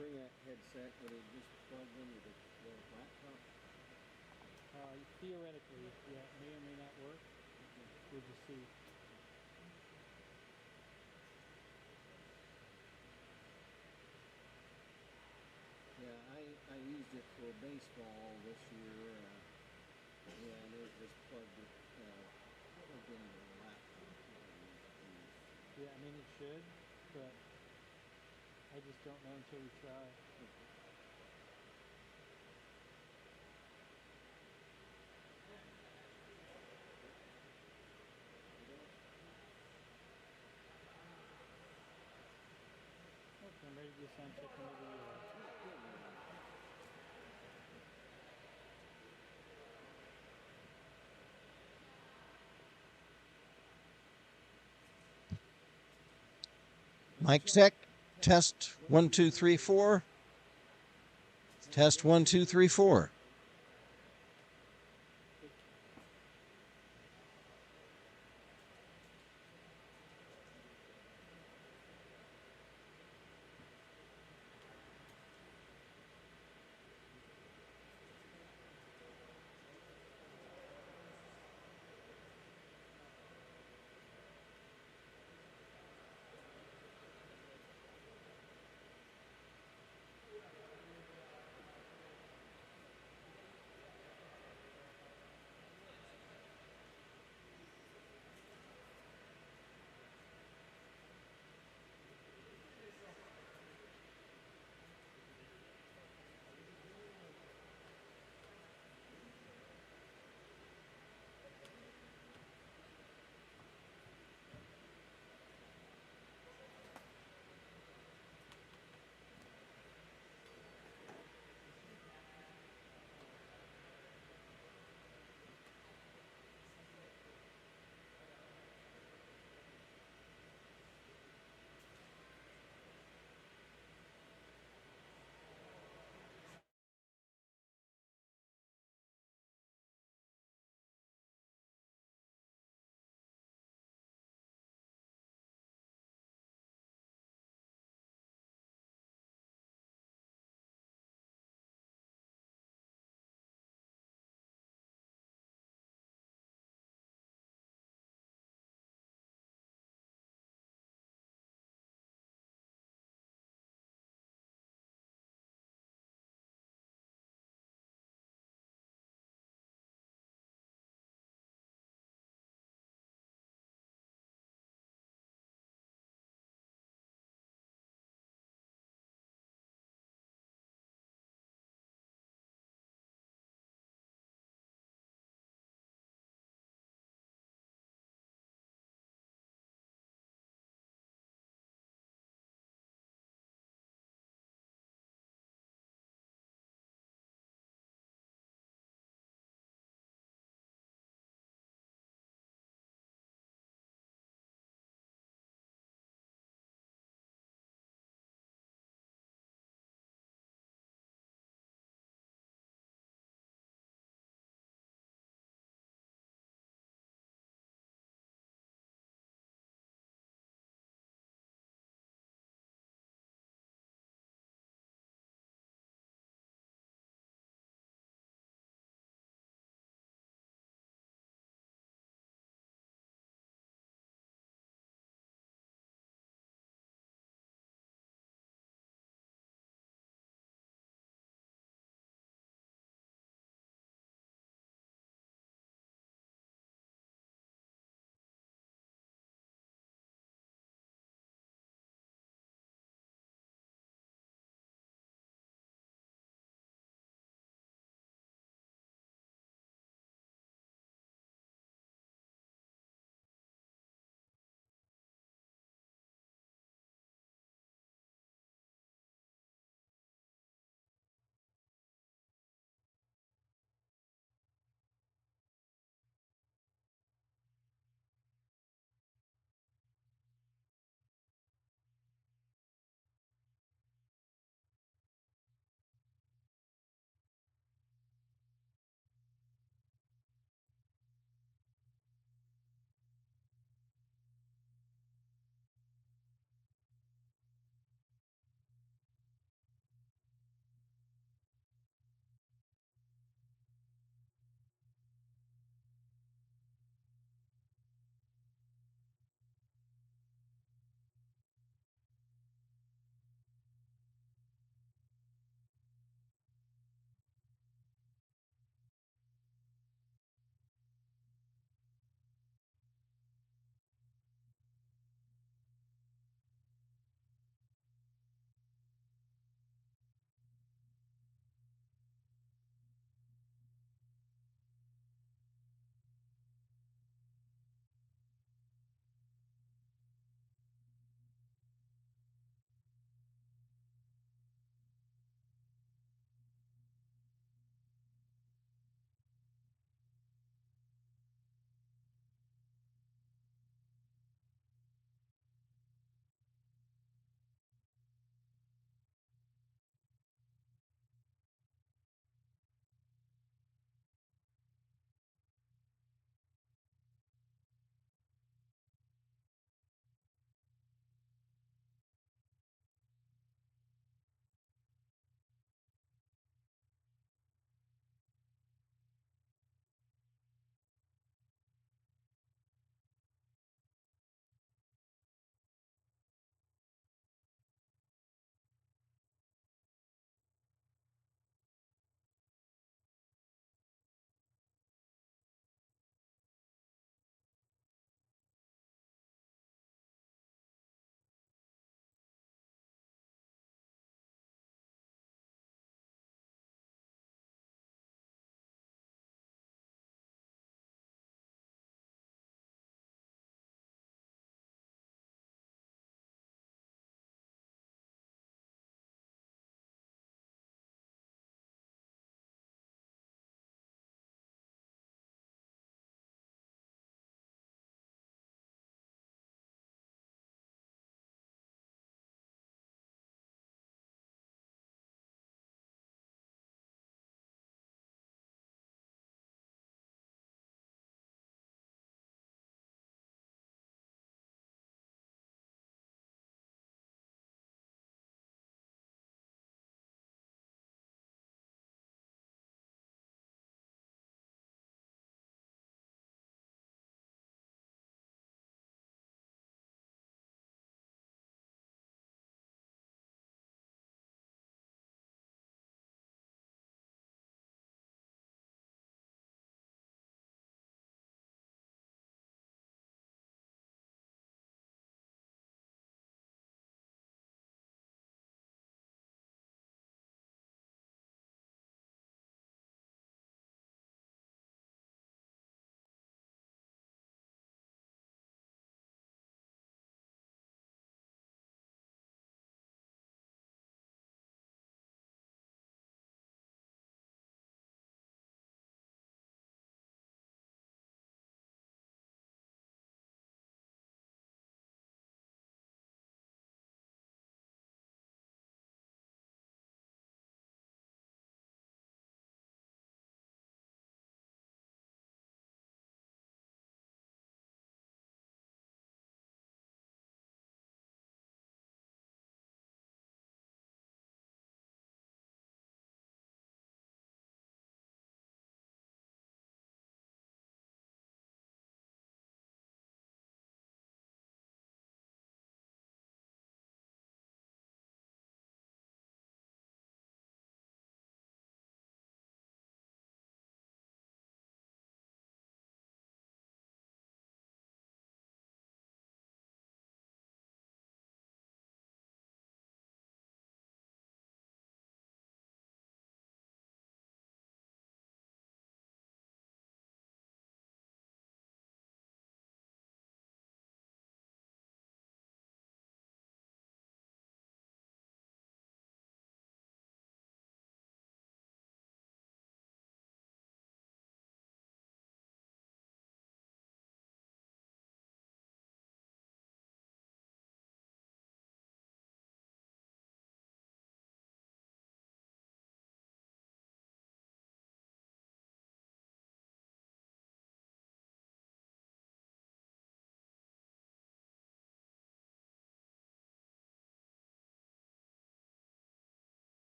bring a headset, would it just plug into the laptop? Theoretically, yeah, it may or may not work. We'll just see. Yeah, I used it for baseball this year. Yeah, and it just plugged into the laptop. Yeah, I mean it should, but I just don't know until we try. Okay, I'm ready to do sound check whenever you are. Mic check. Test 1 2 3 4. Test 1 2 3 4.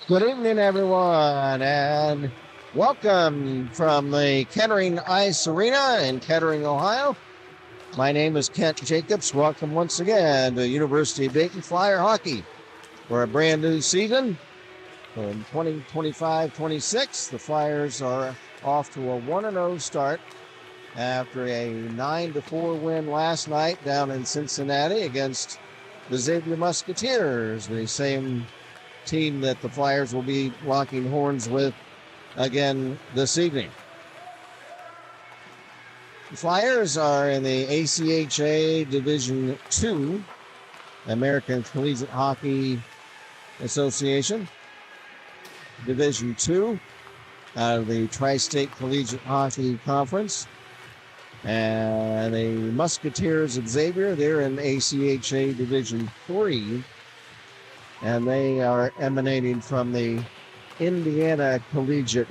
Good evening, everyone, and welcome from the Kettering Ice Arena in Kettering, Ohio. My name is Kent Jacobs. Welcome once again to University of Dayton Flyer Hockey for a brand new season. In 2025-26, the Flyers are off to a 1-0 start after a 9-4 win last night down in Cincinnati against the Xavier Musketeers, the same team that the Flyers will be locking horns with again this evening. The Flyers are in the ACHA Division II, American Collegiate Hockey Association, Division II, out of the Tri-State Collegiate Hockey Conference. And the Musketeers of Xavier, they're in ACHA Division III, and they are emanating from the Indiana Collegiate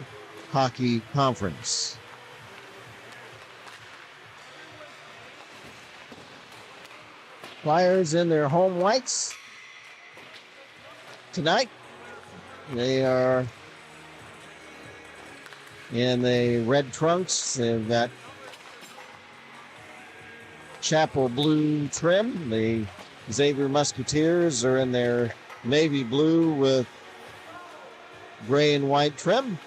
Hockey Conference. Flyers in their home whites tonight. They are in the red trunks. They've got chapel blue trim. The Xavier Musketeers are in their navy blue with gray and white trim.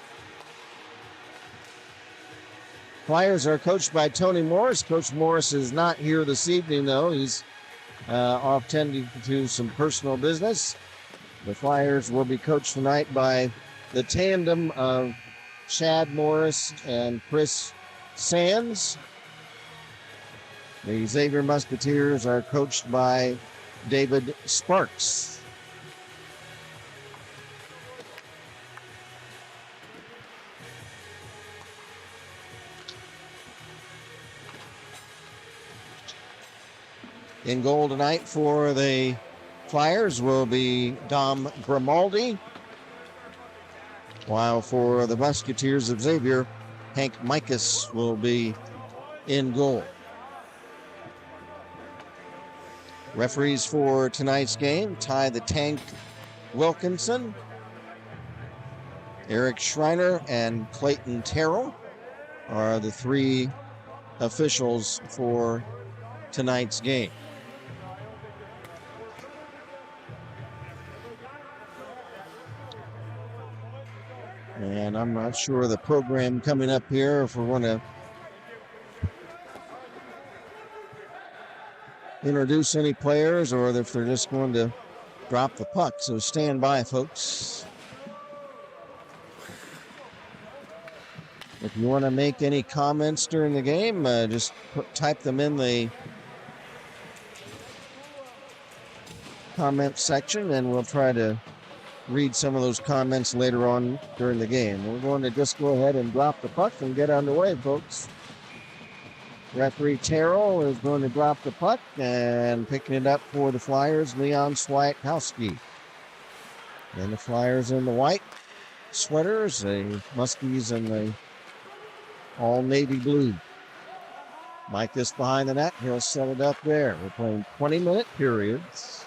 Flyers are coached by Tony Morris. Coach Morris is not here this evening, though. He's off tending to some personal business. The Flyers will be coached tonight by the tandem of Chad Morris and Chris Sands. The Xavier Musketeers are coached by David Sparks. In goal tonight for the Flyers will be Dom Grimaldi, while for the Musketeers of Xavier, Hank Mikas will be in goal. Referees for tonight's game: Ty the Tank Wilkinson, Eric Schreiner, and Clayton Terrell are the three officials for tonight's game. And I'm not sure the program coming up here, if we're going to introduce any players or if they're just going to drop the puck. So stand by, folks. If you want to make any comments during the game, just type them in the comment section, and we'll try to read some of those comments later on during the game. We're going to just go ahead and drop the puck and get underway, folks. Referee Terrell is going to drop the puck, and picking it up for the Flyers, Leon Swiatkowski. And the Flyers in the white sweaters, the Muskies in the all navy blue. Mike is behind the net. He'll set it up there. We're playing 20-minute periods.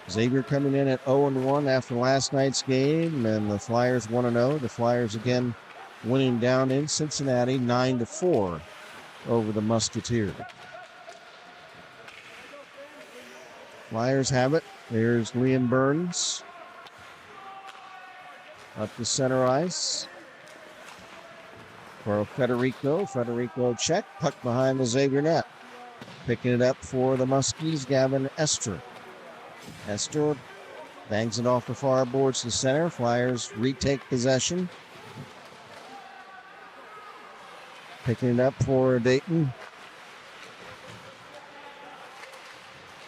Xavier coming in at 0-1 after last night's game, and the Flyers 1-0. The Flyers again winning down in Cincinnati 9-4 over the Musketeers. Flyers have it. There's Liam Burns up the center ice for Federico. Federico check. Puck behind the Xavier net. Picking it up for the Muskies, Gavin Esther. Esther bangs it off the far boards to center. Flyers retake possession. Picking it up for Dayton.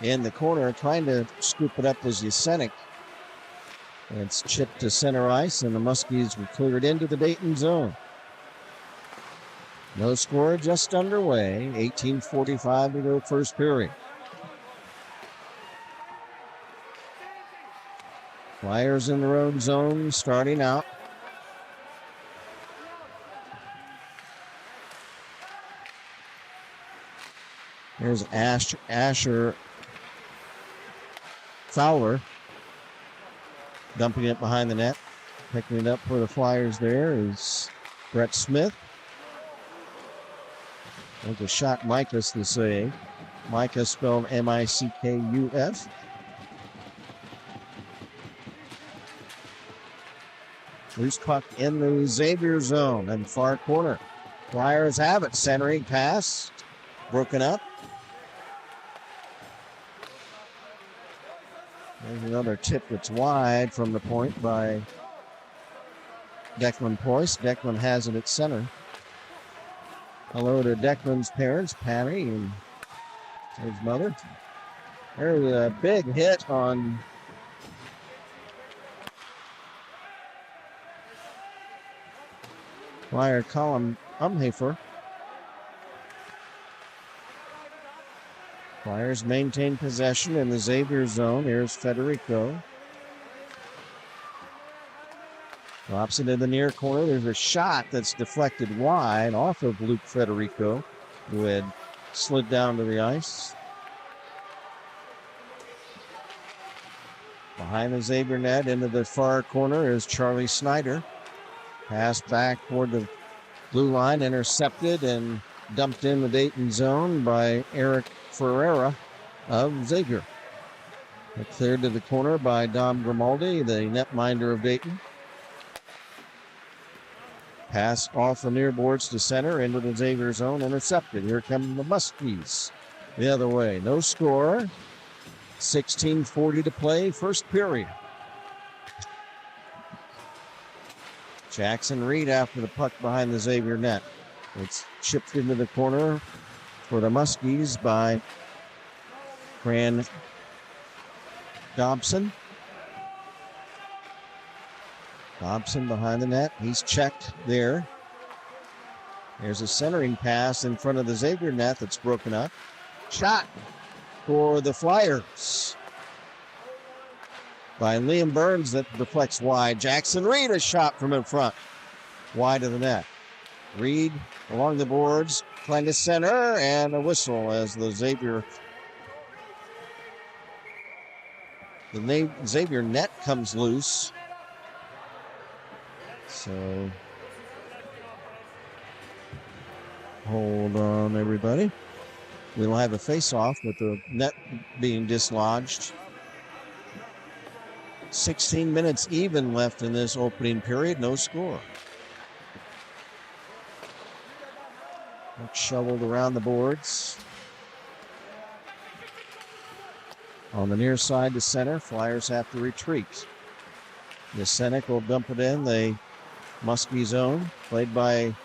In the corner, trying to scoop it up was Yasenik. It's chipped to center ice, and the Muskies were cleared into the Dayton zone. No score, just underway. 18:45 to go, first period. Flyers in their own zone, starting out. There's Asher Fowler. Dumping it behind the net. Picking it up for the Flyers there is Brett Smith. There's a shot Micus to say. Micah spelled M-I-C-K-U-F. Loose puck in the Xavier zone and far corner. Flyers have it. Centering pass. Broken up. There's another tip that's wide from the point by Declan Poyce. Declan has it at center. Hello to Declan's parents, Patty and his mother. There's a big hit on Flyer Colin Umhafer. Flyers maintain possession in the Xavier zone. Here's Federico. Drops it in the near corner. There's a shot that's deflected wide off of Luke Federico, who had slid down to the ice. Behind the Xavier net into the far corner is Charlie Snyder. Pass back toward the blue line, intercepted and dumped in the Dayton zone by Eric Ferreira of Xavier. Cleared to the corner by Dom Grimaldi, the netminder of Dayton. Pass off the near boards to center into the Xavier zone, intercepted. Here come the Muskies the other way. No score. 16:40 to play, first period. Jackson Reed after the puck behind the Xavier net. It's chipped into the corner for the Muskies by Fran Dobson. Dobson behind the net. He's checked there. There's a centering pass in front of the Xavier net that's broken up. Shot for the Flyers by Liam Burns that deflects wide. Jackson Reed, a shot from in front. Wide of the net. Reed along the boards, trying to center, and a whistle as the Xavier net comes loose. So, hold on, everybody. We'll have a face-off with the net being dislodged. 16 minutes even left in this opening period, no score. Shoveled around the boards. On the near side to center, Flyers have to retreat. Yasenic will dump it in the Muskie zone, played by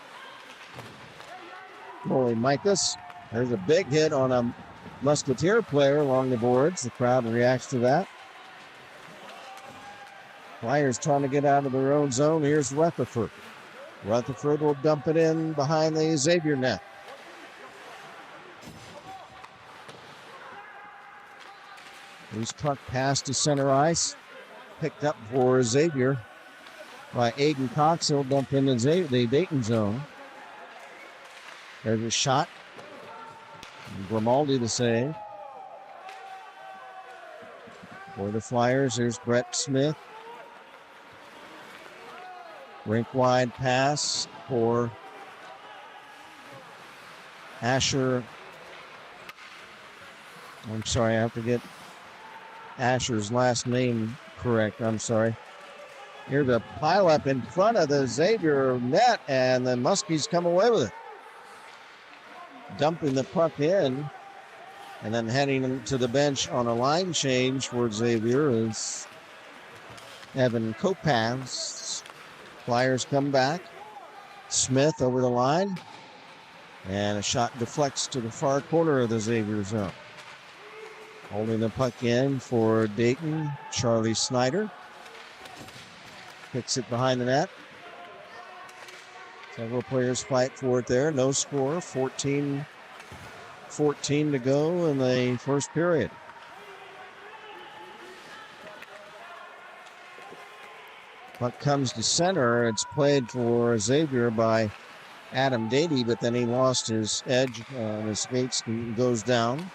goalie Micus. There's a big hit on a Musketeer player along the boards. The crowd reacts to that. Flyers trying to get out of their own zone. Here's Rutherford. Rutherford will dump it in behind the Xavier net. Loose puck pass to center ice. Picked up for Xavier by Aiden Cox. He'll dump in the Dayton zone. There's a shot. Grimaldi the save. For the Flyers, there's Brett Smith. Rink wide pass for Asher. I'm sorry, I have to get Asher's last name correct. I'm sorry. Here's a pileup in front of the Xavier net, and the Muskies come away with it. Dumping the puck in, and then heading to the bench on a line change for Xavier is Evan Kopaz. Flyers come back. Smith over the line, and a shot deflects to the far corner of the Xavier zone. Holding the puck in for Dayton, Charlie Snyder. Kicks it behind the net. Several players fight for it there. No score. 14 to go in the first period. Puck comes to center. It's played for Xavier by Adam Dady, but then he lost his edge on his skates and goes down.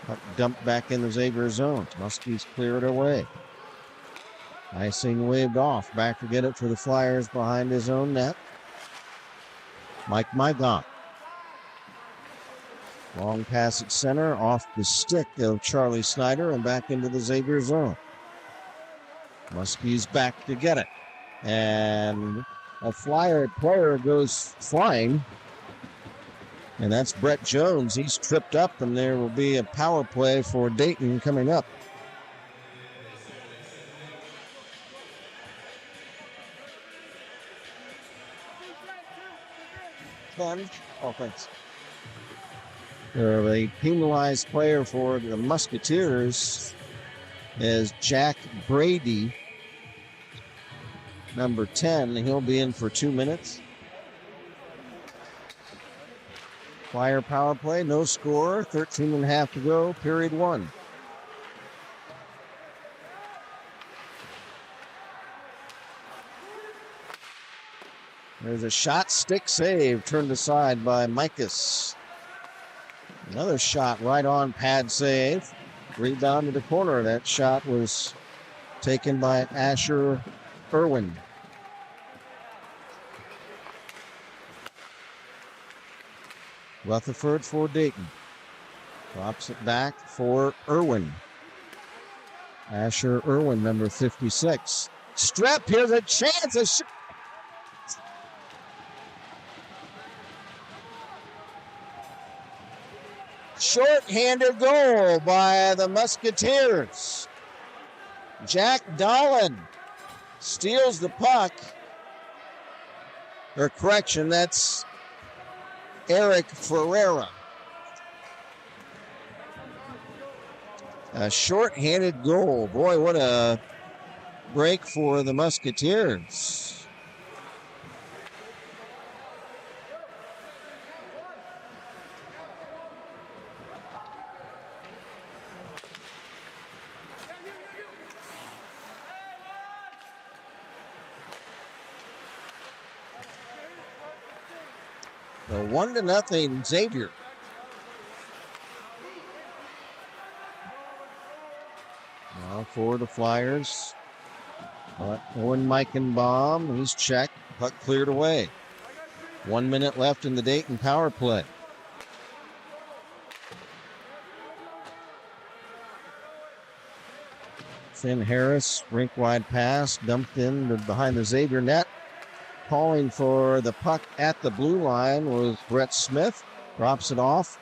Puck dumped back in the Xavier zone. Muskies clear it away. Icing waved off. Back to get it for the Flyers behind his own net. Mike Mygon. Long pass at center, off the stick of Charlie Snyder and back into the Xavier zone. Muskies back to get it. And a Flyer player goes flying. And that's Brett Jones. He's tripped up, and there will be a power play for Dayton coming up. Offense. The penalized player for the Musketeers is Jack Brady, number 10. He'll be in for 2 minutes. Flyer power play, no score, 13.5 to go, period 1. There's a shot, stick save, turned aside by Mikas. Another shot right on pad save. Rebound to the corner. That shot was taken by Asher Irwin. Rutherford for Dayton. Drops it back for Irwin. Asher Irwin, number 56. Strep, here's a chance. Short-handed goal by the Musketeers. Jack Dolan steals the puck. Or correction, that's Eric Ferreira. A short-handed goal. Boy, what a break for the Musketeers. A 1-0 Xavier. Now for the Flyers. Owen Meichenbaum, he's checked. Puck cleared away. 1 minute left in the Dayton power play. Finn Harris, rink-wide pass, dumped in behind the Xavier net. Calling for the puck at the blue line was Brett Smith. Drops it off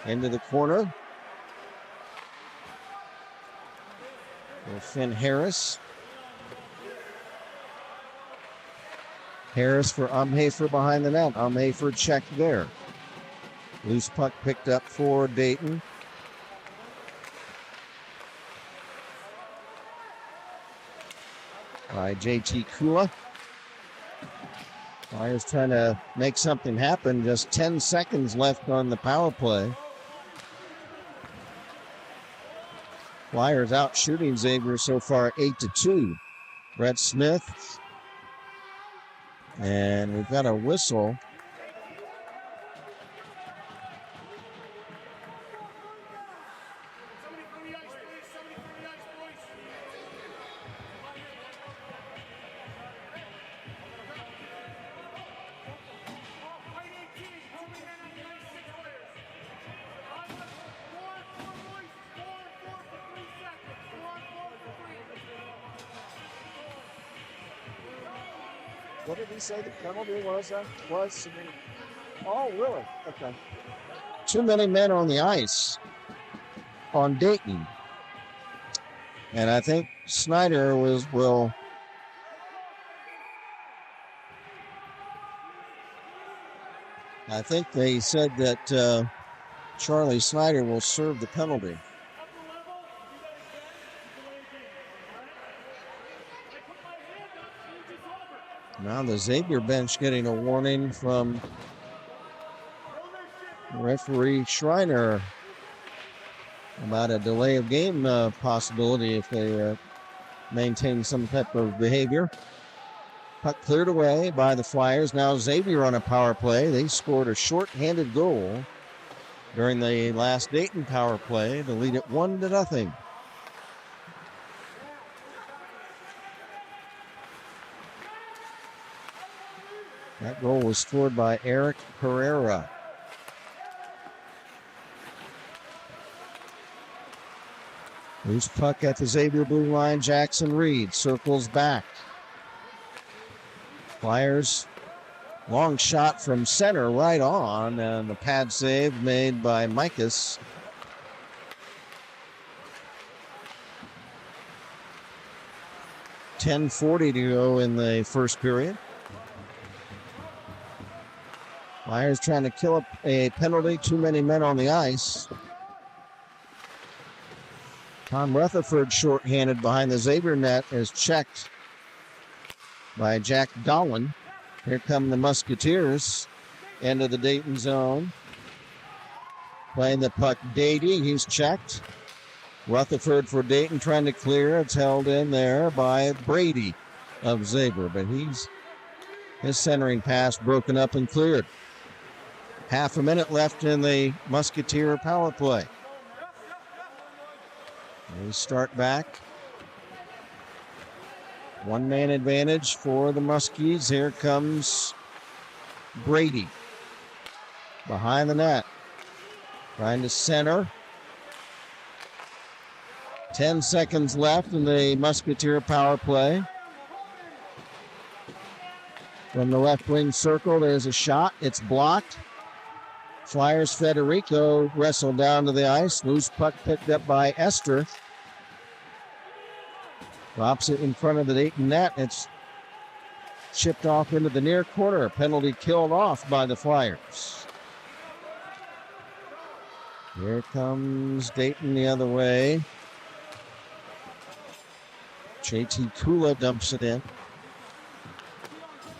into the corner. For Finn Harris. Harris for Umhafer behind the net. Umhafer checked there. Loose puck picked up for Dayton. By JT Kula. Flyers trying to make something happen. Just 10 seconds left on the power play. Flyers out shooting Xavier so far 8-2. Brett Smith. And we've got a whistle. What did he say the penalty was? Oh, really? Okay. Too many men on the ice on Dayton. And I think Snyder will I think they said that Charlie Snyder will serve the penalty. Now the Xavier bench getting a warning from referee Schreiner about a delay of game possibility if they maintain some type of behavior. Puck cleared away by the Flyers. Now Xavier on a power play. They scored a short-handed goal during the last Dayton power play to lead it 1-0. That goal was scored by Eric Pereira. Loose puck at the Xavier blue line. Jackson Reed circles back. Flyers, long shot from center right on, and the pad save made by Mikas. .10:40 to go in the first period. Flyers trying to kill a penalty. Too many men on the ice. Tom Rutherford, shorthanded behind the Xavier net, is checked by Jack Dolan. Here come the Musketeers into the Dayton zone. Playing the puck, Dady. He's checked. Rutherford for Dayton trying to clear. It's held in there by Brady of Xavier, but his centering pass broken up and cleared. Half a minute left in the Musketeer power play. They start back. One-man advantage for the Muskies. Here comes Brady behind the net. Trying to center. 10 seconds left in the Musketeer power play. From the left wing circle, there's a shot. It's blocked. Flyers Federico wrestled down to the ice. Loose puck picked up by Esther. Drops it in front of the Dayton net. It's chipped off into the near corner. Penalty killed off by the Flyers. Here comes Dayton the other way. JT Kula dumps it in.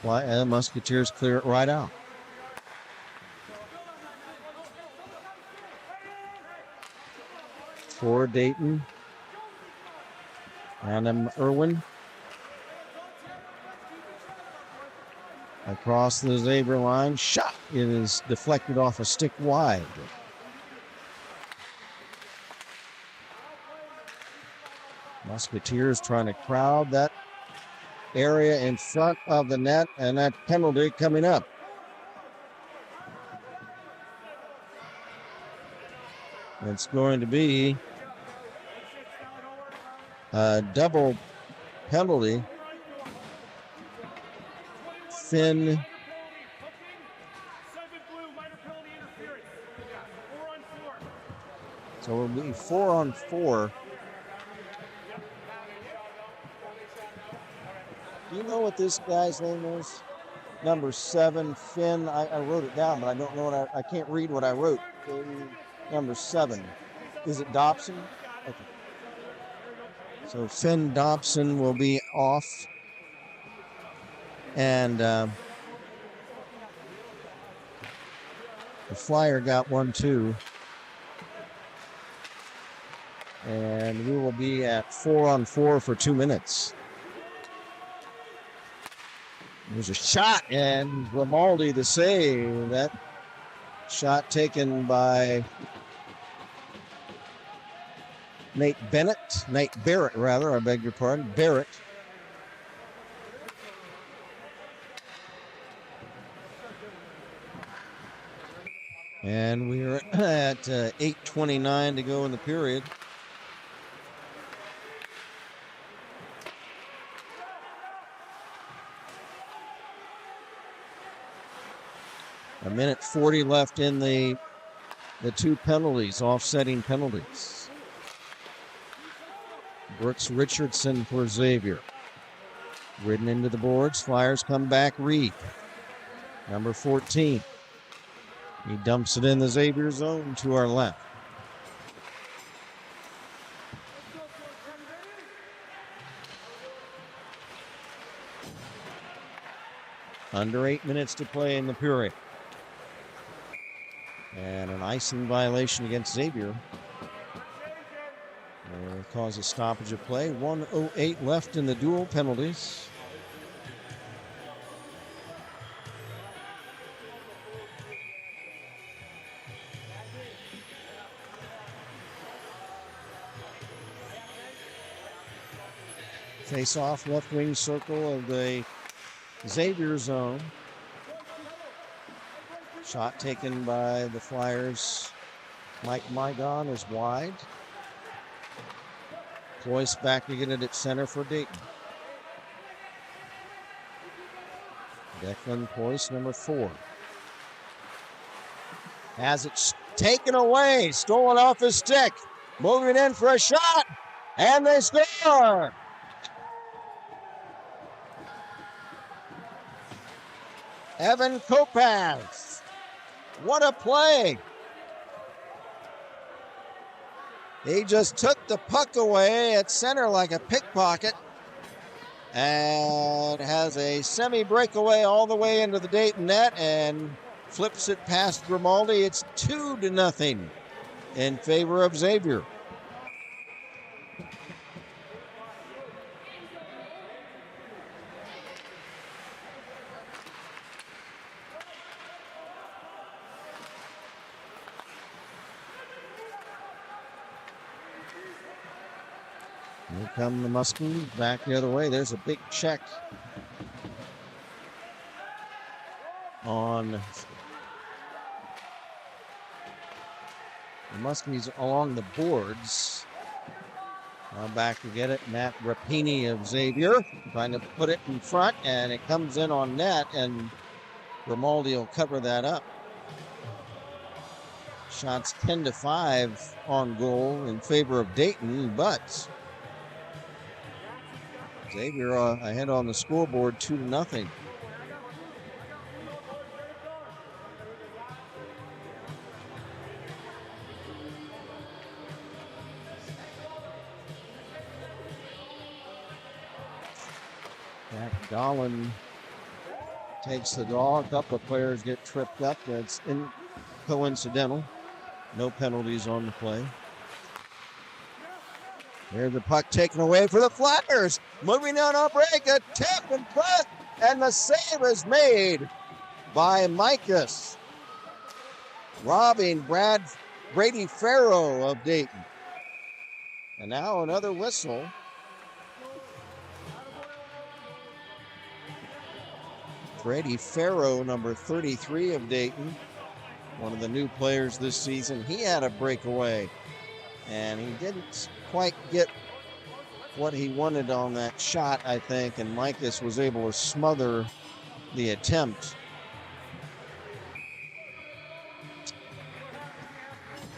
Musketeers clear it right out. For Dayton, Adam Irwin. Across the Xavier line, shot. It is deflected off a stick wide. Musketeers trying to crowd that area in front of the net, and that penalty coming up. It's going to be a double penalty. Finn so it'll be 4-on-4. Do you know what this guy's name is? Number 7, Finn. I wrote it down, but I don't know I can't read what I wrote. Number 7. Is it Dobson? Okay. So Finn Dobson will be off. And the Flyer got 1-2. And we will be at 4-on-4 for 2 minutes. There's a shot, and Grimaldi the save. That shot taken by Nate Barrett, I beg your pardon, Barrett. And we're at 8:29 to go in the period. A minute 40 left in the two penalties, offsetting penalties. Brooks Richardson for Xavier. Ridden into the boards. Flyers come back. Reed, number 14. He dumps it in the Xavier zone to our left. Under 8 minutes to play in the period. And an icing violation against Xavier. Will cause a stoppage of play. 1:08 left in the dual penalties. Face off left wing circle of the Xavier zone. Shot taken by the Flyers. Mike Mygon is wide. Cloyce back to get it at center for Dayton. Declan Cloyce, number 4. Has it taken away, stolen off his stick. Moving in for a shot, and they score! Evan Kopacz. What a play! He just took the puck away at center like a pickpocket and has a semi-breakaway all the way into the Dayton net and flips it past Grimaldi. It's 2-0 in favor of Xavier. Here come the Musketeers back the other way. There's a big check on the Musketeers along the boards. Now back to get it. Matt Rapini of Xavier trying to put it in front, and it comes in on net, and Grimaldi will cover that up. Shots 10-5 on goal in favor of Dayton, but Xavier ahead on the scoreboard 2-0. Jack Dolan takes the draw. A couple of players get tripped up. That's coincidental. No penalties on the play. There's the puck taken away for the Flyers. Moving on a break, a tap and press, and the save is made by Micus, robbing Brady Farrow of Dayton. And now another whistle. Brady Farrow, number 33 of Dayton, one of the new players this season. He had a breakaway, and he didn't quite get what he wanted on that shot, I think, and Micus was able to smother the attempt.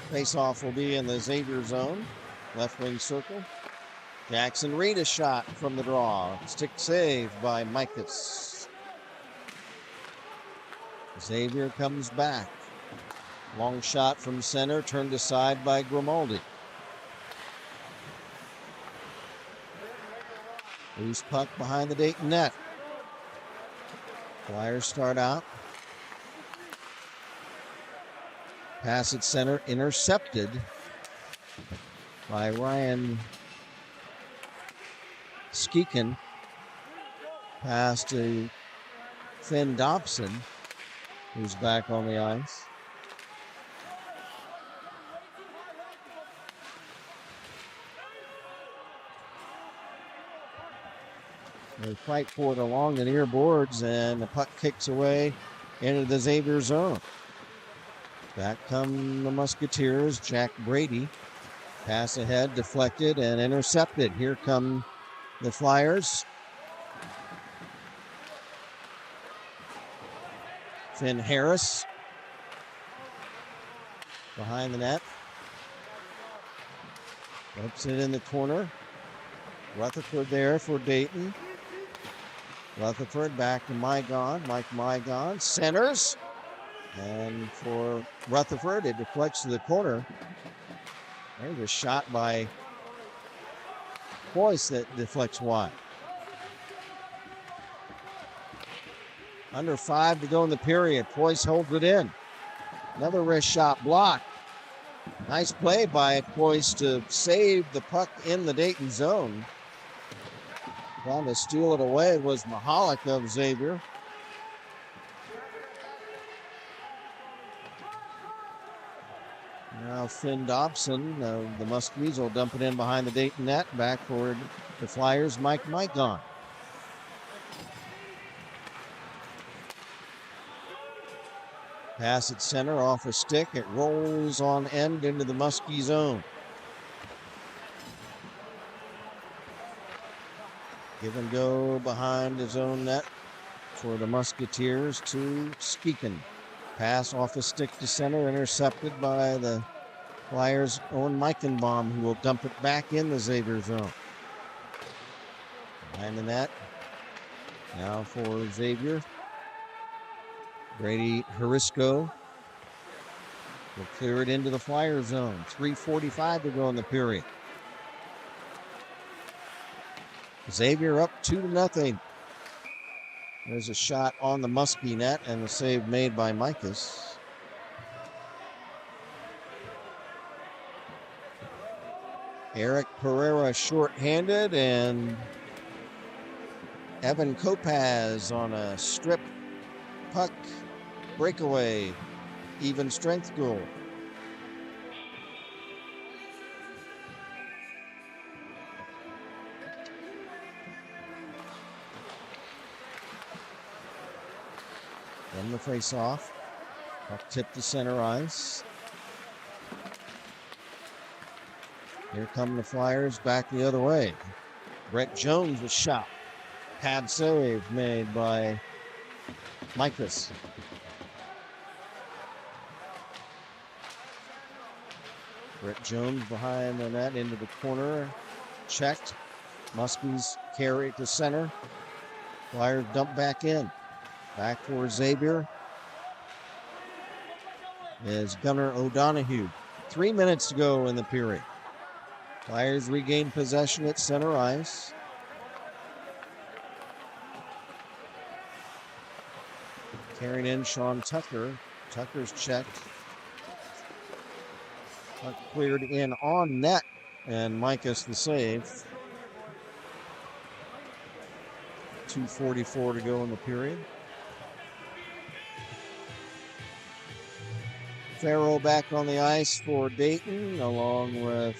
Face-off will be in the Xavier zone, left wing circle. Jackson Reed a shot from the draw. Stick save by Micus. Xavier comes back. Long shot from center, turned aside by Grimaldi. Loose puck behind the Dayton net. Flyers start out. Pass at center, intercepted by Ryan Skeekin. Pass to Finn Dobson, who's back on the ice. They fight for it along the near boards, and the puck kicks away into the Xavier zone. Back come the Musketeers. Jack Brady. Pass ahead, deflected, and intercepted. Here come the Flyers. Finn Harris behind the net. Puts it in the corner. Rutherford there for Dayton. Rutherford back to Mygon. Mike Mygon centers. And for Rutherford, it deflects to the corner. There's a shot by Cloyce that deflects wide. Under 5 to go in the period. Cloyce holds it in. Another wrist shot blocked. Nice play by Cloyce to save the puck in the Dayton zone. Trying to steal it away was Mahalik of Xavier. Now Finn Dobson, the Musketeers, will dump it in behind the Dayton net. Back for the Flyers, Mike on. Pass at center, off a stick. It rolls on end into the Muskie zone. Give and go behind his own net for the Musketeers to Speakin. Pass off a stick to center, intercepted by the Flyers' Owen Meichenbaum, who will dump it back in the Xavier zone. Behind the net. Now for Xavier. Brady Harisco will clear it into the Flyer zone. 3:45 to go in the period. Xavier up 2-0. There's a shot on the Muskie net and the save made by Micas. Eric Pereira shorthanded, and Evan Kopaz on a strip puck breakaway, even strength goal. Then the face-off. Puck tipped to center ice. Here come the Flyers back the other way. Brett Jones was shot. Pad save made by Micas. Brett Jones behind the net into the corner. Checked. Muskies carry it to center. Flyers dump back in. Back for Xavier is Gunnar O'Donohue. 3 minutes to go in the period. Flyers regain possession at center ice. Carrying in Sean Tucker. Tucker's checked. Puck cleared in on net, and Micas the save. 2:44 to go in the period. Farrell back on the ice for Dayton, along with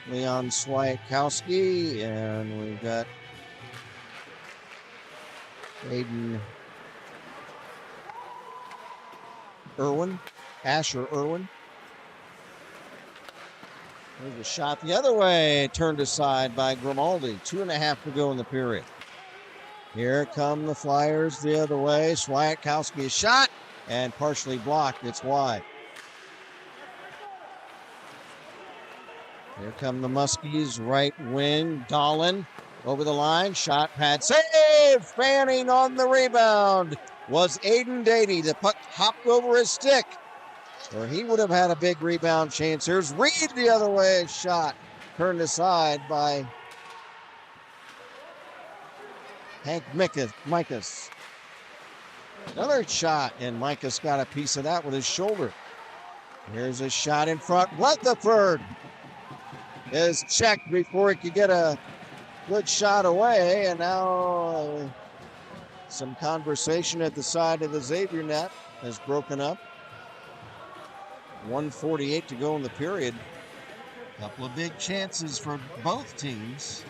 Leon Swiatkowski, and we've got Aiden Irwin, Asher Irwin. There's a shot the other way, turned aside by Grimaldi. 2.5 to go in the period. Here come the Flyers the other way. Swiatkowski is shot and partially blocked. It's wide. Here come the Muskies, right wing. Dahlin over the line. Shot, pad, save! Fanning on the rebound was Aiden Dady. The puck hopped over his stick, or he would have had a big rebound chance. Here's Reed the other way. Shot turned aside by Hank Micas. Another shot, and Micas got a piece of that with his shoulder. Here's a shot in front. Rutherford is checked before he could get a good shot away, and now some conversation at the side of the Xavier net has broken up. 1:48 to go in the period. Couple of big chances for both teams.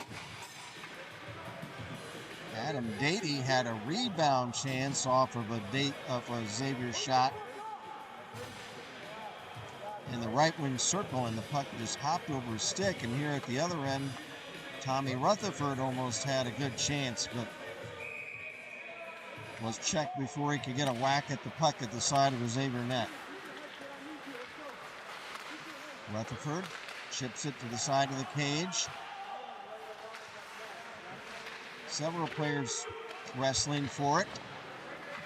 Adam Dady had a rebound chance off of a Xavier shot in the right wing circle, and the puck just hopped over his stick. And here at the other end, Tommy Rutherford almost had a good chance, but was checked before he could get a whack at the puck at the side of the Xavier net. Rutherford chips it to the side of the cage. Several players wrestling for it.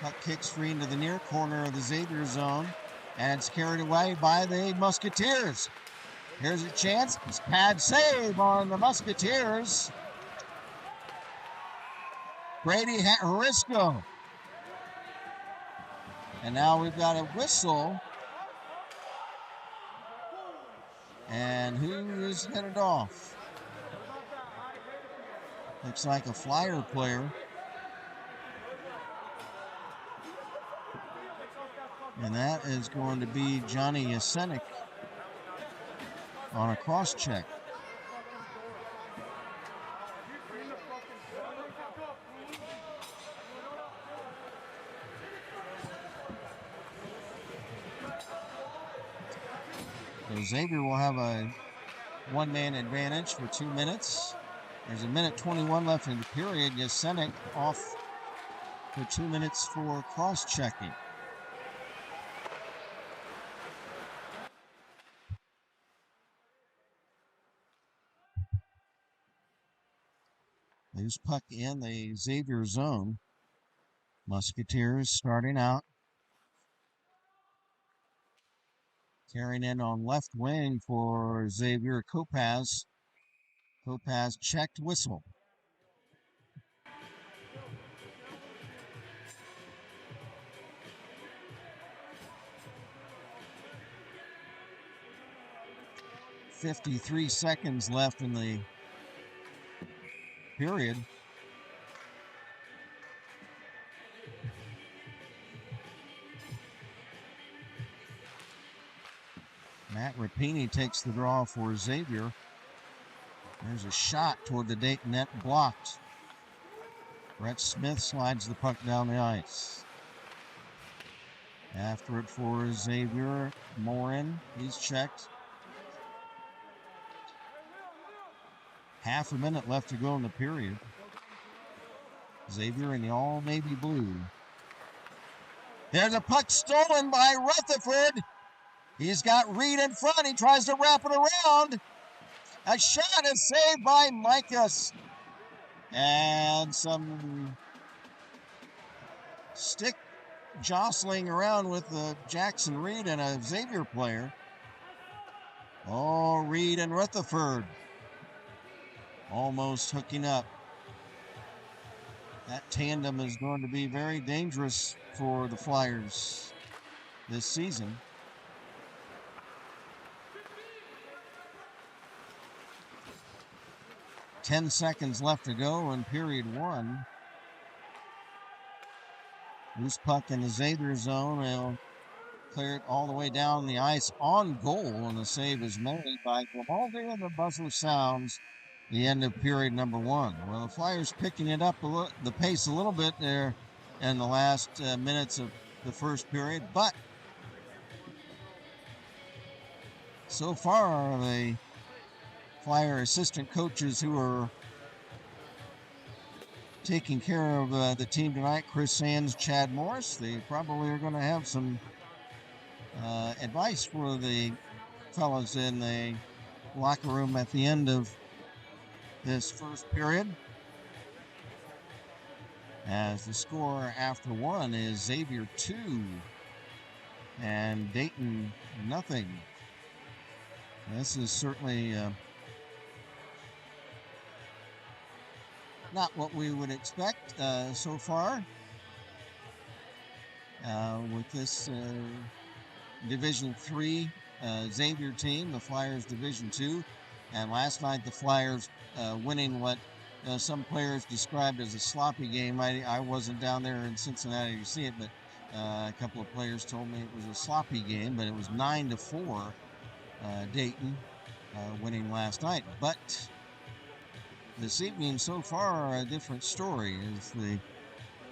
Puck kicks free into the near corner of the Xavier zone, and it's carried away by the Musketeers. Here's a chance. It's pad save on the Musketeers. Brady Harisco. And now we've got a whistle. And who is headed off? Looks like a Flyer player. And that is going to be Johnny Yasenik on a cross check. So Xavier will have a one-man advantage for 2 minutes. There's a minute 21 left in the period. Yasenik off for 2 minutes for cross-checking. Loose puck in the Xavier zone. Musketeers starting out. Carrying in on left wing for Xavier Kopaz. Kopaz checked, whistle. .53 seconds left in the period. Matt Rapini takes the draw for Xavier. There's a shot toward the Dayton net, blocked. Brett Smith slides the puck down the ice. After it for Xavier, Morin, he's checked. Half a minute left to go in the period. Xavier in the all navy blue. There's a puck stolen by Rutherford. He's got Reed in front. He tries to wrap it around. A shot is saved by Micus. And some stick jostling around with Jackson Reed and a Xavier player. Oh, Reed and Rutherford almost hooking up. That tandem is going to be very dangerous for the Flyers this season. Ten seconds left to go in period one. Loose puck in the Xavier zone. They'll clear it all the way down the ice on goal, and the save is made by Grimaldi, and the buzzer sounds the end of period number one. Well, the Flyers picking it up the pace a little bit there in the last minutes of the first period, but so far the Flyer assistant coaches who are taking care of the team tonight, Chris Sands, Chad Morris, they probably are going to have some advice for the fellas in the locker room at the end of this first period. As the score after one is Xavier 2 and Dayton nothing. This is certainly not what we would expect so far with this Division III Xavier team, the Flyers Division II. And last night the Flyers winning what some players described as a sloppy game. I wasn't down there in Cincinnati to see it, but a couple of players told me it was a sloppy game, but it was 9-4 Dayton winning last night. But this evening so far a different story as the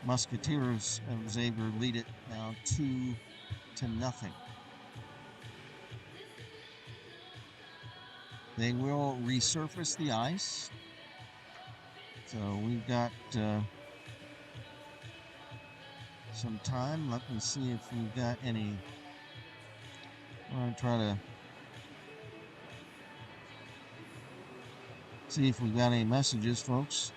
Musketeers of Xavier lead it now 2-0. They will resurface the ice. So we've got some time. Let me see if we've got any. I'm going to try to see if we've got any messages, folks.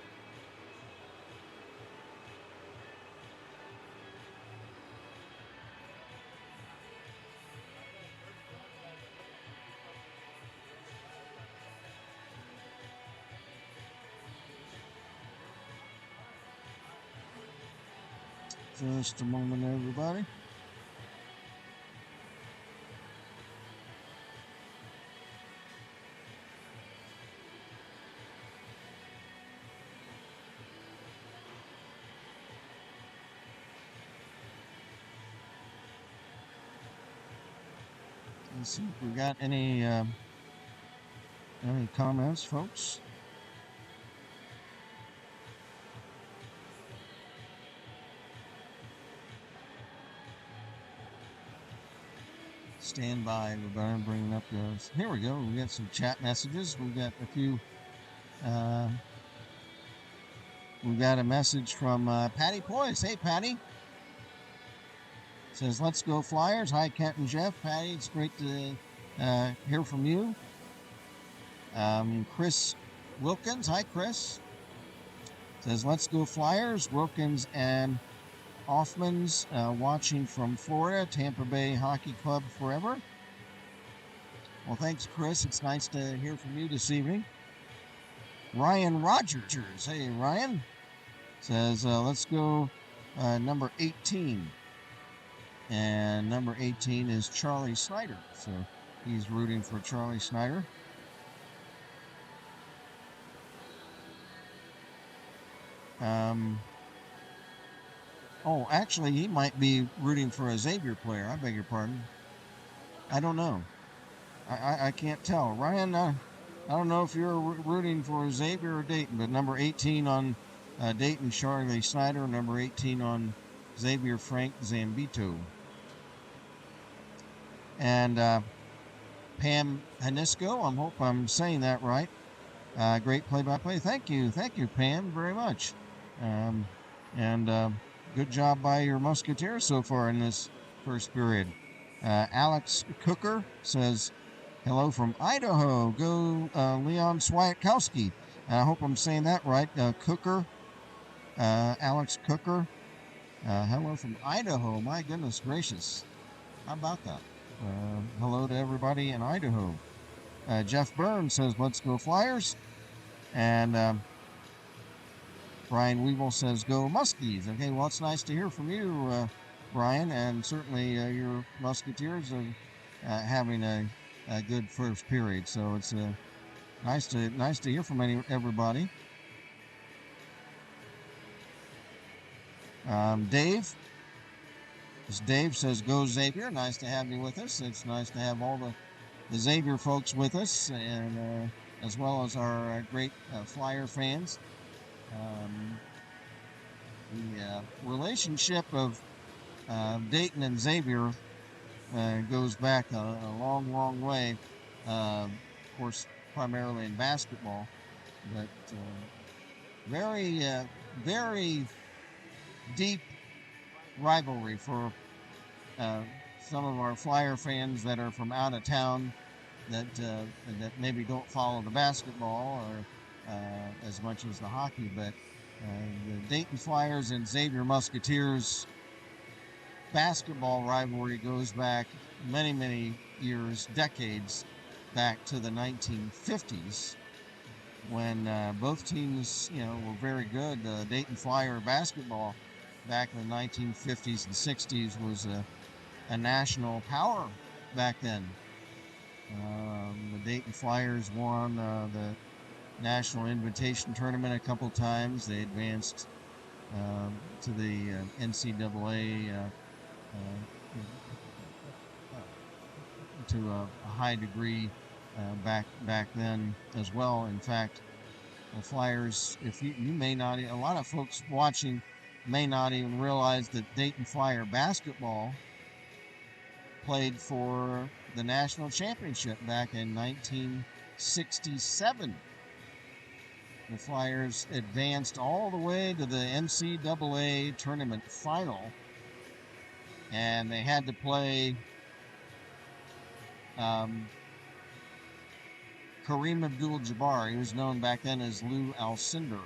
Just a moment, everybody. Let's see if we got any comments, folks. Stand by. We're going to bring up those. Here we go. We got some chat messages. We've got a few. We've got a message from Patty Poise. Hey, Patty. Says, let's go Flyers. Hi, Kent and Jeff. Patty, it's great to hear from you. Chris Wilkins. Hi, Chris. Says, let's go Flyers. Wilkins and Hoffman's watching from Florida. Tampa Bay Hockey Club forever. Well, thanks, Chris. It's nice to hear from you this evening. Ryan Rogers. Hey, Ryan. Says, let's go number 18. And number 18 is Charlie Snyder. So he's rooting for Charlie Snyder. Oh, actually, he might be rooting for a Xavier player. I beg your pardon. I don't know. I can't tell. Ryan, I don't know if you're rooting for Xavier or Dayton, but number 18 on Dayton, Charlie Snyder. Number 18 on Xavier, Frank Zambito. And Pam Hanisco, I hope I'm saying that right. Great play-by-play. Thank you, Pam, very much. Good job by your Musketeers so far in this first period. Alex Cooker says, hello from Idaho. Go Leon Swiatkowski. I hope I'm saying that right. Cooker, Alex Cooker. Hello from Idaho. My goodness gracious. How about that? Hello to everybody in Idaho. Jeff Burns says, let's go Flyers. And Brian Weevil says, go Muskies. Okay, well, it's nice to hear from you, Brian, and certainly your Musketeers are having a good first period. So it's nice to hear from everybody. Dave says, go Xavier. Nice to have you with us. It's nice to have all the Xavier folks with us, and as well as our great Flyer fans. The relationship of Dayton and Xavier goes back a long, long way. Of course, primarily in basketball, but very, very deep rivalry for some of our Flyer fans that are from out of town that maybe don't follow the basketball or as much as the hockey, but the Dayton Flyers and Xavier Musketeers basketball rivalry goes back many, many years, decades, back to the 1950s, when both teams, were very good. Dayton Flyer basketball back in the 1950s and 60s was a national power back then. The Dayton Flyers won the National Invitation Tournament a couple times. They advanced to the NCAA to a high degree back then as well. In fact, the Flyers, if you may not, a lot of folks watching may not even realize that Dayton Flyer basketball played for the national championship back in 1967. The Flyers advanced all the way to the NCAA tournament final, and they had to play Kareem Abdul-Jabbar. He was known back then as Lou Alcindor,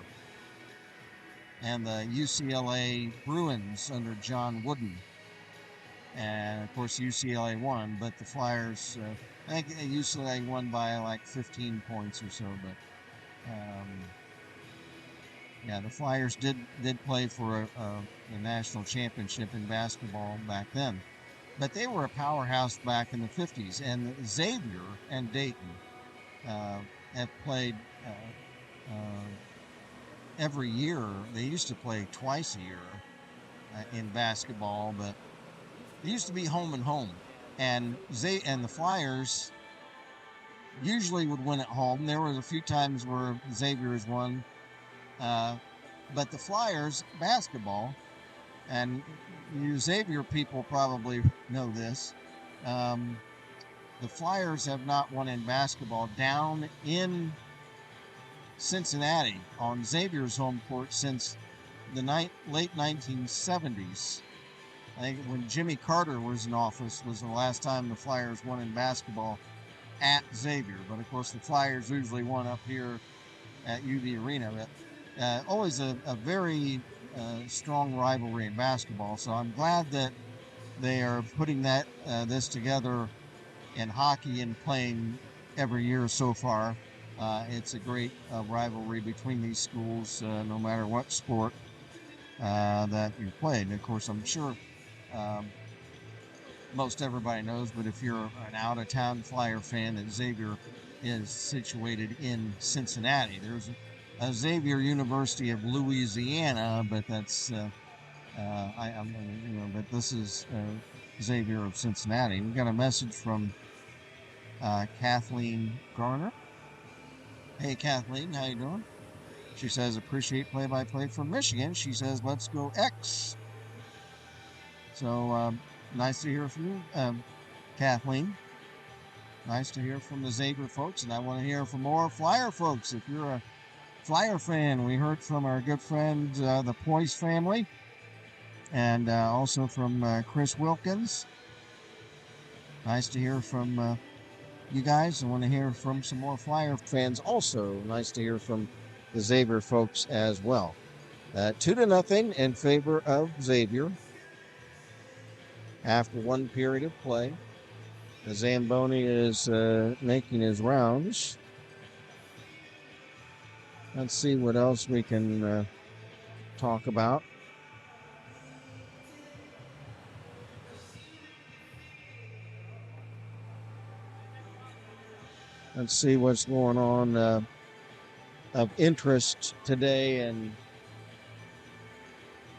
and the UCLA Bruins under John Wooden. And of course UCLA won, but the Flyers, I think UCLA won by like 15 points or so, but yeah, the Flyers did play for a national championship in basketball back then, but they were a powerhouse back in the 50s. And Xavier and Dayton have played every year. They used to play twice a year in basketball, but it used to be home and home. and the Flyers usually would win at home. There was a few times where Xavier has won, but the Flyers basketball, and you Xavier people probably know this, the Flyers have not won in basketball down in Cincinnati on Xavier's home court since the late 1970s. I think when Jimmy Carter was in office was the last time the Flyers won in basketball at Xavier. But of course the Flyers usually won up here at UV Arena. But always a very strong rivalry in basketball. So I'm glad that they are putting this together in hockey and playing every year so far. It's a great rivalry between these schools, no matter what sport that you played. And of course, I'm sure most everybody knows, but if you're an out-of-town Flyer fan, that Xavier is situated in Cincinnati. There's a Xavier University of Louisiana, but that's but this is Xavier of Cincinnati. We got a message from Kathleen Garner. Hey Kathleen, how you doing? She says, appreciate play-by-play from Michigan. She says, let's go X. So nice to hear from you, Kathleen. Nice to hear from the Xavier folks, and I want to hear from more Flyer folks. If you're a Flyer fan, we heard from our good friend, the Poise family, and also from Chris Wilkins. Nice to hear from you guys. I want to hear from some more Flyer fans also. Nice to hear from the Xavier folks as well. 2-0 in favor of Xavier after one period of play. The Zamboni is making his rounds. Let's see what else we can talk about. Let's see what's going on of interest today in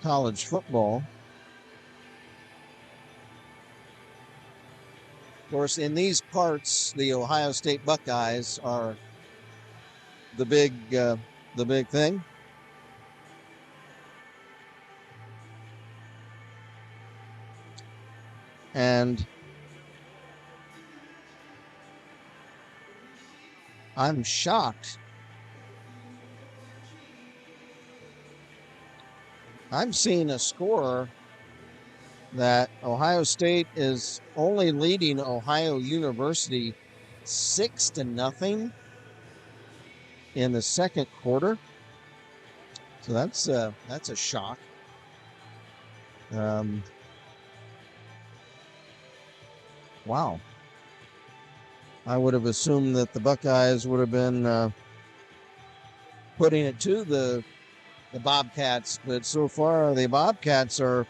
college football. Of course, in these parts, the Ohio State Buckeyes are the big thing. And I'm shocked. I'm seeing a score that Ohio State is only leading Ohio University 6-0 in the second quarter. So that's a shock. Wow. I would have assumed that the Buckeyes would have been putting it to the Bobcats, but so far the Bobcats are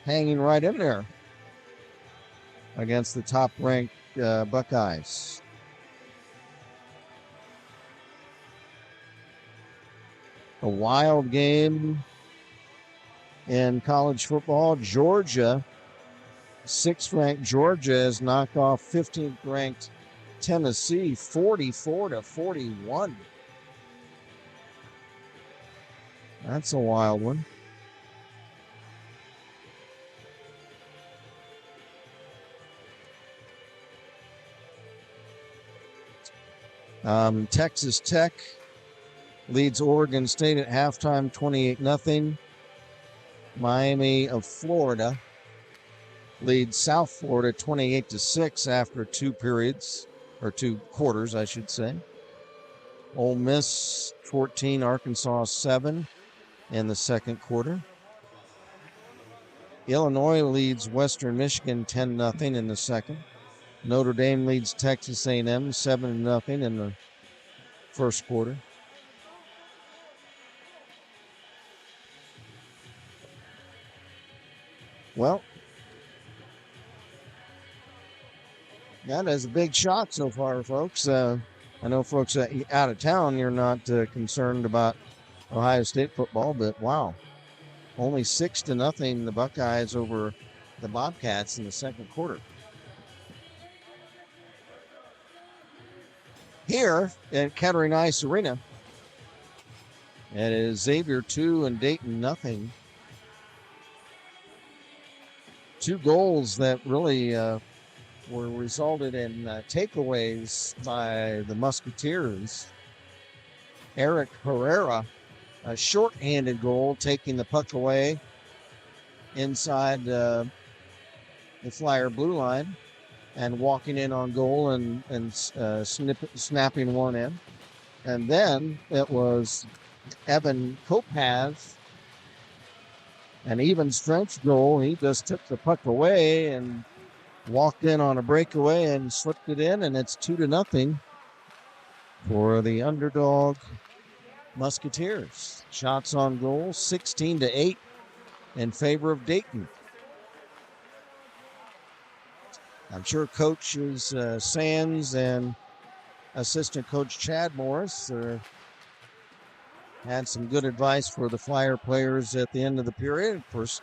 hanging right in there against the top-ranked Buckeyes. A wild game in college football. Georgia, 6th-ranked Georgia, has knocked off 15th-ranked Tennessee 44-41. That's a wild one. Texas Tech leads Oregon State at halftime 28-0. Miami of Florida leads South Florida 28-6 after two quarters, I should say. Ole Miss 14, Arkansas 7 in the second quarter. Illinois leads Western Michigan 10-0 in the second. Notre Dame leads Texas A&M 7-0 in the first quarter. Well, that is a big shock so far, folks. I know folks out of town, you're not concerned about Ohio State football, but wow. Only 6-0 the Buckeyes over the Bobcats in the second quarter. here at Kettering Ice Arena. It is Xavier 2 and Dayton nothing. Two goals that really were resulted in takeaways by the Musketeers. Eric Herrera, a short-handed goal, taking the puck away inside the Flyer blue line and walking in on goal and snapping one in. And then it was Evan Kopaz, an even strength goal. He just took the puck away and walked in on a breakaway and slipped it in, and it's 2-0 for the underdog Musketeers. Shots on goal, 16-8 in favor of Dayton. I'm sure coaches Sands and assistant coach Chad Morris had some good advice for the Flyer players at the end of the period. Of course,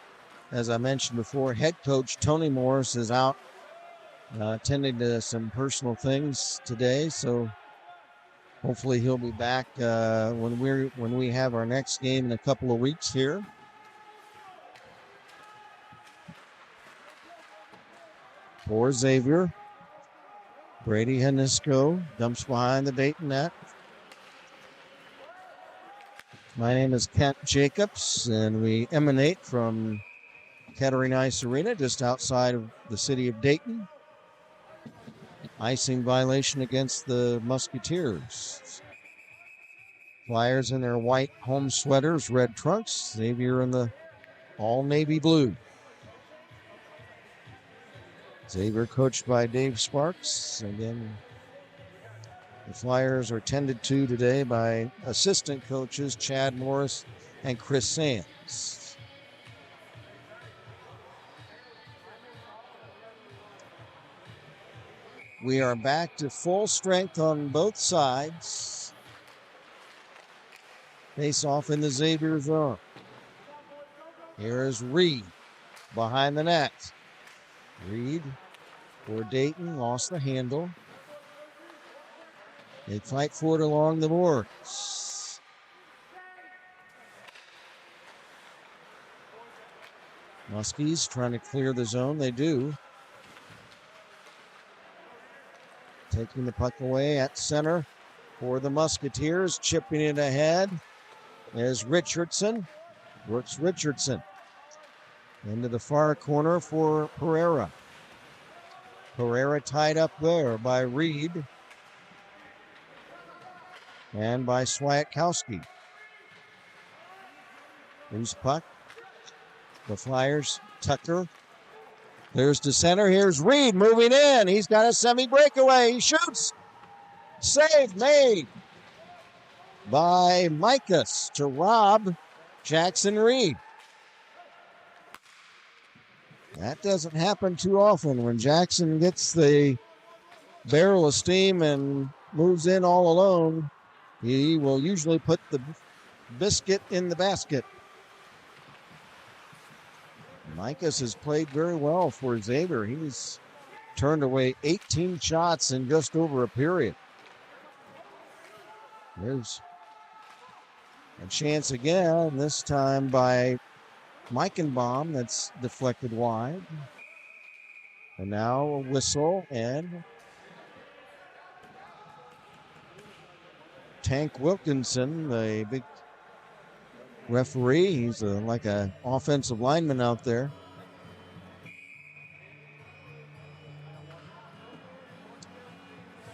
as I mentioned before, head coach Tony Morris is out attending to some personal things today, so hopefully he'll be back when we have our next game in a couple of weeks here. For Xavier, Brady Hanisco dumps behind the Dayton net. My name is Kent Jacobs, and we emanate from Kettering Ice Arena, just outside of the city of Dayton. Icing violation against the Musketeers. Flyers in their white home sweaters, red trunks. Xavier in the all navy blue. Xavier coached by Dave Sparks. Again, the Flyers are tended to today by assistant coaches Chad Morris and Chris Sands. We are back to full strength on both sides. Face off in the Xavier zone. Here is Reed behind the net. Reed for Dayton, lost the handle. They fight for it along the boards. Muskies trying to clear the zone. They do. Taking the puck away at center for the Musketeers. Chipping it ahead is Richardson. Works Richardson. Into the far corner for Pereira. Pereira tied up there by Reed. And by Swiatkowski. Loose puck. The Flyers, Tucker. There's the center. Here's Reed moving in. He's got a semi-breakaway. He shoots. Save made by Micus to rob Jackson Reed. That doesn't happen too often. When Jackson gets the barrel of steam and moves in all alone, he will usually put the biscuit in the basket. Micus has played very well for Xavier. He's turned away 18 shots in just over a period. There's a chance again, this time by Meichenbaum, that's deflected wide. And now a whistle, and Tank Wilkinson, the big referee, he's like an offensive lineman out there.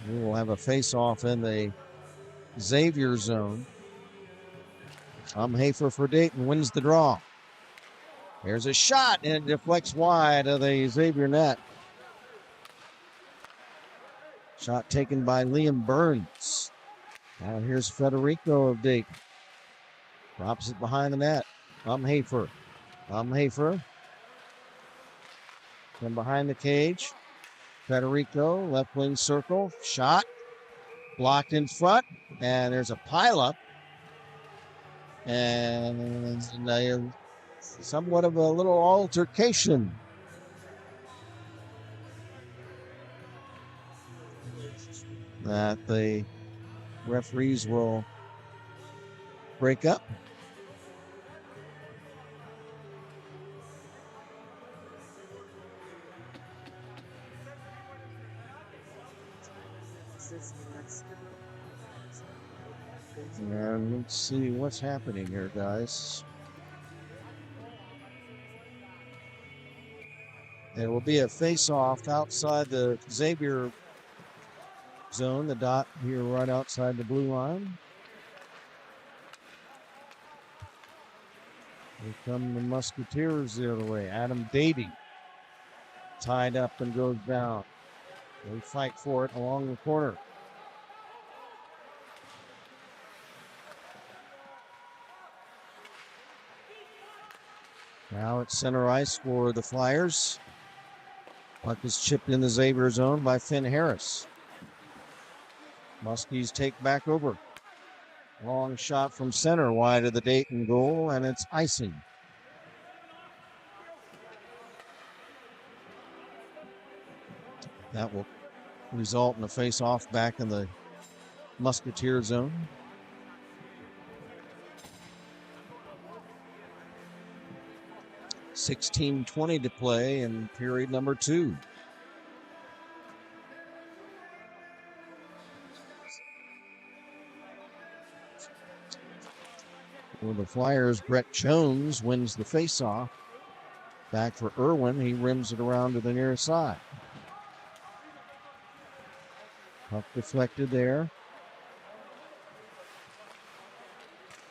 We will have a face-off in the Xavier zone. Hafer for Dayton wins the draw. There's a shot, and it deflects wide of the Xavier net. Shot taken by Liam Burns. Now here's Federico of Dayton. Drops it behind the net. Hafer. Hafer. From behind the cage. Federico, left wing circle. Shot. Blocked in front. And there's a pileup. And somewhat of a little altercation. That the Referees will break up. And let's see what's happening here, guys. There will be a face-off outside the Xavier zone, the dot here right outside the blue line. Here come the Musketeers the other way. Adam Dayton tied up and goes down. They fight for it along the corner. Now it's center ice for the Flyers. Puck is chipped in the Xavier zone by Finn Harris. Muskies take back over. Long shot from center wide of the Dayton goal, and it's icing. That will result in a face-off back in the Musketeer zone. $16:20 to play in period number 2. For the Flyers, Brett Jones wins the faceoff. Back for Irwin. He rims it around to the near side. Puck deflected there.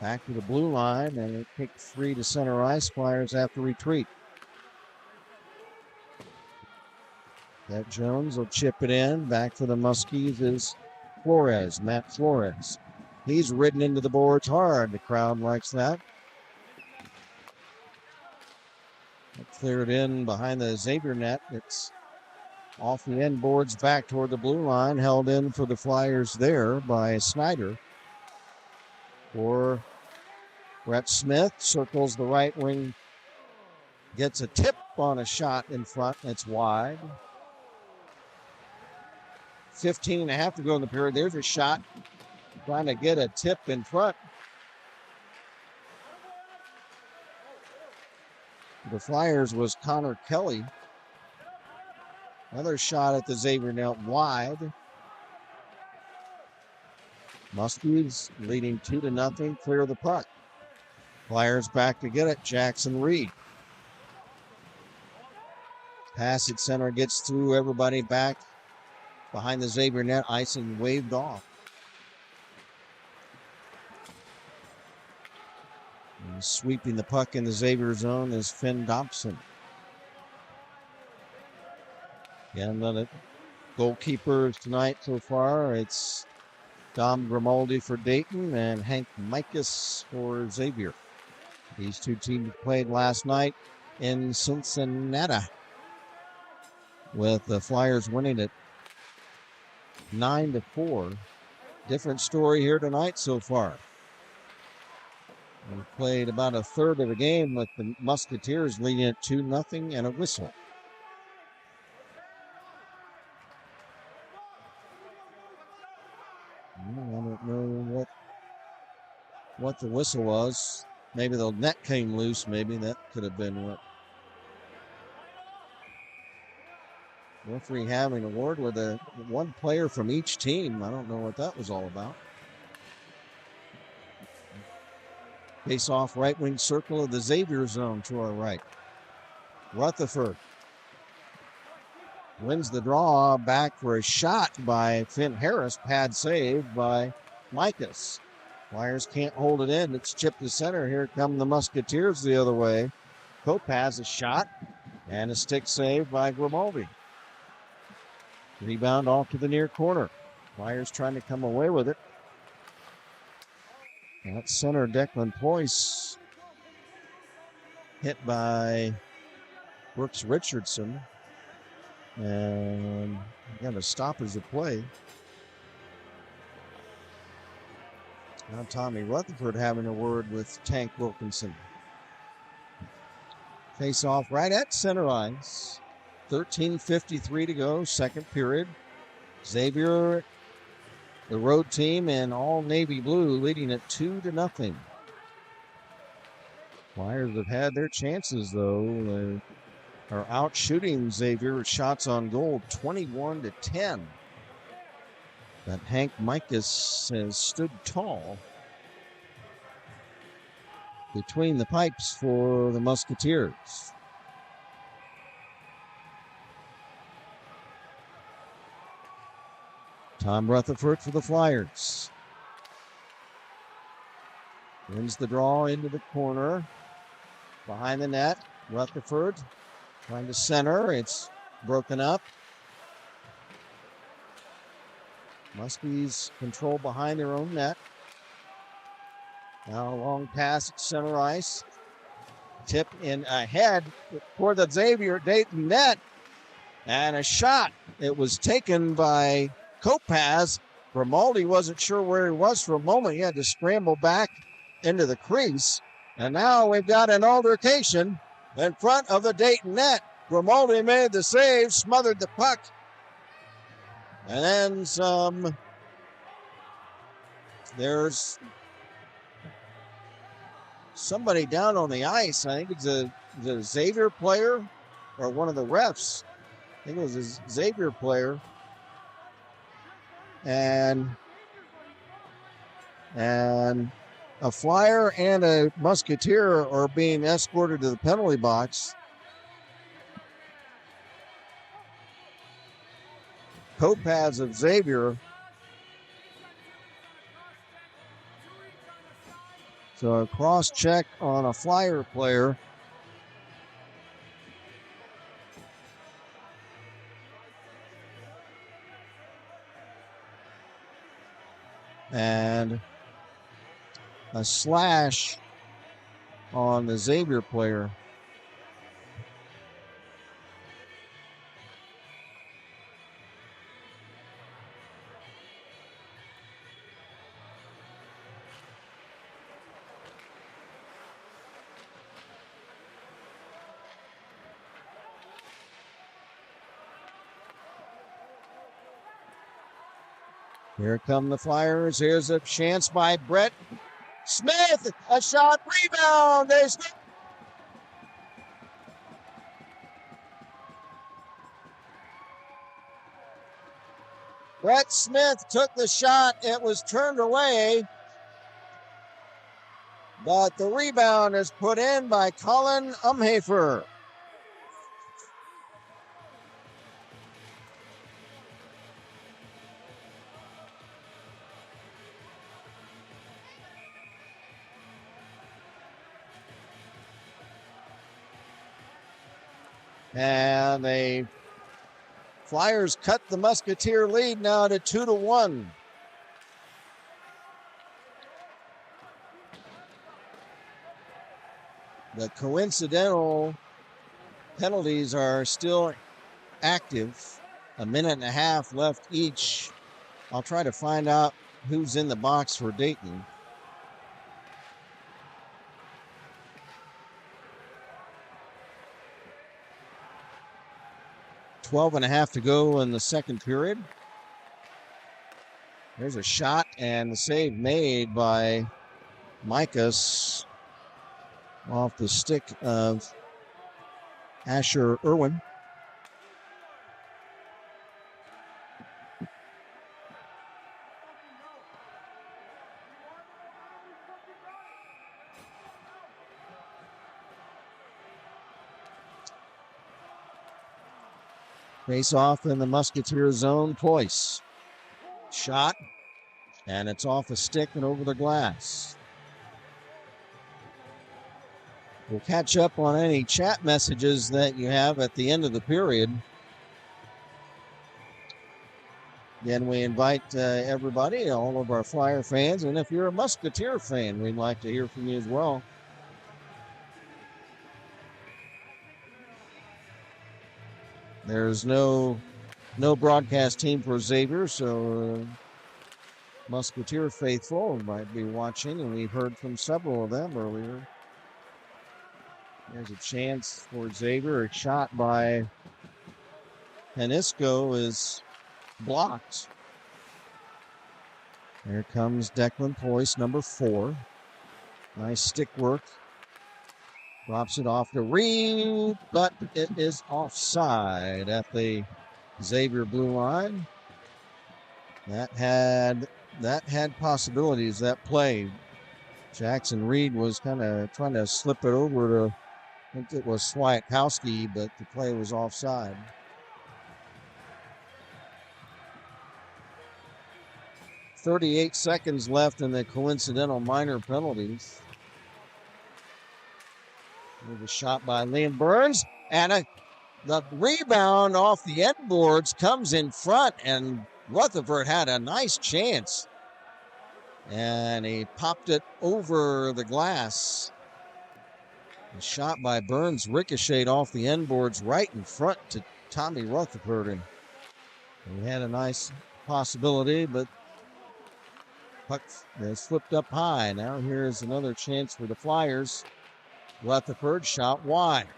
Back to the blue line, and it kicks free to center ice. Flyers have to retreat. That Jones will chip it in. Back for the Muskies is Flores, Matt Flores. He's ridden into the boards hard. The crowd likes that. Cleared in behind the Xavier net. It's off the end boards back toward the blue line. Held in for the Flyers there by Snyder. For Brett Smith, circles the right wing. Gets a tip on a shot in front. It's wide. 15.5 to go in the period. There's a shot. Trying to get a tip in front. The Flyers was Connor Kelly. Another shot at the Xavier net wide. Muskies leading 2-0. Clear the puck. Flyers back to get it. Jackson Reed. Pass at center gets through everybody back behind the Xavier net. Icing waved off. And sweeping the puck in the Xavier zone is Finn Dobson. Again, the goalkeepers tonight so far, it's Dom Grimaldi for Dayton and Hank Mikas for Xavier. These two teams played last night in Cincinnati, with the Flyers winning it 9-4. Different story here tonight so far. We played about a third of the game with the Musketeers leading it 2-0 and a whistle. I don't know what the whistle was. Maybe the net came loose. Maybe that could have been what. Referee having a word with one player from each team. I don't know what that was all about. Face off right wing circle of the Xavier zone to our right. Rutherford wins the draw, back for a shot by Finn Harris. Pad saved by Mikas. Flyers can't hold it in. It's chipped to center. Here come the Musketeers the other way. Cope has a shot and a stick save by Grimaldi. Rebound off to the near corner. Flyers trying to come away with it. At center, Declan Poyce hit by Brooks Richardson. And got a stoppage of play. Now Tommy Rutherford having a word with Tank Wilkinson. Face off right at center ice. 13:53 to go, second period. Xavier the road team in all navy blue, leading it 2-0. Flyers have had their chances, though. They are out shooting Xavier with shots on goal 21-10. But Hank Mikas has stood tall between the pipes for the Musketeers. Tom Rutherford for the Flyers. Wins the draw into the corner. Behind the net, Rutherford trying to center. It's broken up. Muskies control behind their own net. Now a long pass at center ice. Tip in ahead for the Xavier Dayton net. And a shot. It was taken by Kopaz. Grimaldi wasn't sure where he was for a moment. He had to scramble back into the crease. And now we've got an altercation in front of the Dayton net. Grimaldi made the save, smothered the puck. And then some. There's somebody down on the ice. I think it's a Xavier player or one of the refs. I think it was a Xavier player. And a Flyer and a Musketeer are being escorted to the penalty box. Kopaz of Xavier. So a cross check on a Flyer player. And a slash on the Xavier player. Here come the Flyers. Here's a chance by Brett Smith. A shot, rebound. Brett Smith took the shot. It was turned away. But the rebound is put in by Colin Umhafer. And the Flyers cut the Musketeer lead now to 2-1. The coincidental penalties are still active. A minute and a half left each. I'll try to find out who's in the box for Dayton. Twelve and a half to go in the second period. There's a shot and the save made by Mikas off the stick of Asher Irwin. Face off in the Musketeer zone. Poise. Shot. And it's off a stick and over the glass. We'll catch up on any chat messages that you have at the end of the period. Again, we invite everybody, all of our Flyer fans, and if you're a Musketeer fan, we'd like to hear from you as well. There's no broadcast team for Xavier, so Musketeer faithful might be watching, and we've heard from several of them earlier. There's a chance for Xavier. A shot by Hanisco is blocked. Here comes Declan Poyce, number 4. Nice stick work. Drops it off to Reed, but it is offside at the Xavier blue line. That had possibilities, that play. Jackson Reed was kind of trying to slip it over to, I think it was Swiatkowski, but the play was offside. .38 seconds left in the coincidental minor penalties. There's a shot by Liam Burns, and the rebound off the end boards comes in front, and Rutherford had a nice chance. And he popped it over the glass. The shot by Burns ricocheted off the end boards right in front to Tommy Rutherford. And he had a nice possibility, but puck slipped up high. Now here's another chance for the Flyers. Rutherford shot wide.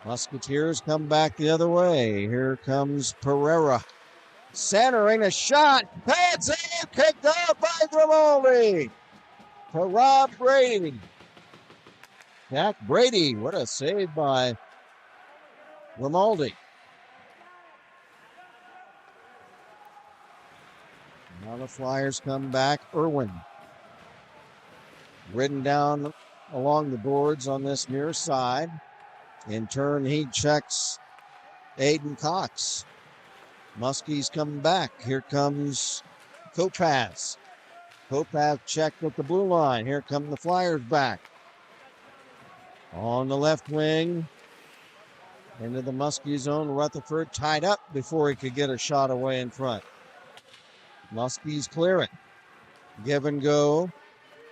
Musketeers come back the other way. Here comes Pereira. Centering a shot. Bad save, kicked out by Grimaldi. To Rob Brady. Jack Brady, what a save by Grimaldi. Now the Flyers come back. Irwin. Ridden down along the boards on this near side. In turn, he checks Aiden Cox. Muskie's coming back. Here comes Kopaz. Kopaz checked at the blue line. Here come the Flyers back. On the left wing. Into the Muskie zone. Rutherford tied up before he could get a shot away in front. Muskie's clear it. Give and go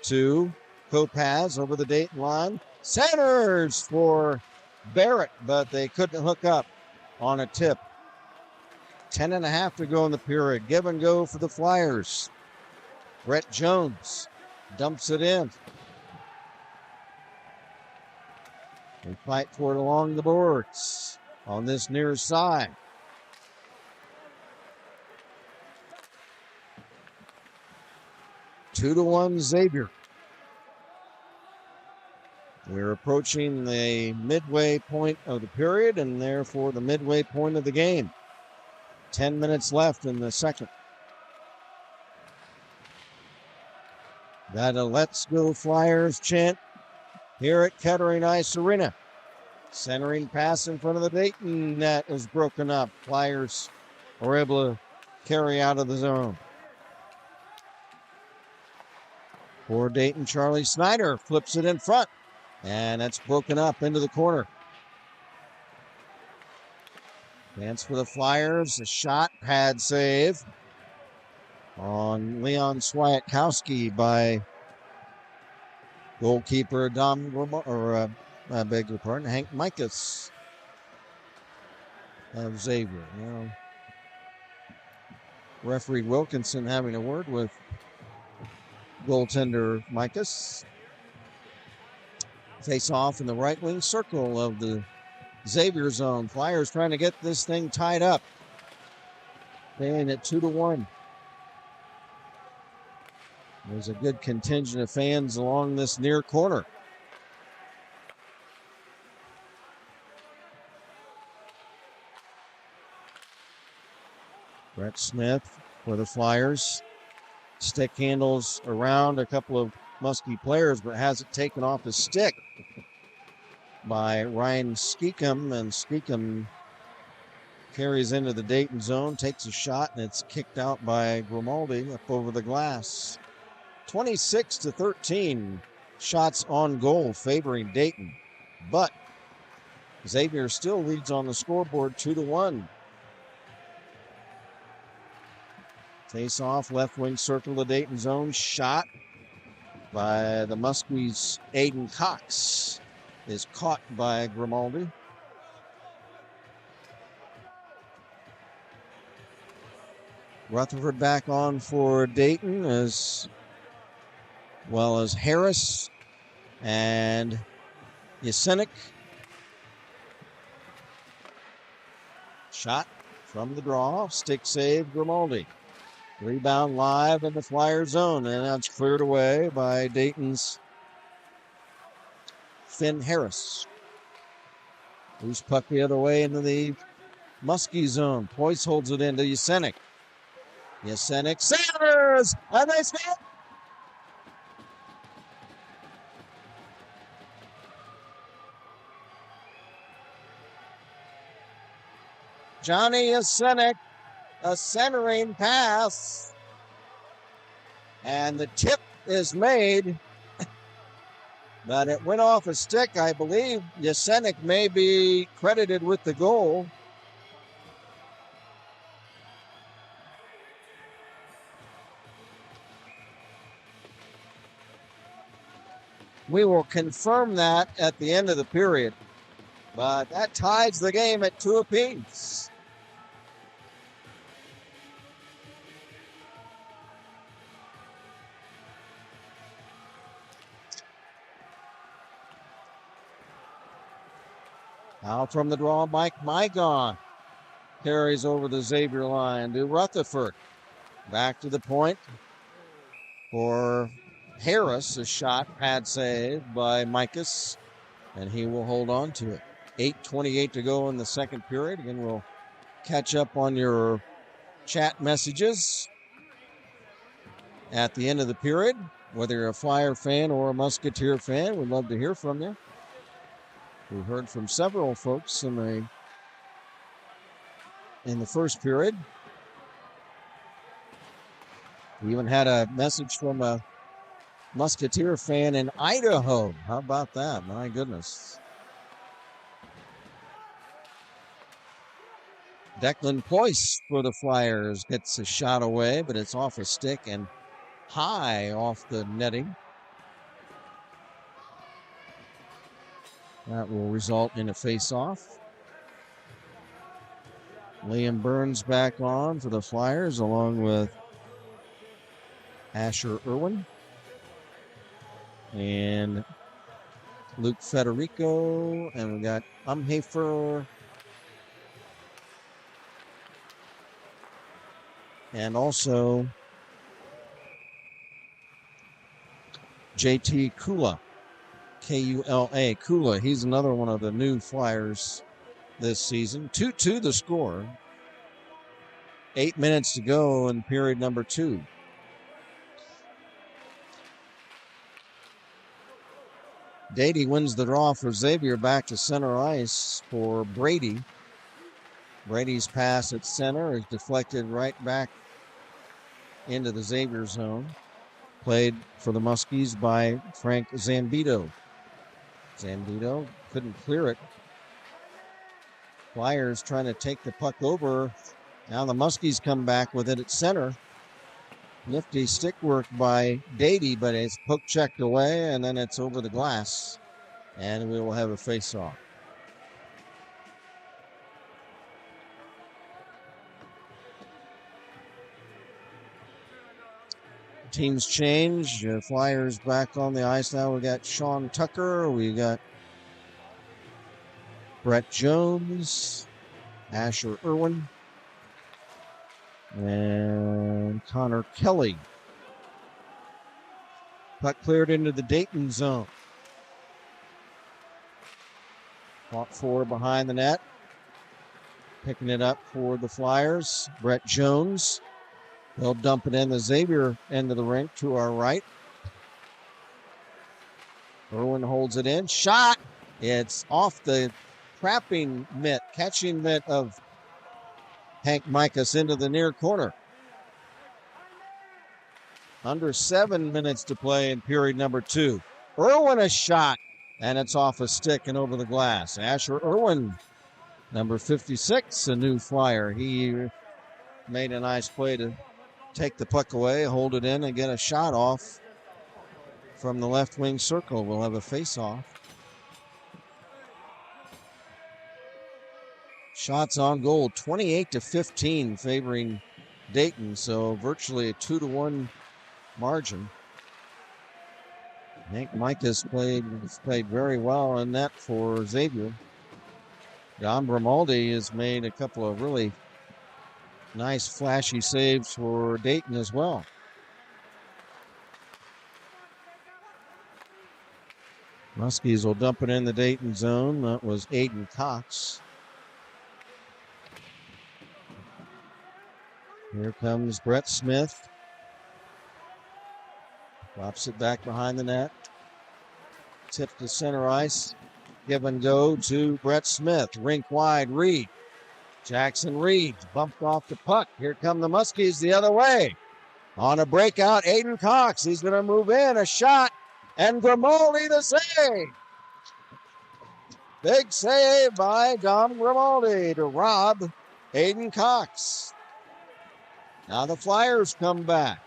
to Kopaz over the Dayton line. Centers for Barrett, but they couldn't hook up on a tip. 10.5 to go in the period. Give and go for the Flyers. Brett Jones dumps it in. They fight for it along the boards on this near side. Two to 1 Xavier. We're approaching the midway point of the period and therefore the midway point of the game. 10 minutes left in the second. Got a Let's Go Flyers chant here at Kettering Ice Arena. Centering pass in front of the Dayton net is broken up. Flyers are able to carry out of the zone. For Dayton, Charlie Snyder flips it in front. And that's broken up into the corner. Chance for the Flyers. A shot, pad save on Leon Swiatkowski by goalkeeper Hank Mikas of Xavier. Now, referee Wilkinson having a word with goaltender Mikas. Face off in the right wing circle of the Xavier zone. Flyers trying to get this thing tied up. Staying at 2 to 1. There's a good contingent of fans along this near corner. Brett Smith for the Flyers. Stick handles around a couple of Muskie players, but has it taken off his stick by Ryan Skeekum, and Skeekum carries into the Dayton zone, takes a shot, and it's kicked out by Grimaldi up over the glass. 26 to 13 shots on goal favoring Dayton, but Xavier still leads on the scoreboard 2 to 1. Face off, left wing circle of the Dayton zone, shot by the Muskies. Aiden Cox is caught by Grimaldi. Rutherford back on for Dayton as well as Harris and Yasenic. Shot from the draw, stick save Grimaldi. Rebound live in the Flyer zone, and that's cleared away by Dayton's Finn Harris. Loose puck the other way into the Muskie zone. Poise holds it into Jesenik. Jesenik centers, and they score! Johnny Jesenik, a centering pass. And the tip is made, but it went off a stick. I believe Jesenik may be credited with the goal. We will confirm that at the end of the period, but that ties the game at 2 apiece. Out from the draw, Mike Mygon carries over the Xavier line to Rutherford. Back to the point for Harris. A shot pad saved by Micus, and he will hold on to it. 8:28 to go in the second period. Again, we'll catch up on your chat messages at the end of the period. Whether you're a Flyer fan or a Musketeer fan, we'd love to hear from you. We heard from several folks in the first period. We even had a message from a Musketeer fan in Idaho. How about that? My goodness. Declan Ployce for the Flyers gets a shot away, but it's off a stick and high off the netting. That will result in a face-off. Liam Burns back on for the Flyers along with Asher Irwin and Luke Federico, and we got Umhafer and also JT Kula. Kula. Kula. He's another one of the new Flyers this season. 2-2 the score. 8 minutes to go in period number 2. Dady wins the draw for Xavier back to center ice for Brady. Brady's pass at center is deflected right back into the Xavier zone. Played for the Muskies by Frank Zambito. Zambito couldn't clear it. Flyers trying to take the puck over. Now the Muskies come back with it at center. Nifty stick work by Dady, but it's poke checked away, and then it's over the glass. And we will have a face-off. Teams change. Flyers back on the ice now. We got Sean Tucker. We got Brett Jones, Asher Irwin, and Connor Kelly. Puck cleared into the Dayton zone. Fought for behind the net. Picking it up for the Flyers. Brett Jones. They'll dump it in the Xavier end of the rink to our right. Irwin holds it in. Shot. It's off the catching mitt of Hank Micus into the near corner. Under 7 minutes to play in period number 2. Irwin a shot, and it's off a stick and over the glass. Asher Irwin, number 56, a new Flyer. He made a nice play to take the puck away, hold it in, and get a shot off from the left wing circle. We'll have a face-off. Shots on goal, 28-15, favoring Dayton, so virtually a 2-1 margin. Hank Micus played very well in net for Xavier. Don Grimaldi has made a couple of really Nice flashy saves for Dayton as well. Muskies will dump it in the Dayton zone. That was Aiden Cox. Here comes Brett Smith. Drops it back behind the net. Tip to center ice. Give and go to Brett Smith. Rink wide, Reed. Jackson Reed bumped off the puck. Here come the Muskies the other way. On a breakout, Aiden Cox. He's going to move in. A shot. And Grimaldi the save. Big save by Dom Grimaldi to rob Aiden Cox. Now the Flyers come back.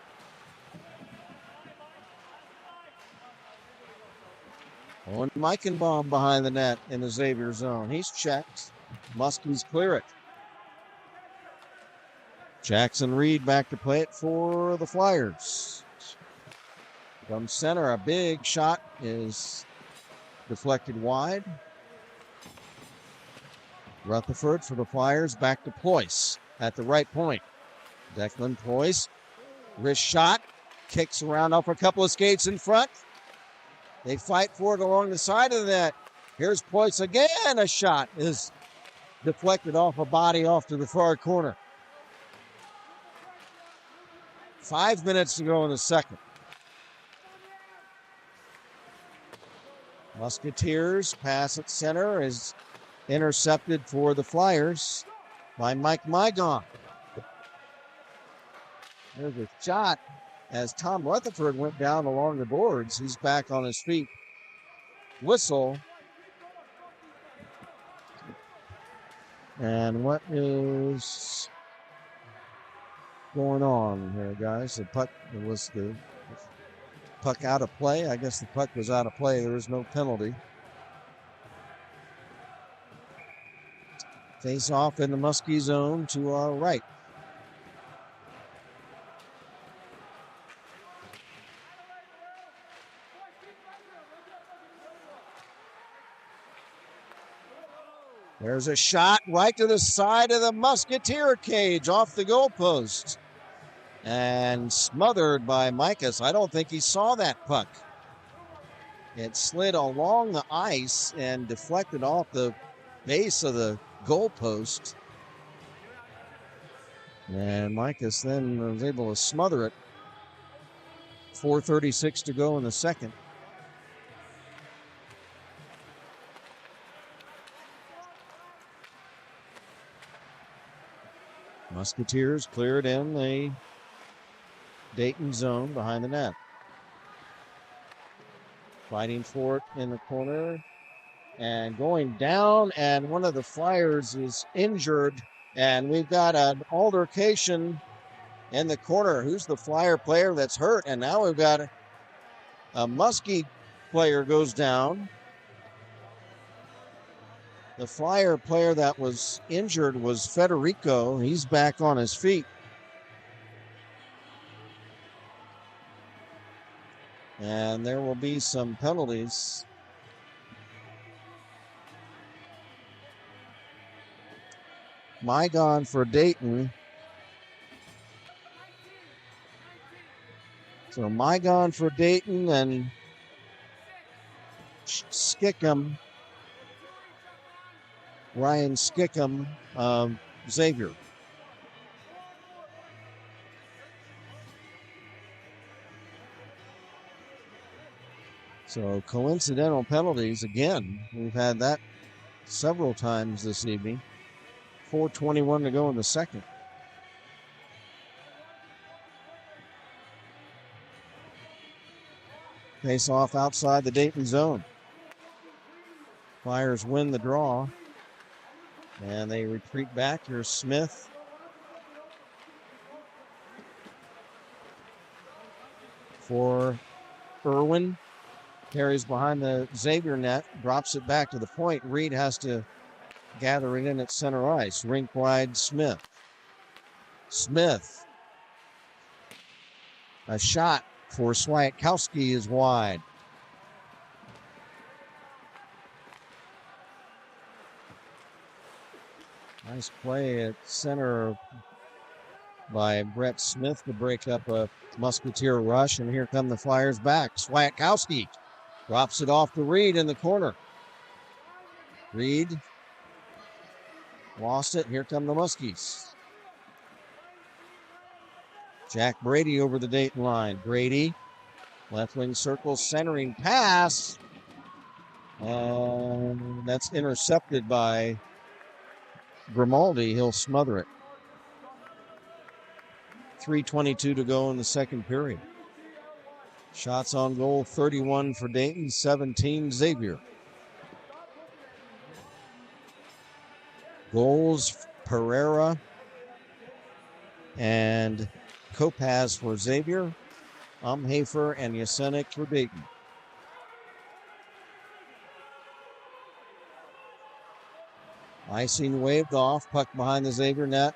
Owen Meichenbaum behind the net in the Xavier zone. He's checked. Muskies clear it. Jackson Reed back to play it for the Flyers. From center, a big shot is deflected wide. Rutherford for the Flyers, back to Ployce at the right point. Declan Ployce, wrist shot, kicks around off a couple of skates in front. They fight for it along the side of the net. Here's Ployce again. A shot is deflected off a body off to the far corner. 5 minutes to go in the second. Musketeers pass at center is intercepted for the Flyers by Mike Mygon. There's a shot as Tom Rutherford went down along the boards. He's back on his feet. Whistle. And what is going on here, guys? The puck was the puck out of play. I guess the puck was out of play. There was no penalty. Face off in the Muskie zone to our right. There's a shot right to the side of the Musketeer cage off the goalpost. And smothered by Micas. I don't think he saw that puck. It slid along the ice and deflected off the base of the goalpost. And Micas then was able to smother it. 4:36 to go in the second. Musketeers cleared in the Dayton zone behind the net. Fighting for it in the corner and going down, and one of the Flyers is injured, and we've got an altercation in the corner. Who's the Flyer player that's hurt? And now we've got a Muskie player goes down. The Flyer player that was injured was Federico. He's back on his feet. And there will be some penalties. Mygon for Dayton. So Mygon for Dayton and Skickham. Ryan Skickham of Xavier. So coincidental penalties again. We've had that several times this evening. 4:21 to go in the second. Face off outside the Dayton zone. Flyers win the draw. And they retreat back. Here's Smith. For Irwin. Carries behind the Xavier net. Drops it back to the point. Reed has to gather it in at center ice. Rink wide, Smith. Smith. A shot for Swiatkowski is wide. Nice play at center by Brett Smith to break up a Musketeer rush, and here come the Flyers back. Swiatkowski drops it off to Reed in the corner. Reed lost it. Here come the Muskies. Jack Brady over the Dayton line. Brady, left wing circle, centering pass. And that's intercepted by Grimaldi. He'll smother it. 3:22 to go in the second period. Shots on goal, 31 for Dayton, 17 Xavier. Goals, Pereira and Kopaz for Xavier. Umhafer and Yasenik for Dayton. Icing waved off, puck behind the Xavier net.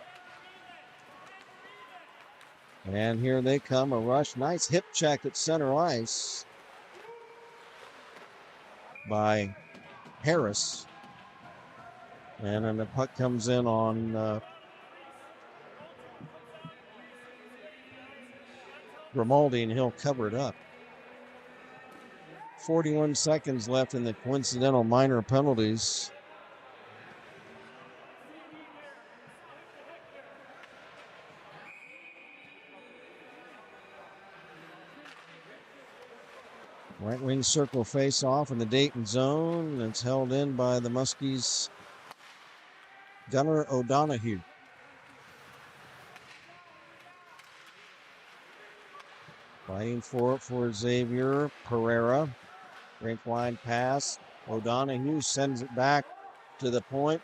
And here they come, a rush. Nice hip check at center ice by Harris. And then the puck comes in on Grimaldi, and he'll cover it up. 41 seconds left in the coincidental minor penalties. Right wing circle face off in the Dayton zone. It's held in by the Muskies' Gunnar O'Donohue. Fighting for it for Xavier. Pereira. Rink line pass. O'Donohue sends it back to the point.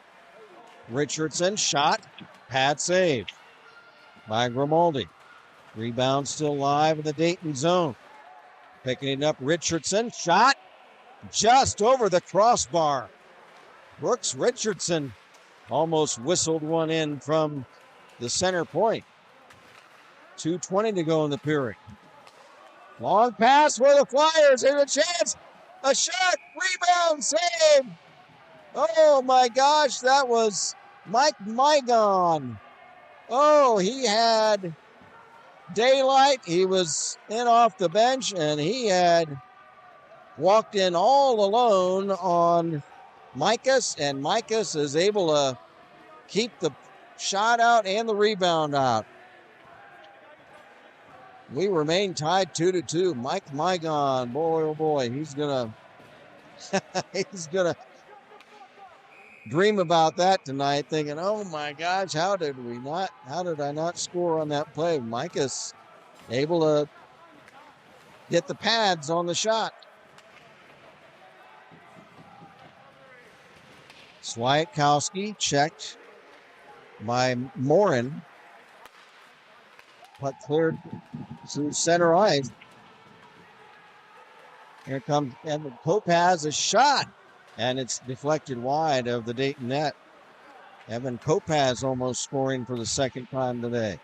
Richardson shot. Pad save by Grimaldi. Rebound still live in the Dayton zone. Picking it up, Richardson. Shot just over the crossbar. Brooks Richardson almost whistled one in from the center point. 2:20 to go in the period. Long pass for the Flyers. Here's a chance. A shot. Rebound. Save. Oh, my gosh. That was Mike Mygon. Oh, he had daylight. He was in off the bench, and he had walked in all alone on Micas, and Micas is able to keep the shot out and the rebound out. We remain tied 2-2. Mike Mygon, boy, oh boy, he's gonna dream about that tonight, thinking, oh my gosh, how did I not score on that play? Micas able to get the pads on the shot. Swiatkowski checked by Morin. Puck cleared to center ice. Here comes Evan Kopaz, a shot, and it's deflected wide of the Dayton net. Evan Kopaz almost scoring for the second time today.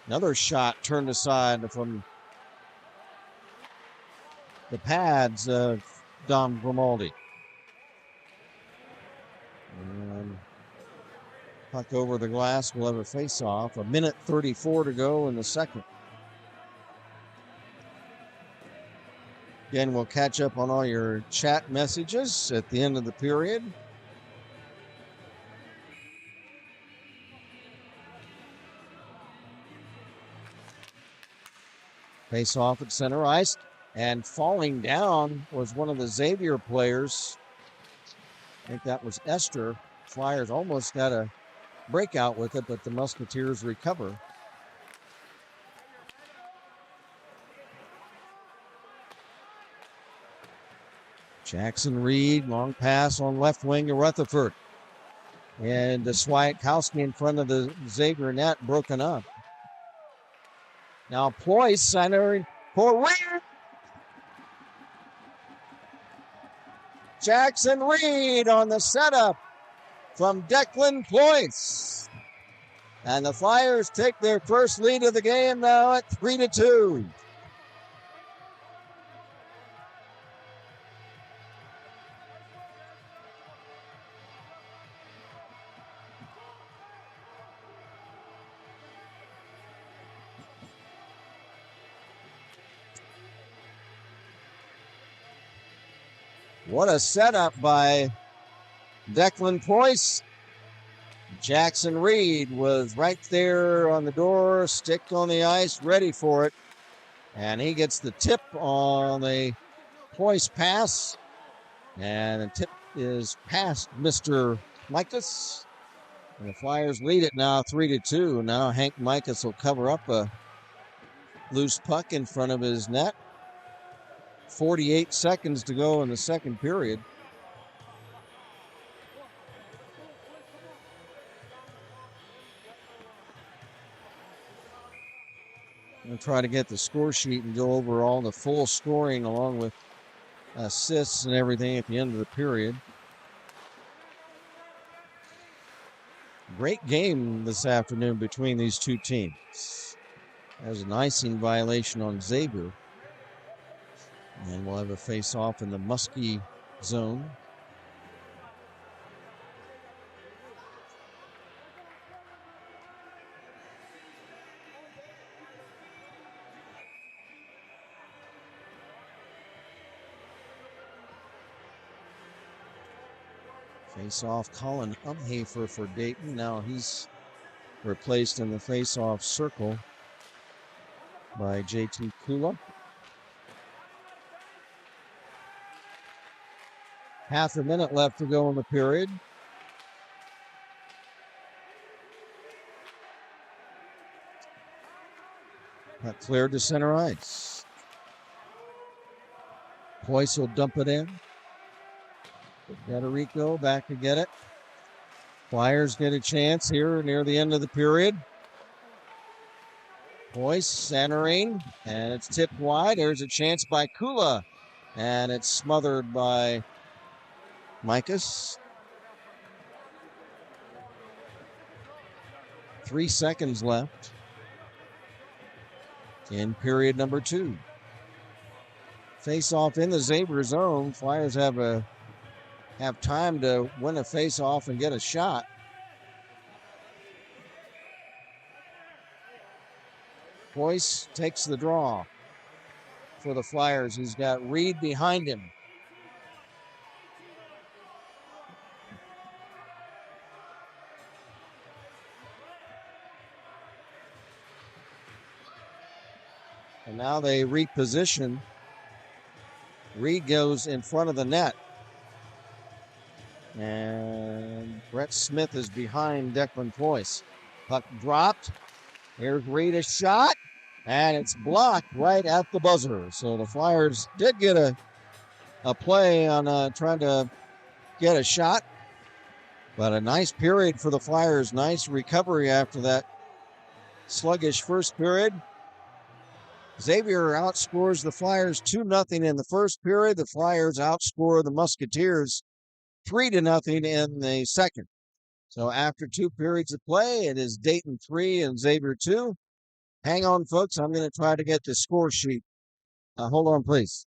Another shot turned aside from the pads of Dom Grimaldi. And puck over the glass. We'll have a face-off. 1:34 to go in the second. Again, we'll catch up on all your chat messages at the end of the period. Face-off at center ice. And falling down was one of the Xavier players. I think that was Esther. Flyers almost got a breakout with it, but the Musketeers recover. Jackson Reed, long pass on left wing to Rutherford. And the Swiatkowski in front of the Xavier net, broken up. Now Ployce centering for Reed. Jackson Reed on the setup from Declan Ployce. And the Flyers take their first lead of the game now at 3-2. What a setup by Declan Poyce. Jackson Reed was right there on the door, stick on the ice, ready for it. And he gets the tip on the Poyce pass. And the tip is past Mr. Micus. And the Flyers lead it now 3-2. Now Hank Micus will cover up a loose puck in front of his net. 48 seconds to go in the second period. I'm going to try to get the score sheet and go over all the full scoring along with assists and everything at the end of the period. Great game this afternoon between these two teams. There's an icing violation on Xavier. And we'll have a face-off in the Muskie zone. Face-off Colin Umhafer for Dayton. Now he's replaced in the face-off circle by JT Kula. Half a minute left to go in the period. Got cleared to center ice. Poyce will dump it in. Federico back to get it. Flyers get a chance here near the end of the period. Poyce centering, and it's tipped wide. There's a chance by Kula, and it's smothered by Micus. 3 seconds left in period number 2. Face-off in the Xavier zone. Flyers have time to win a face-off and get a shot. Poyce takes the draw for the Flyers. He's got Reed behind him. And now they reposition. Reed goes in front of the net. And Brett Smith is behind Declan Poyce. Puck dropped. Here's Reed, a shot. And it's blocked right at the buzzer. So the Flyers did get a play on trying to get a shot. But a nice period for the Flyers. Nice recovery after that sluggish first period. Xavier outscores the Flyers 2-0 in the first period. The Flyers outscore the Musketeers 3-0 in the second. So after 2 periods of play, it is Dayton 3 and Xavier 2. Hang on, folks. I'm going to try to get the score sheet. Hold on, please.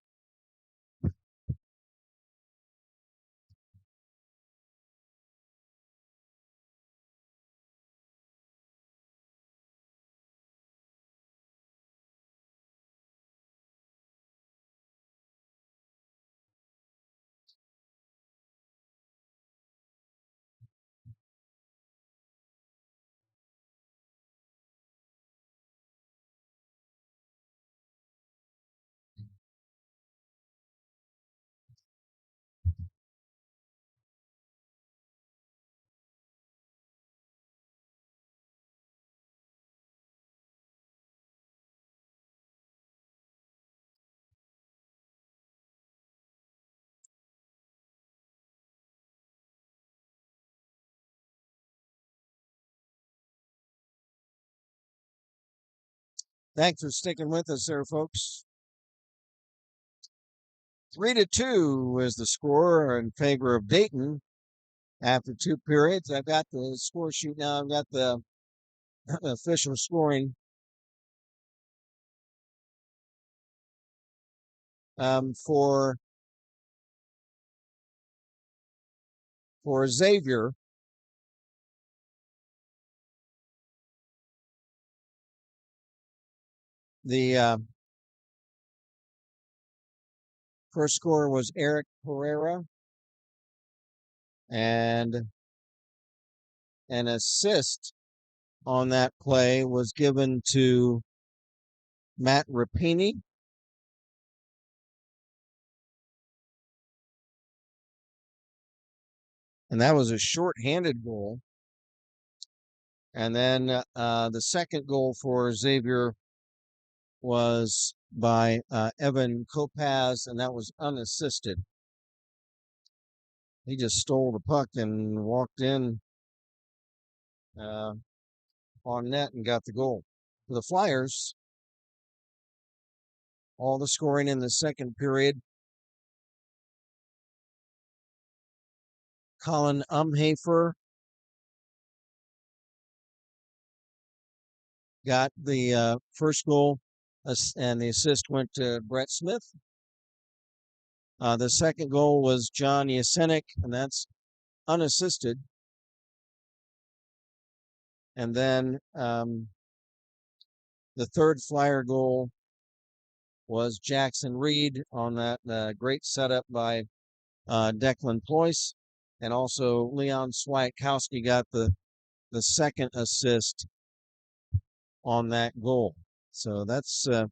Thanks for sticking with us there, folks. 3-2 is the score in favor of Dayton after 2 periods. I've got the score sheet now. I've got the official scoring for Xavier. The First scorer was Eric Pereira, and an assist on that play was given to Matt Rapini. And that was a short-handed goal. And then the second goal for Xavier was by Evan Kopaz, and that was unassisted. He just stole the puck and walked in on net and got the goal. For the Flyers, all the scoring in the second period. Colin Umhafer got the first goal, and the assist went to Brett Smith. The second goal was John Yasenik, and that's unassisted. And then the third Flyer goal was Jackson Reed on that great setup by Declan Ployce. And also Leon Swiatkowski got the second assist on that goal. So that's the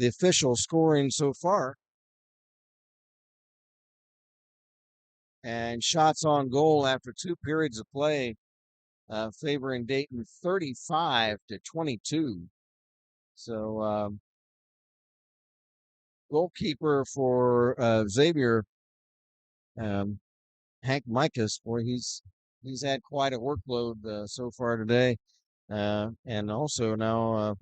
official scoring so far. And shots on goal after 2 periods of play, favoring Dayton 35-22. So goalkeeper for Xavier, Hank Mikas, boy, he's had quite a workload so far today. And also now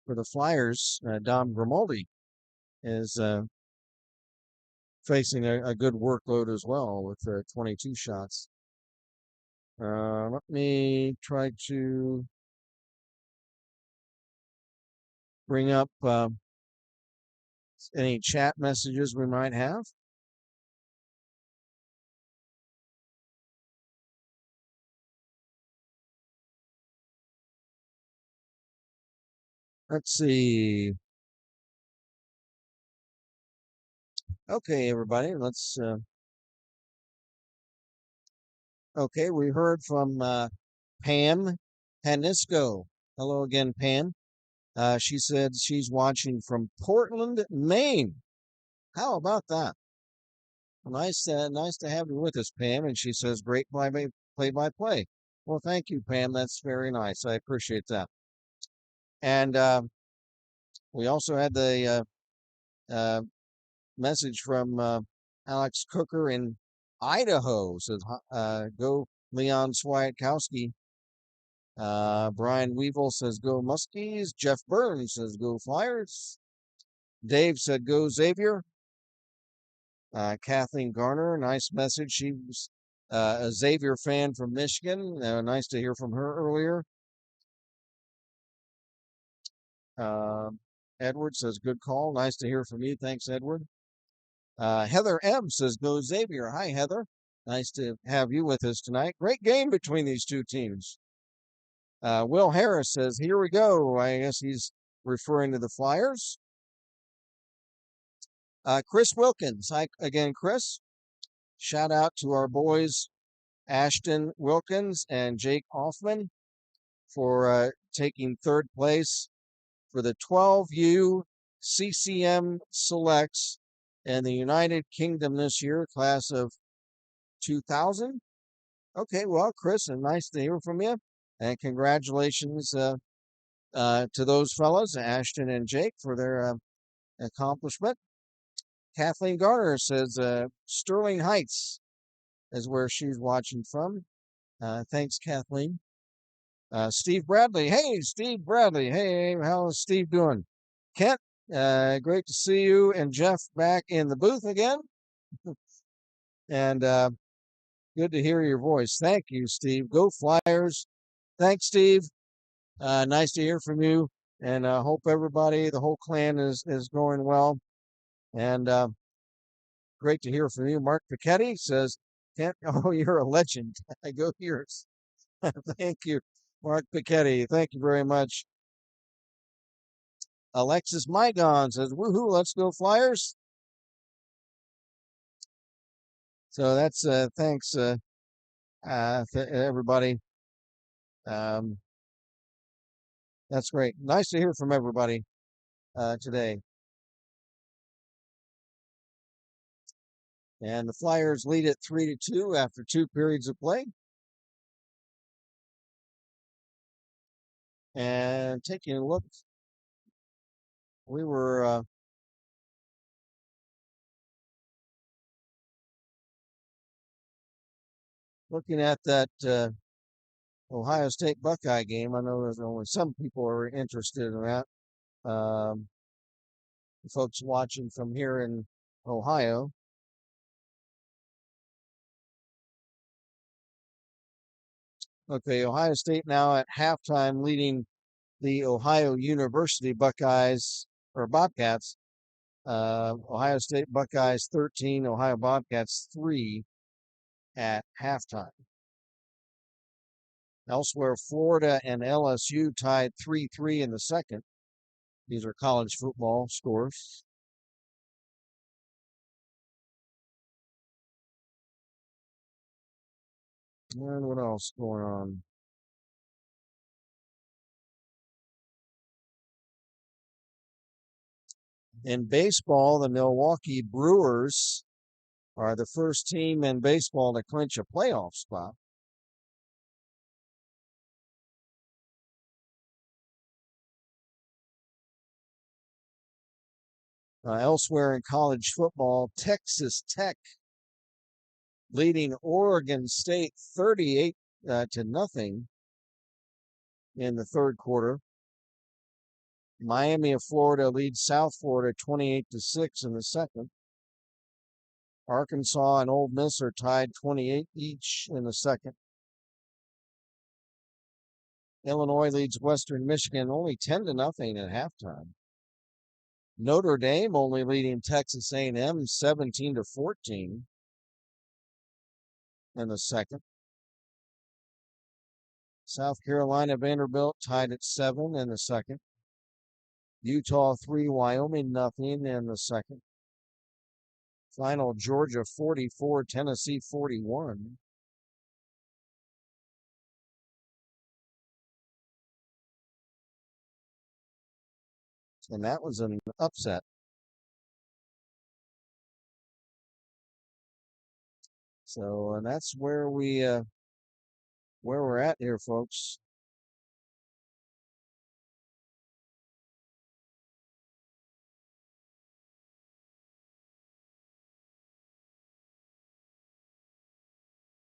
for the Flyers, Dom Grimaldi is facing a good workload as well with 22 shots. Let me try to bring up any chat messages we might have. Let's see. Okay, everybody, let's. Okay, we heard from Pam Panisco. Hello again, Pam. She said she's watching from Portland, Maine. How about that? Nice to have you with us, Pam. And she says, great play-by-play. Well, thank you, Pam. That's very nice. I appreciate that. And we also had the message from Alex Cooker in Idaho. Says, go Leon Swiatkowski. Brian Weevil says, go Muskies. Jeff Burns says, go Flyers. Dave said, go Xavier. Kathleen Garner, nice message. She was a Xavier fan from Michigan. Nice to hear from her earlier. Edward says, good call. Nice to hear from you. Thanks, Edward. Heather M says, go Xavier. Hi, Heather. Nice to have you with us tonight. Great game between these two teams. Will Harris says, here we go. I guess he's referring to the Flyers. Chris Wilkins. Hi again, Chris. Shout out to our boys, Ashton Wilkins and Jake Hoffman, for taking third place for the 12U CCM Selects in the United Kingdom this year, class of 2000. Okay, well, Chris, and nice to hear from you. And congratulations to those fellas, Ashton and Jake, for their accomplishment. Kathleen Garner says Sterling Heights is where she's watching from. Thanks, Kathleen. Steve Bradley. Hey, Steve Bradley. Hey, how's Steve doing? Kent, great to see you and Jeff back in the booth again. And good to hear your voice. Thank you, Steve. Go Flyers. Thanks, Steve. Nice to hear from you. And hope everybody, the whole clan is going well. And great to hear from you. Mark Pichetti says, Kent, oh, you're a legend. I go yours. Thank you, Mark Pichetti. Thank you very much. Alexis Mygon says, woohoo, let's go Flyers. So that's thanks to everybody. That's great. Nice to hear from everybody today. And the Flyers lead it 3-2 after 2 periods of play. And taking a look, we were looking at that Ohio State Buckeye game. I know there's only some people are interested in that. The folks watching from here in Ohio. Okay, Ohio State now at halftime leading the Ohio University Buckeyes or Bobcats. Ohio State Buckeyes 13, Ohio Bobcats 3 at halftime. Elsewhere, Florida and LSU tied 3-3 in the second. These are college football scores. And what else going on? In baseball, the Milwaukee Brewers are the first team in baseball to clinch a playoff spot. Elsewhere in college football, Texas Tech leading Oregon State 38 to nothing in the third quarter. Miami of Florida leads South Florida 28-6 in the second. Arkansas and Ole Miss are tied 28 each in the second. Illinois leads Western Michigan only 10-0 at halftime. Notre Dame only leading Texas A&M 17-14 in the second. South Carolina Vanderbilt tied at 7 in the second. Utah 3, Wyoming nothing in the second. Final Georgia 44, Tennessee 41. And that was an upset. So, and that's where we're at here, folks.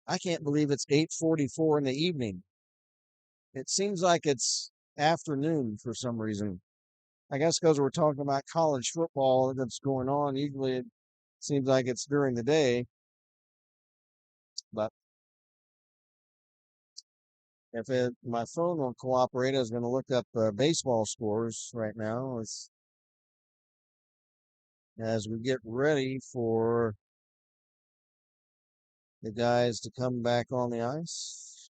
I can't believe it's 8:44 in the evening. It seems like it's afternoon for some reason. I guess because we're talking about college football that's going on. Usually it seems like it's during the day. But if my phone will cooperate, I was going to look up baseball scores right now as we get ready for the guys to come back on the ice.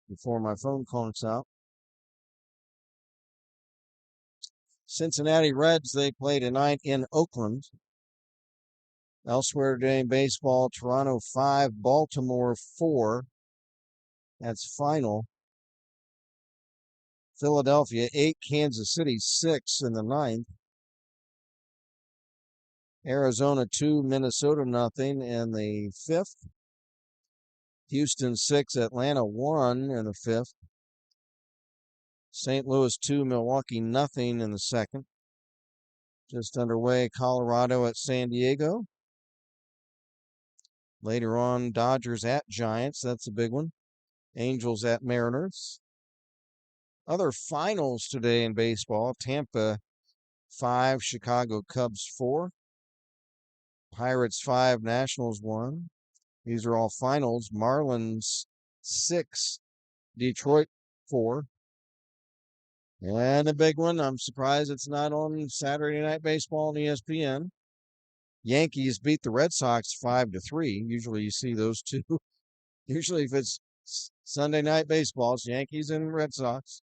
Before my phone conks out. Cincinnati Reds, they play tonight in Oakland. Elsewhere today in baseball, Toronto 5, Baltimore 4. That's final. Philadelphia 8, Kansas City 6 in the ninth. Arizona 2, Minnesota nothing in the fifth. Houston 6, Atlanta 1 in the fifth. St. Louis 2, Milwaukee nothing in the second. Just underway, Colorado at San Diego. Later on, Dodgers at Giants. That's a big one. Angels at Mariners. Other finals today in baseball. Tampa 5, Chicago Cubs 4. Pirates 5, Nationals 1. These are all finals. Marlins 6, Detroit 4. And a big one, I'm surprised it's not on Saturday Night Baseball on ESPN. Yankees beat the Red Sox 5-3. Usually you see those two Usually, if it's Sunday night baseball, it's Yankees and Red Sox.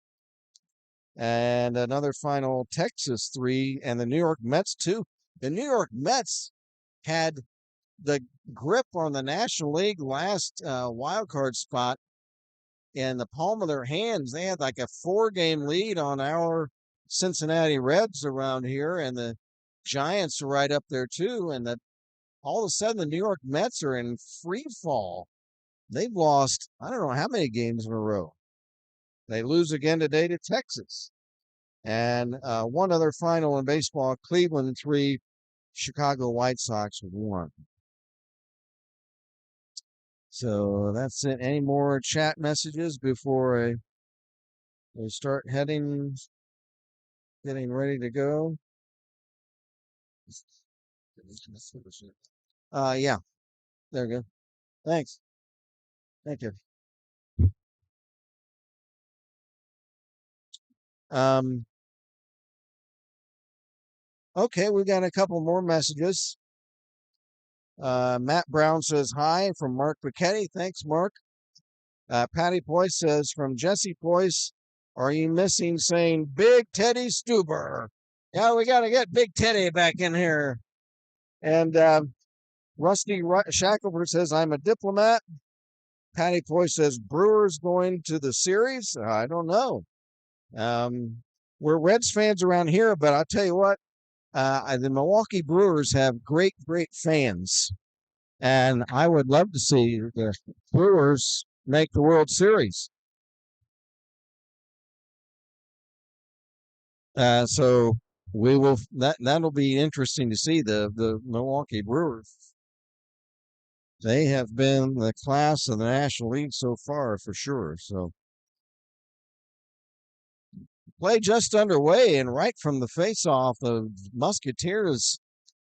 And another final, Texas 3 and the New York Mets 2. The New York Mets had the grip on the National League last wild card spot in the palm of their hands. They had like a 4-game lead on our Cincinnati Reds around here, and the Giants are right up there too. And all of a sudden, the New York Mets are in free fall. They've lost, I don't know how many games in a row. They lose again today to Texas. And one other final in baseball, Cleveland 3, Chicago White Sox 1. So that's it. Any more chat messages before we start getting ready to go? Yeah, there we go. Thanks. Thank you. Okay, we got a couple more messages. Matt Brown says hi from Mark Bicchetti. Thanks, Mark. Patty Poyce says from Jesse Poyce, are you missing saying Big Teddy Stuber? Yeah, we got to get Big Teddy back in here. And Rusty Shackelford says, I'm a diplomat. Patty Poyce says, Brewers going to the series? I don't know. We're Reds fans around here, but I'll tell you what, the Milwaukee Brewers have great, great fans. And I would love to see the Brewers make the World Series. So we will, that'll be interesting to see the Milwaukee Brewers. They have been the class of the National League so far for sure. So play just underway, and right from the face-off, the Musketeers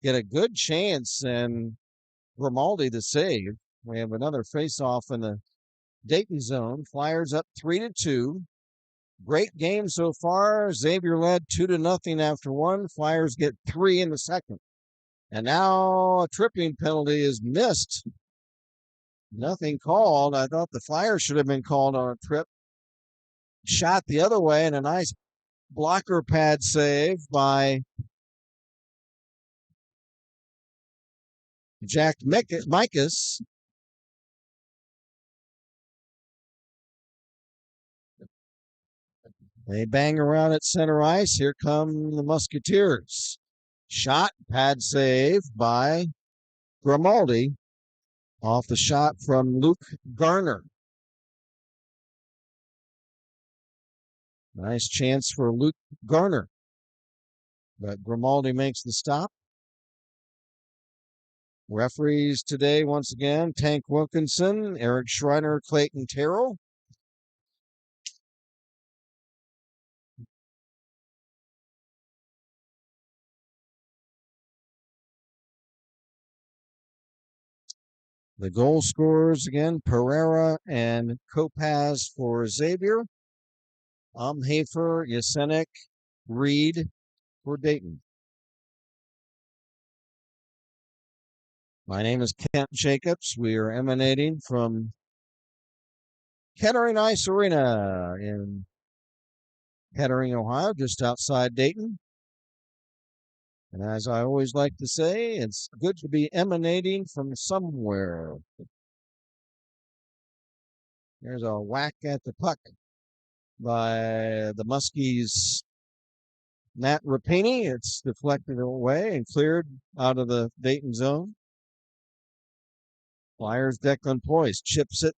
get a good chance, and Grimaldi to save. We have another face-off in the Dayton zone. Flyers up 3-2. Great game so far. Xavier led 2-0 after one. Flyers get 3 in the second. And now a tripping penalty is missed. Nothing called. I thought the Flyers should have been called on a trip. Shot the other way, and a nice blocker pad save by Jack Mikas. They bang around at center ice. Here come the Musketeers. Shot, pad save by Grimaldi off the shot from Luke Garner. Nice chance for Luke Garner. But Grimaldi makes the stop. Referees today, once again, Tank Wilkinson, Eric Schreiner, Clayton Terrell. The goal scorers again, Pereira and Kopaz for Xavier. Hafer, Yasenik, Reed for Dayton. My name is Kent Jacobs. We are emanating from Kettering Ice Arena in Kettering, Ohio, just outside Dayton. And as I always like to say, it's good to be emanating from somewhere. There's a whack at the puck by the Muskies' Matt Rapini. It's deflected away and cleared out of the Dayton zone. Flyers Declan Poyce chips it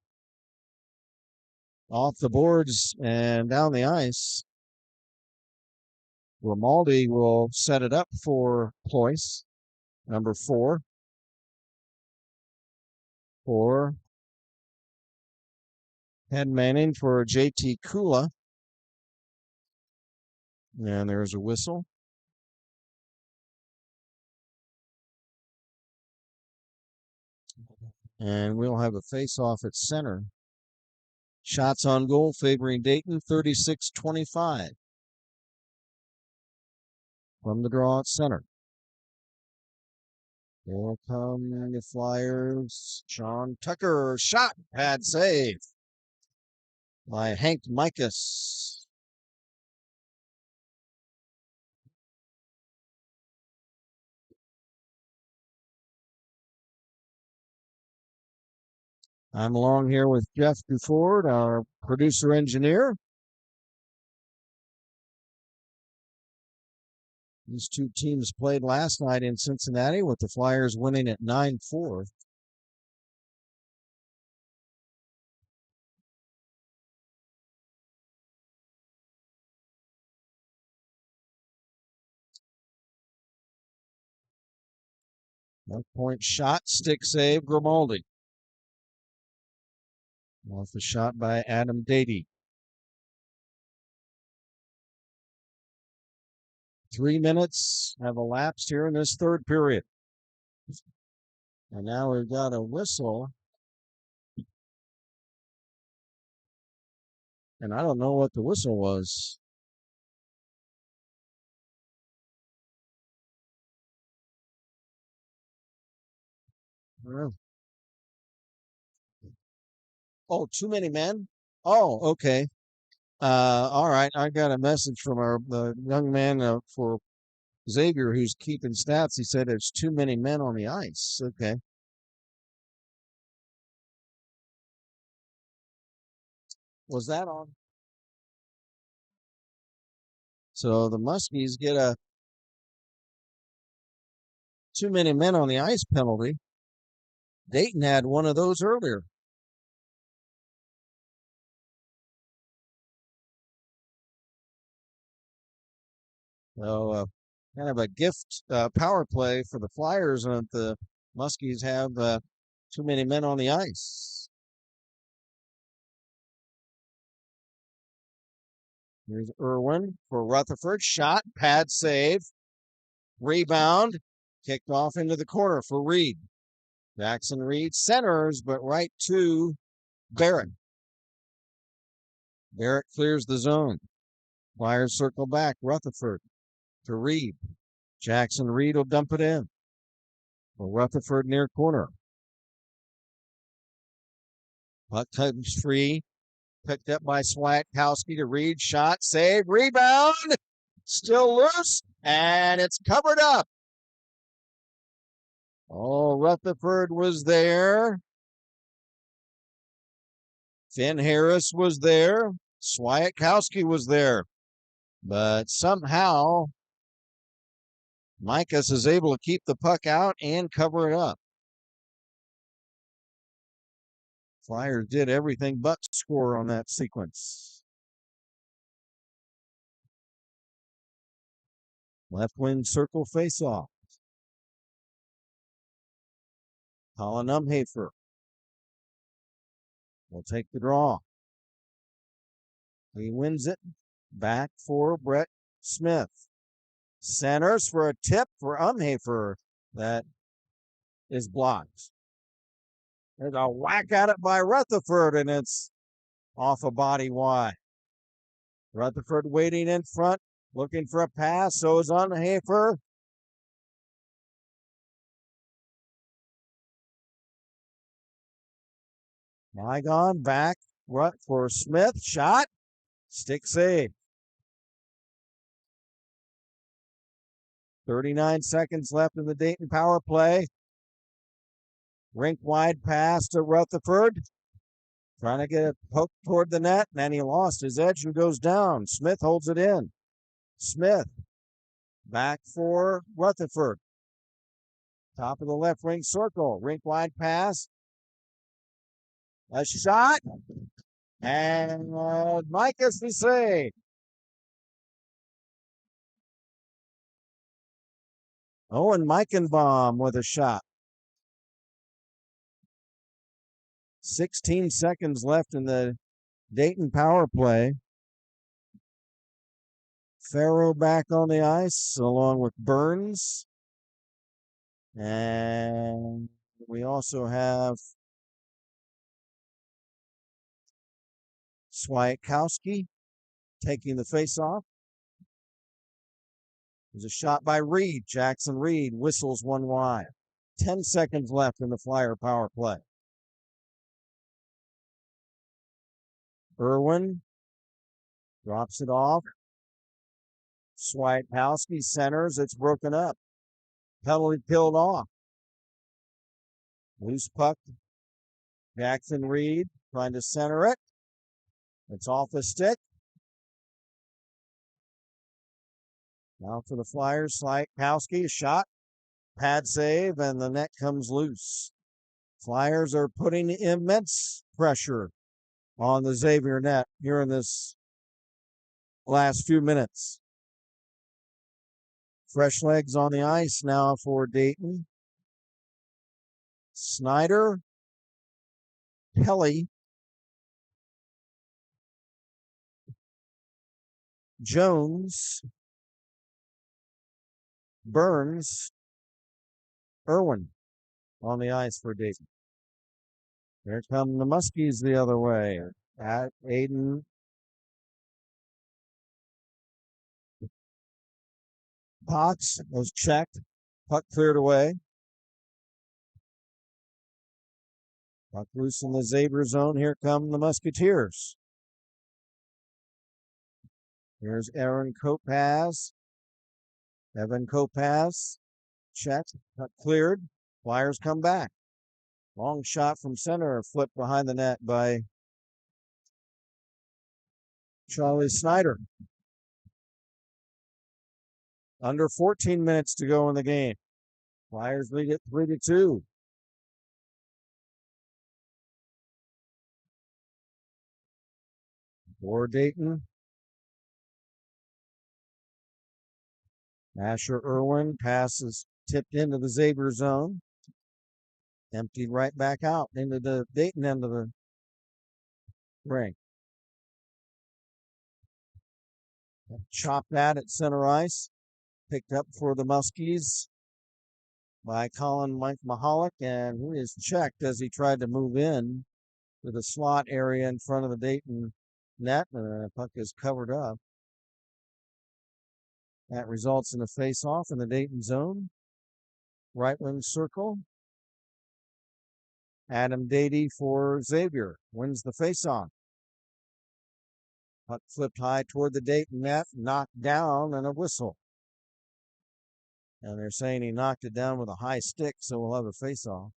off the boards and down the ice. Grimaldi will set it up for Poyce, number 4. For Ted Manning for JT Kula. And there's a whistle. And we'll have a face-off at center. Shots on goal favoring Dayton, 36-25. From the draw at center. Here come the Flyers. Sean Tucker, shot, pad save by Hank Mikas. I'm along here with Jeff Duford, our producer engineer. These two teams played last night in Cincinnati with the Flyers winning at 9-4. One point shot, stick save, Grimaldi. Off the shot by Adam Dayton. 3 minutes have elapsed here in this third period. And now we've got a whistle. And I don't know what the whistle was. Oh, too many men? Oh, okay. All right. I got a message from the young man for Xavier who's keeping stats. He said there's too many men on the ice. Okay. Was that on? So the Muskies get a too many men on the ice penalty. Dayton had one of those earlier. So kind of a gift power play for the Flyers, and the Muskies have too many men on the ice. Here's Irwin for Rutherford. Shot, pad save, rebound, kicked off into the corner for Reed. Jackson Reed centers, but right to Barrett. Barrett clears the zone. Flyers circle back. Rutherford to Reed. Jackson Reed will dump it in. For Rutherford near corner. Puck comes free. Picked up by Swiatkowski to Reed. Shot, save, rebound. Still loose, and it's covered up. Oh, Rutherford was there. Finn Harris was there. Swiatkowski was there. But somehow, Mikas is able to keep the puck out and cover it up. Flyers did everything but score on that sequence. Left wing circle face-off. Colin Umhafer will take the draw. He wins it. Back for Brett Smith. Centers for a tip for Umhafer that is blocked. There's a whack at it by Rutherford, and it's off a body wide. Rutherford waiting in front, looking for a pass. So is Umhafer. Lygon back for Smith. Shot. Stick save. 39 seconds left in the Dayton power play. Rink wide pass to Rutherford. Trying to get it poked toward the net, and then he lost his edge and goes down. Smith holds it in. Smith back for Rutherford. Top of the left wing circle. Rink wide pass. A shot. And Mikas the save. Owen Meichenbaum with a shot. 16 seconds left in the Dayton power play. Farrow back on the ice along with Burns. And we also have Swiatkowski taking the face-off. There's a shot by Reed. Jackson Reed whistles one wide. 10 seconds left in the Flyer power play. Irwin drops it off. Swiatkowski centers. It's broken up. Penalty killed off. Loose puck. Jackson Reed trying to center it. It's off the stick. Now for the Flyers. Swiatkowski, a shot. Pad save, and the net comes loose. Flyers are putting immense pressure on the Xavier net here in this last few minutes. Fresh legs on the ice now for Dayton. Snyder, Kelly, Jones, Burns, Irwin on the ice for Dayton. Here come the Muskies the other way. At Aiden. Potts was checked. Puck cleared away. Puck loose in the Xavier zone. Here come the Musketeers. Here's Evan Kopaz. Checked. Puck cleared. Flyers come back. Long shot from center, flipped behind the net by Charlie Snyder. Under 14 minutes to go in the game. Flyers lead it 3-2. For Dayton. Asher Irwin passes tipped into the Xavier zone. Emptied right back out into the Dayton end of the ring. Chopped that at center ice. Picked up for the Muskies by Mike Mahalik, and he is checked as he tried to move in to the slot area in front of the Dayton net, and the puck is covered up. That results in a face-off in the Dayton zone. Right wing circle. Adam Dady for Xavier wins the face-off. Puck flipped high toward the Dayton net, knocked down, and a whistle. And they're saying he knocked it down with a high stick, so we'll have a face-off.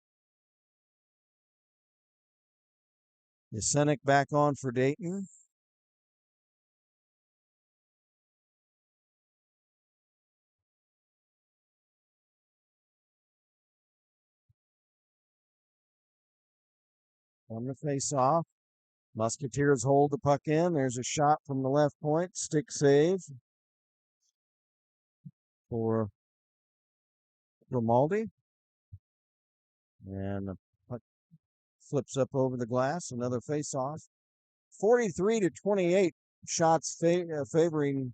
Yasenic back on for Dayton. On the face-off, Musketeers hold the puck in. There's a shot from the left point. Stick save for Grimaldi. And the puck flips up over the glass. Another face-off. 43-28 shots favoring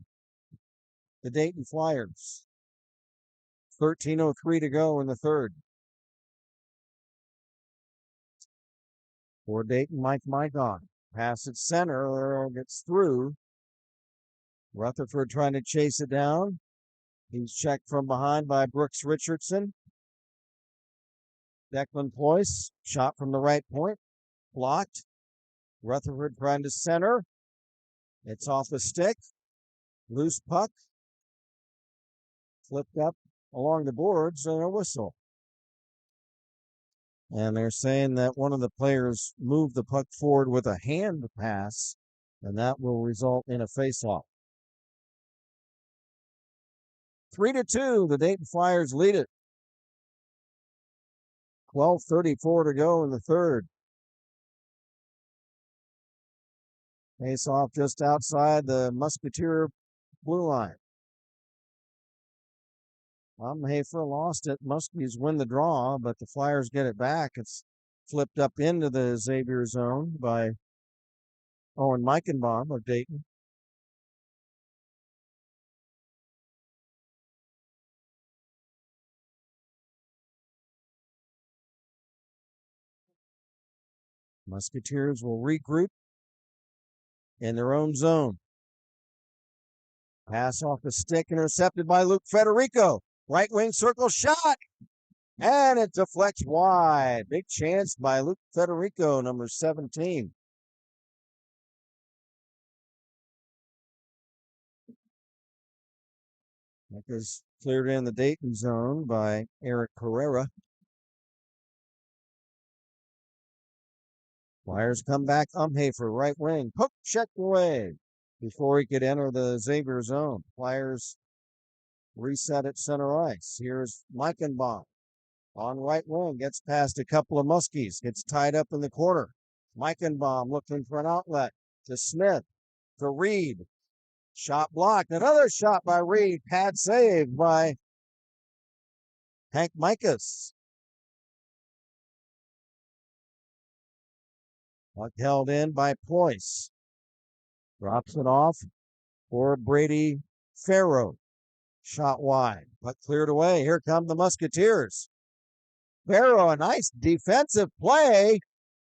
the Dayton Flyers. 13:03 to go in the third. For Dayton, Mike Micon. Pass at center, gets through. Rutherford trying to chase it down. He's checked from behind by Brooks Richardson. Declan Ployce, shot from the right point, blocked. Rutherford trying to center. It's off the stick. Loose puck. Flipped up along the boards and a whistle. And they're saying that one of the players moved the puck forward with a hand pass, and that will result in a face-off. 3-2, the Dayton Flyers lead it. 12:34 to go in the third. Face-off just outside the Musketeer blue line. Hafer lost it. Muskies win the draw, but the Flyers get it back. It's flipped up into the Xavier zone by Owen Meichenbaum of Dayton. Musketeers will regroup in their own zone. Pass off the stick, intercepted by Luke Federico. Right wing circle shot. And it deflects wide. Big chance by Luke Federico, number 17. That is cleared in the Dayton zone by Eric Herrera. Flyers come back. Umhafer, right wing. Poke checked away before he could enter the Xavier zone. Flyers reset at center ice. Here's Meichenbaum on right wing. Gets past a couple of Muskies. Gets tied up in the corner. Meichenbaum looking for an outlet to Smith, to Reed. Shot blocked. Another shot by Reed. Pad saved by Hank Mikas. Puck held in by Ployce. Drops it off for Brady Farrow. Shot wide. Puck cleared away. Here come the Musketeers. Farrow, a nice defensive play.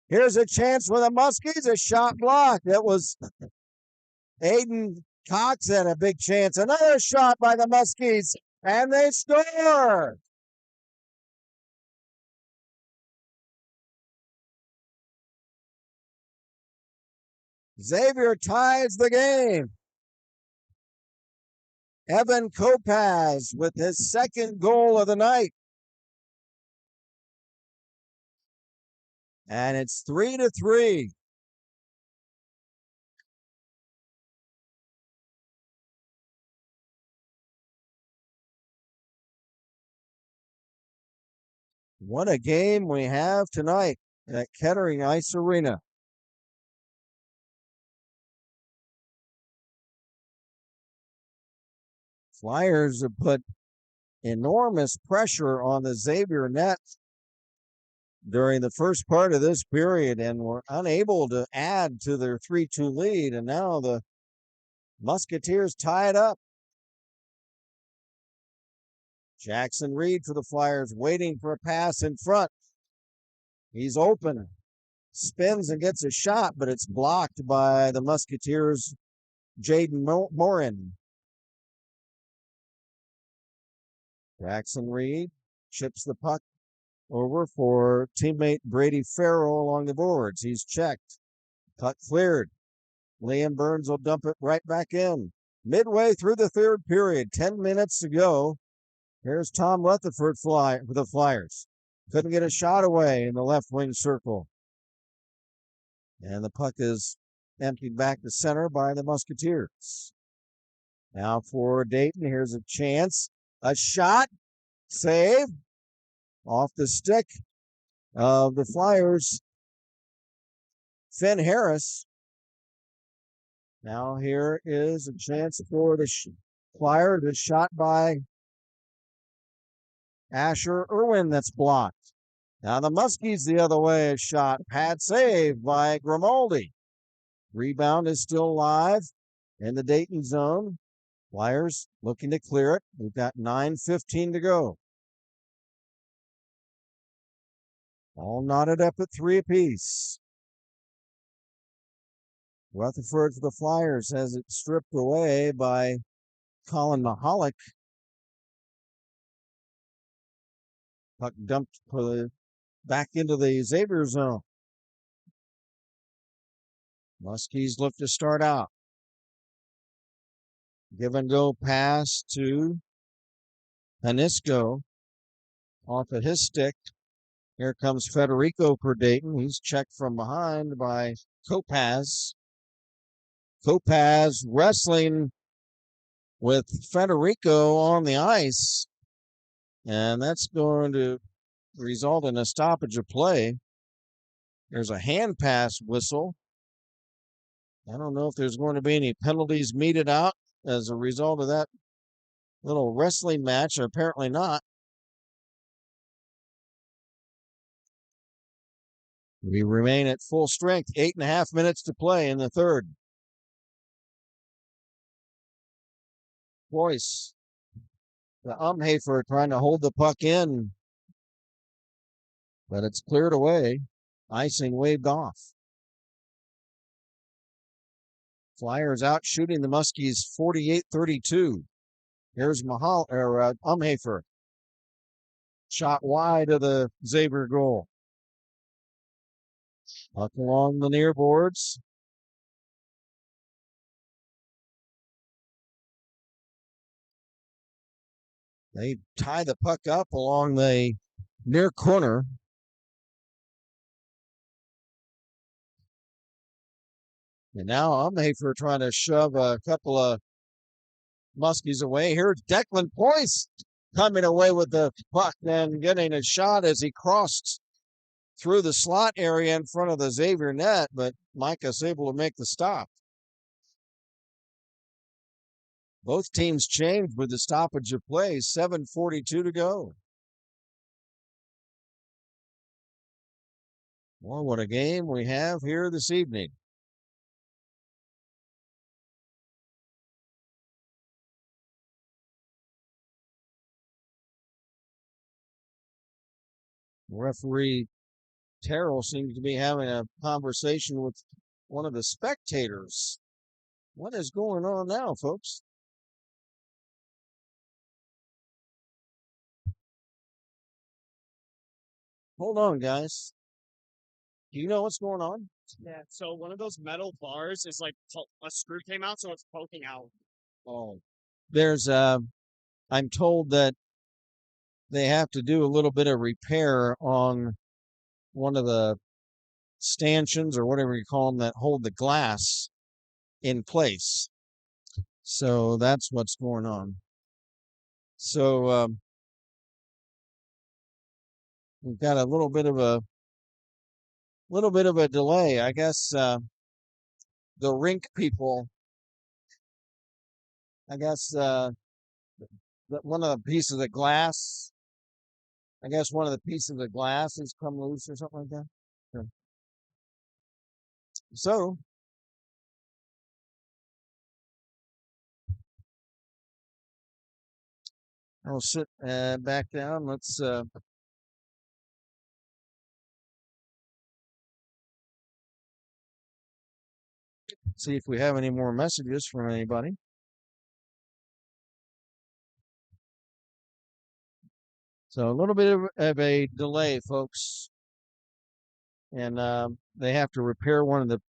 Here's a chance for the Muskies. A shot blocked. It was Aiden Cox had a big chance. Another shot by the Muskies. And they score. Xavier ties the game. Evan Kopaz with his second goal of the night. And it's 3-3. What a game we have tonight at Kettering Ice Arena. Flyers have put enormous pressure on the Xavier net during the first part of this period and were unable to add to their 3-2 lead. And now the Musketeers tie it up. Jackson Reed for the Flyers, waiting for a pass in front. He's open, spins and gets a shot, but it's blocked by the Musketeers' Jaden Morin. Jackson Reed chips the puck over for teammate Brady Farrow along the boards. He's checked. Puck cleared. Liam Burns will dump it right back in. Midway through the third period, 10 minutes to go. Here's Tom Rutherford for the Flyers. Couldn't get a shot away in the left wing circle. And the puck is emptied back to center by the Musketeers. Now for Dayton, here's a chance. A shot, save, off the stick of the Flyers, Finn Harris. Now here is a chance for the Flyers. A shot by Asher Irwin that's blocked. Now the Muskies the other way, a shot. Pad save by Grimaldi. Rebound is still live in the Dayton zone. Flyers looking to clear it. We've got 9:15 to go. All knotted up at 3 apiece. Rutherford for the Flyers has it stripped away by Colin Mahalik. Puck dumped back into the Xavier zone. Muskies look to start out. Give and go pass to Hanisco off of his stick. Here comes Federico for Dayton. He's checked from behind by Kopaz. Kopaz wrestling with Federico on the ice. And that's going to result in a stoppage of play. There's a hand pass whistle. I don't know if there's going to be any penalties meted out as a result of that little wrestling match. Apparently not. We remain at full strength. 8.5 minutes to play in the third. Boyce, the Umhafer trying to hold the puck in, but it's cleared away. Icing waved off. Flyers out shooting the Muskies 48-32. Here's Umhafer. Shot wide of the Xavier goal. Up along the near boards. They tie the puck up along the near corner. And now Umhafer trying to shove a couple of Muskies away. Here's Declan Poyce coming away with the puck and getting a shot as he crossed through the slot area in front of the Xavier net, but Micah's able to make the stop. Both teams changed with the stoppage of play. 7:42 to go. Well, what a game we have here this evening. Referee Terrell seems to be having a conversation with one of the spectators. What is going on now, folks? Hold on, guys. Do you know what's going on? Yeah, so one of those metal bars is like a screw came out, so it's poking out. Oh, there's I'm told that they have to do a little bit of repair on one of the stanchions or whatever you call them that hold the glass in place. So that's what's going on. So we've got a little bit of a delay. I guess the rink people. I guess one of the pieces of glass. I guess one of the pieces of glass has come loose or something like that. Yeah. So I'll sit back down. Let's see if we have any more messages from anybody. So a little bit of a delay, folks. And they have to repair one of the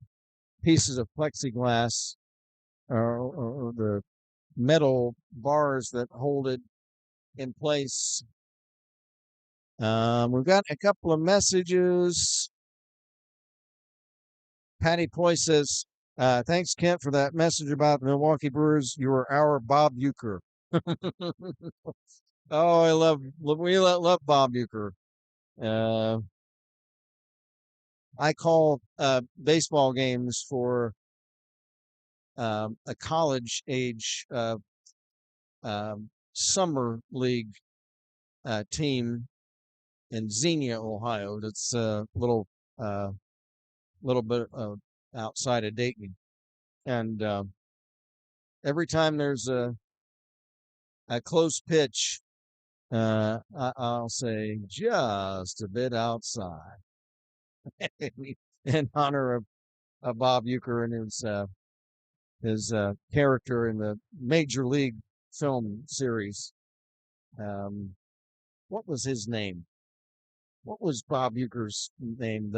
pieces of plexiglass or the metal bars that hold it in place. We've got a couple of messages. Patty Poy says, thanks, Kent, for that message about the Milwaukee Brewers. You are our Bob Uecker. Oh, we love Bob Uecker. I call baseball games for a college age summer league team in Xenia, Ohio. That's a little bit outside of Dayton, and every time there's a close pitch, I'll say just a bit outside in honor of Bob Uecker and his character in the Major League film series. What was his name? What was Bob Uecker's name?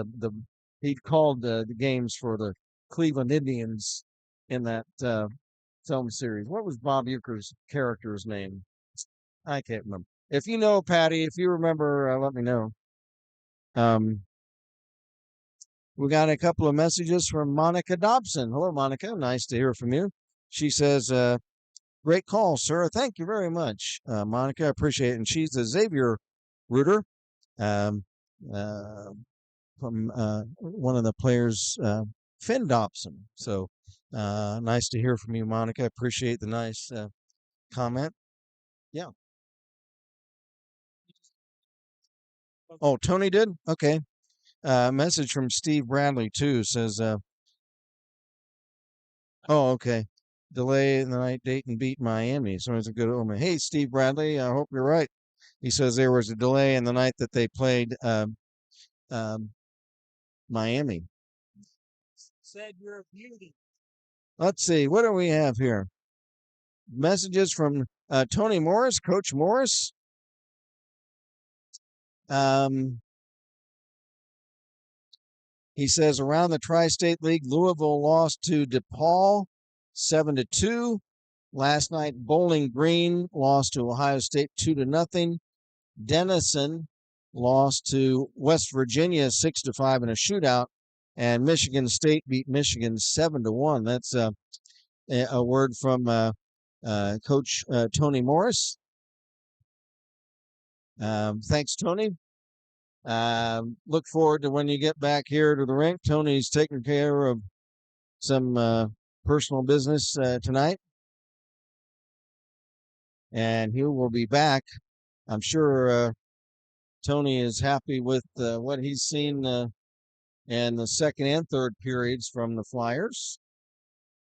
He called the games for the Cleveland Indians in that film series. What was Bob Uecker's character's name? I can't remember. If you know, Patty, if you remember, let me know. We got a couple of messages from Monica Dobson. Hello, Monica. Nice to hear from you. She says, great call, sir. Thank you very much, Monica. I appreciate it. And she's a Xavier rooter from one of the players, Finn Dobson. So nice to hear from you, Monica. I appreciate the nice comment. Yeah. Oh, Tony did? Okay. Message from Steve Bradley, too, says, oh, okay. Delay in the night Dayton beat Miami. So it's a good omen. Hey, Steve Bradley, I hope you're right. He says there was a delay in the night that they played Miami. Said you're a beauty. Let's see. What do we have here? Messages from Tony Morris, Coach Morris. He says around the Tri-State League, Louisville lost to DePaul 7-2. Last night, Bowling Green lost to Ohio State 2-0. Denison lost to West Virginia 6-5 in a shootout, and Michigan State beat Michigan 7-1. That's a word from Coach Tony Morris. Thanks, Tony. Look forward to when you get back here to the rink. Tony's taking care of some personal business tonight, and he will be back. I'm sure Tony is happy with what he's seen in the second and third periods from the Flyers.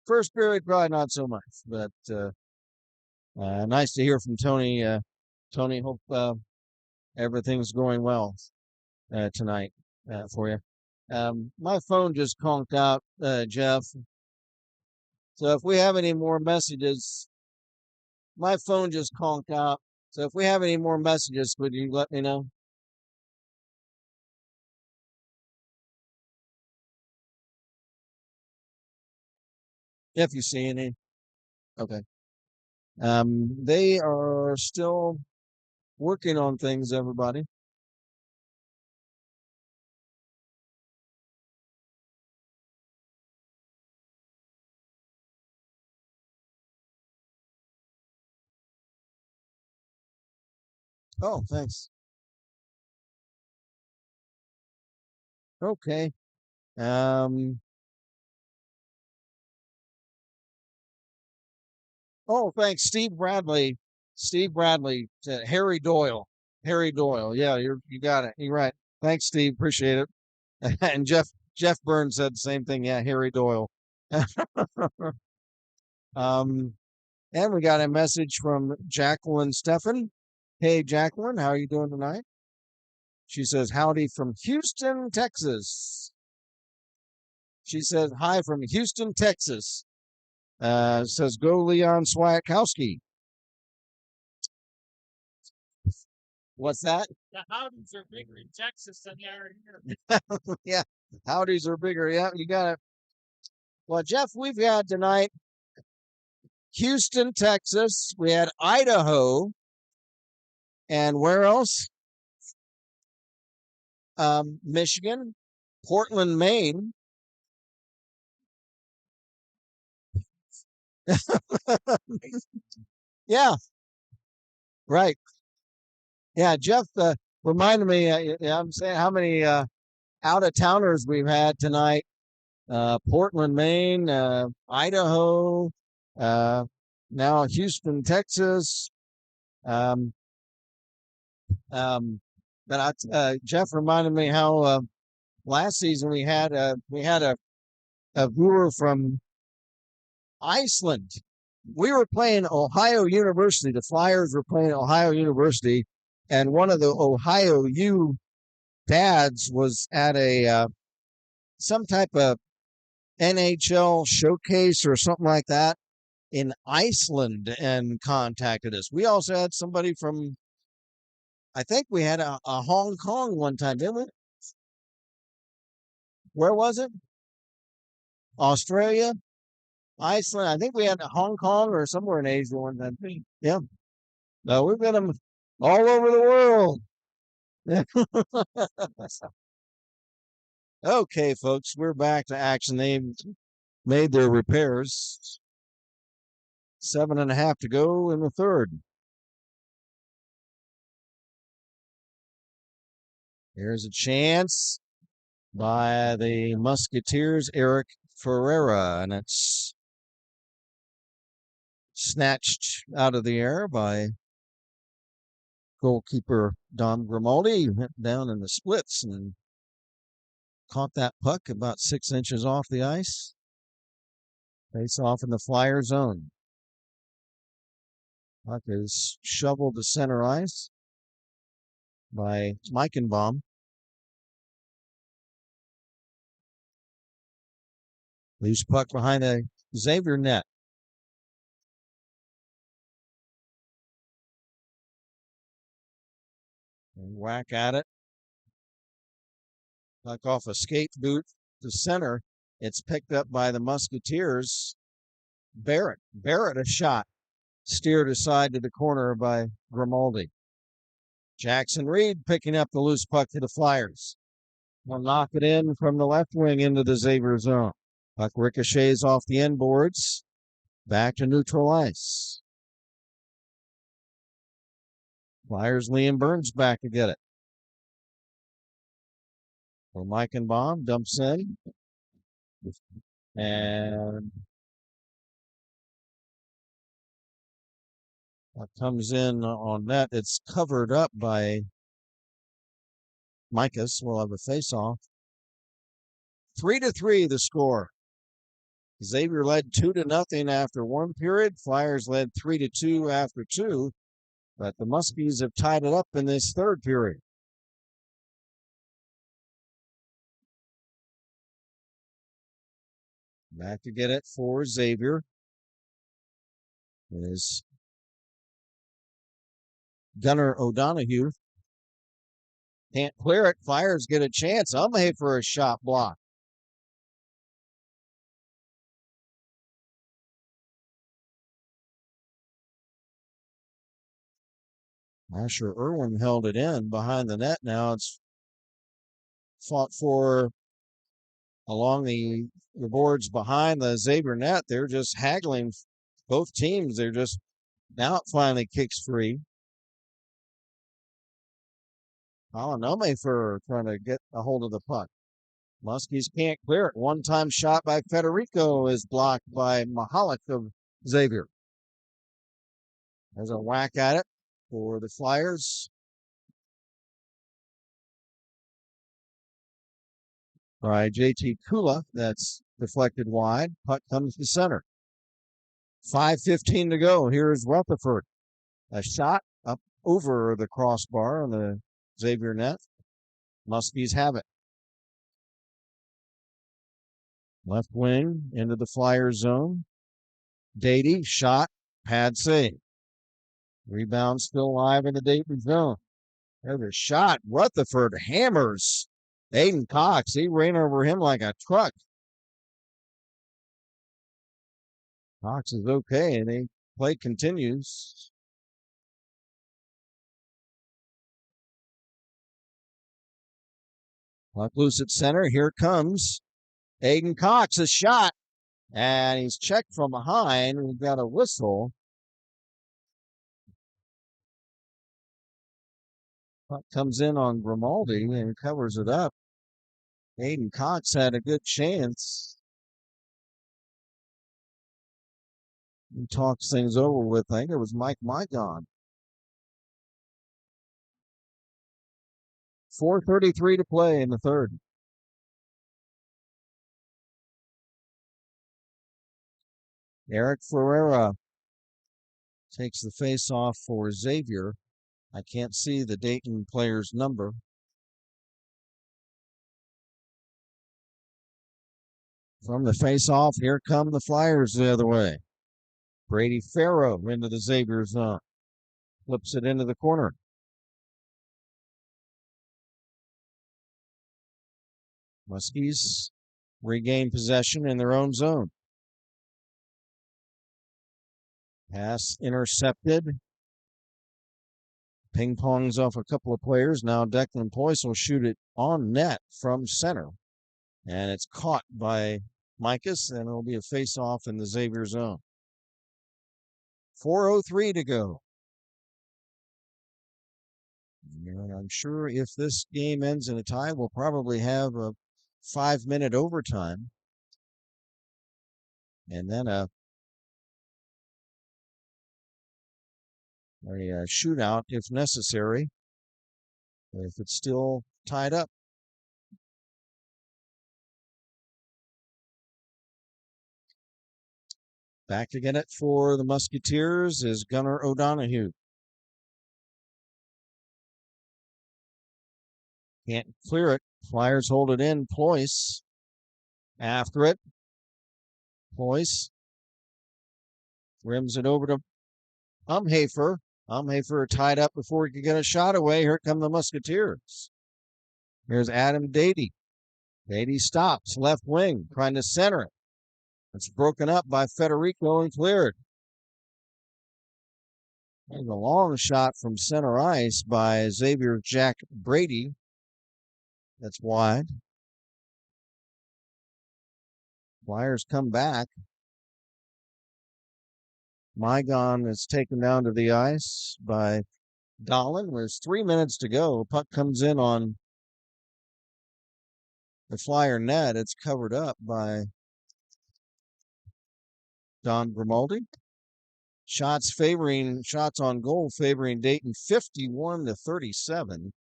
First period, probably not so much, but nice to hear from Tony. Tony, hope everything's going well tonight for you. My phone just conked out, Jeff. So if we have any more messages, my phone just conked out. So if we have any more messages, would you let me know? If you see any. Okay. They are still working on things, everybody. Oh, thanks. Okay. Oh, thanks, Steve Bradley. Steve Bradley, Harry Doyle. Harry Doyle. Yeah, you got it. You're right. Thanks, Steve. Appreciate it. And Jeff Burns said the same thing. Yeah, Harry Doyle. And we got a message from Jacqueline Steffen. Hey, Jacqueline, how are you doing tonight? She says, howdy from Houston, Texas. She says, hi from Houston, Texas. Says, go Leon Swiatkowski. What's that? The howdies are bigger in Texas than they are here. Yeah, howdies are bigger. Yeah, you got it. Well, Jeff, we've got tonight Houston, Texas. We had Idaho. And where else? Michigan, Portland, Maine. Yeah, right. Yeah, Jeff reminded me, I'm saying how many out-of-towners we've had tonight. Portland, Maine, Idaho, now Houston, Texas. But Jeff reminded me how last season we had a viewer from Iceland. We were playing Ohio University. The Flyers were playing Ohio University, and one of the Ohio U dads was at a some type of NHL showcase or something like that in Iceland and contacted us. We also had somebody from, I think we had a Hong Kong one time, didn't we? Where was it? Australia, Iceland. I think we had Hong Kong or somewhere in Asia one time. Yeah. No, we've got them all over the world. Okay, folks, we're back to action. They made their repairs. 7.5 to go in the third. Here's a chance by the Musketeers, Eric Ferreira, and it's snatched out of the air by goalkeeper Dom Grimaldi. He went down in the splits and caught that puck about 6 inches off the ice. Face off in the Flyer zone. Puck is shoveled to center ice by Meichenbaum. Loose puck behind the Xavier net. And whack at it. Puck off a skate boot to center. It's picked up by the Musketeers. Barrett a shot. Steered aside to the corner by Grimaldi. Jackson Reed picking up the loose puck to the Flyers. They'll knock it in from the left wing into the Xavier zone. Puck ricochets off the end boards. Back to neutral ice. Flyers Liam Burns back to get it. So Mike and Baum dumps in. And comes in on net. It's covered up by Micus. We'll have a face-off. 3-3 the score. Xavier led 2-0 after one period. Flyers led 3-2 after two. But the Muskies have tied it up in this third period. Back to get it for Xavier is Gunnar O'Donohue. Can't clear it. Flyers get a chance. Umhe for a shot block. Asher Irwin held it in behind the net. Now it's fought for along the boards behind the Xavier net. They're just haggling. Both teams, they're just, now it finally kicks free. Colin Umhe trying to get a hold of the puck. Muskies can't clear it. One-time shot by Federico is blocked by Mahalik of Xavier. There's a whack at it for the Flyers. By JT Kula, that's deflected wide. Puck comes to center. 5:15 to go. Here's Rutherford. A shot up over the crossbar on the Xavier net. Muskies have it. Left wing into the Flyers zone. Dayton, shot, pad save. Rebound still live in the Dayton zone. There's a shot. Rutherford hammers Aiden Cox. He ran over him like a truck. Cox is okay, and the play continues. Puck loose at center. Here comes Aiden Cox. A shot, and he's checked from behind. We've got a whistle. Puck comes in on Grimaldi and covers it up. Aiden Cox had a good chance. He talks things over with, I think it was Mike Mygon. 4:33 to play in the third. Eric Ferreira takes the face-off for Xavier. I can't see the Dayton player's number. From the face-off, here come the Flyers the other way. Brady Farrow into the Xavier zone. Flips it into the corner. Muskies regain possession in their own zone. Pass intercepted. Ping pongs off a couple of players. Now Declan Poyce will shoot it on net from center. And it's caught by Micus, and it'll be a face-off in the Xavier zone. 4:03 to go. And I'm sure if this game ends in a tie, we'll probably have a 5-minute overtime. And then a shootout if necessary, if it's still tied up. Back to get it for the Musketeers is Gunnar O'Donohue. Can't clear it. Flyers hold it in. Poyce after it. Poyce rims it over to Umhafer. Umhafer tied up before he could get a shot away. Here come the Musketeers. Here's Adam Dady. Dady stops, left wing, trying to center it. It's broken up by Federico and cleared. There's a long shot from center ice by Xavier Jack Brady. That's wide. Flyers come back. Mygon is taken down to the ice by Dolan. There's 3 minutes to go. Puck comes in on the Flyer net. It's covered up by Don Grimaldi. Shots on goal favoring Dayton 51-37.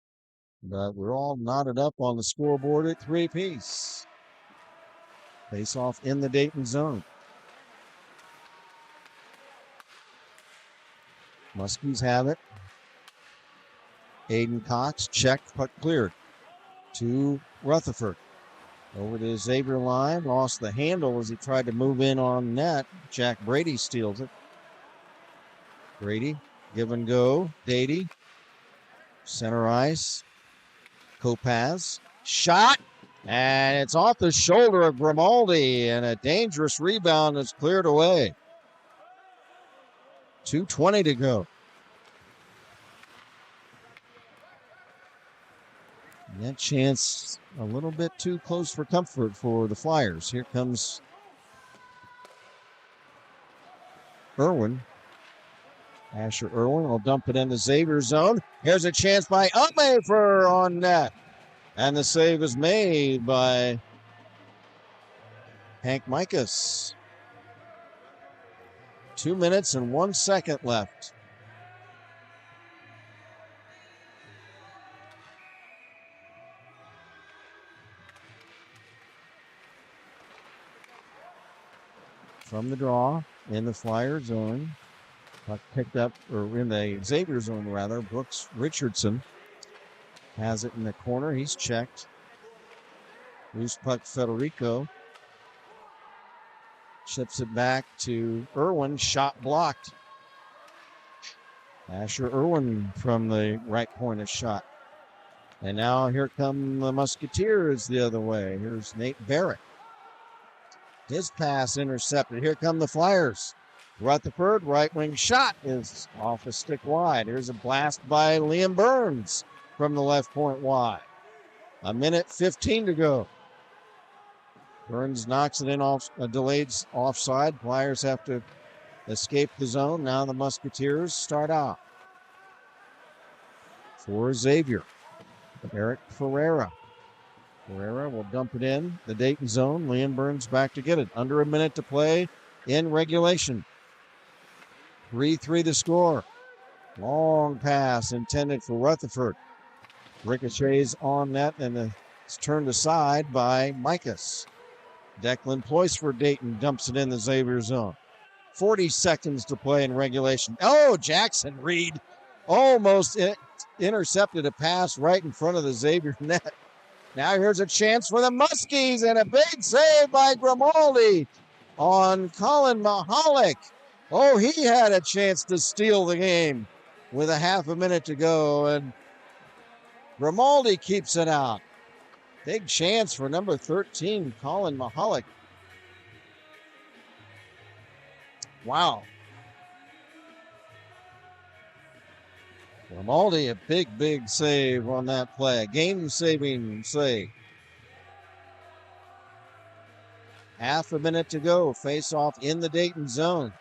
But we're all knotted up on the scoreboard at 3 apiece. Face off in the Dayton zone. Muskies have it. Aiden Cox, check, puck cleared to Rutherford. Over to Xavier line, lost the handle as he tried to move in on net. Jack Brady steals it. Brady, give and go. Dady, center ice. Kopaz, shot, and it's off the shoulder of Grimaldi, and a dangerous rebound is cleared away. 2:20 to go. And that chance a little bit too close for comfort for the Flyers. Here comes Irwin. Asher Irwin will dump it in the Xavier zone. Here's a chance by Umhafer on net. And the save is made by Hank Mikas. 2 minutes and 1 second left. From the draw in the Flyer zone. Puck picked up, or in the Xavier zone rather. Brooks Richardson has it in the corner. He's checked. Loose puck Federico. Chips it back to Irwin. Shot blocked. Asher Irwin from the right point of shot. And now here come the Musketeers the other way. Here's Nate Barrett. His pass intercepted. Here come the Flyers. Rutherford, right wing shot is off a stick wide. Here's a blast by Liam Burns from the left point wide. 1:15 to go. Burns knocks it in off a delayed offside. Flyers have to escape the zone. Now the Musketeers start out. For Xavier. Eric Ferreira. Ferreira will dump it in the Dayton zone. Liam Burns back to get it. Under a minute to play in regulation. 3-3 the score. Long pass intended for Rutherford. Ricochets on net and it's turned aside by Mikas. Declan Ployce for Dayton dumps it in the Xavier zone. 40 seconds to play in regulation. Oh, Jackson Reed almost intercepted a pass right in front of the Xavier net. Now here's a chance for the Muskies and a big save by Grimaldi on Colin Mahalik. Oh, he had a chance to steal the game with a half a minute to go, and Grimaldi keeps it out. Big chance for number 13, Colin Mahalik. Wow. Grimaldi, a big save on that play. A game-saving save. Half a minute to go. Face off in the Dayton zone.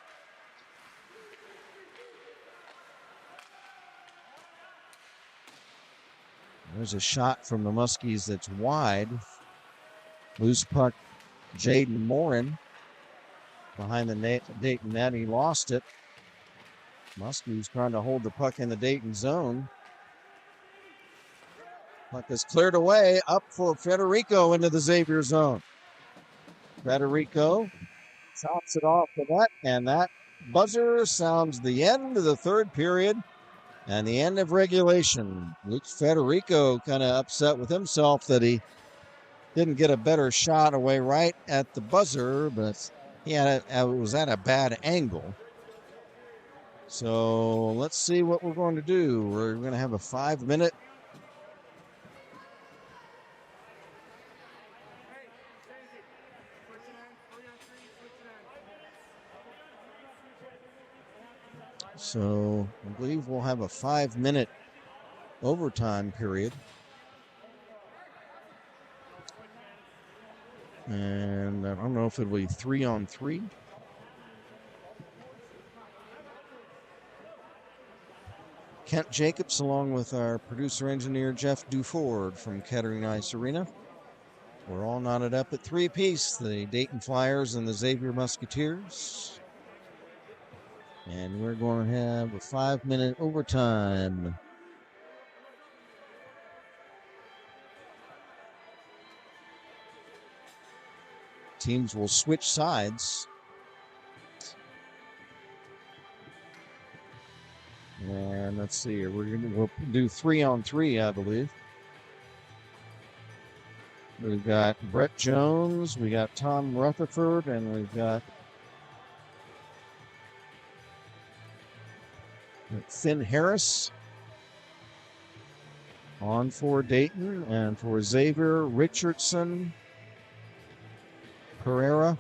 There's a shot from the Muskies that's wide. Loose puck, Jaden Morin behind the Dayton net. He lost it. Muskies trying to hold the puck in the Dayton zone. Puck is cleared away, up for Federico into the Xavier zone. Federico chops it off the net, and that buzzer sounds the end of the third period and the end of regulation. Luke Federico kind of upset with himself that he didn't get a better shot away right at the buzzer, but it was at a bad angle. So let's see what we're going to do. We're going to have a 5-minute. So I believe we'll have a 5-minute overtime period. And I don't know if it'll be 3-on-3. Kent Jacobs, along with our producer engineer Jeff Duford from Kettering Ice Arena. We're all knotted up at 3 apiece, the Dayton Flyers and the Xavier Musketeers. And we're going to have a 5-minute overtime. Teams will switch sides. And let's see here. We'll do 3-on-3, I believe. We've got Brett Jones, we got Tom Rutherford, and we've got Finn Harris on for Dayton, and for Xavier, Richardson, Pereira,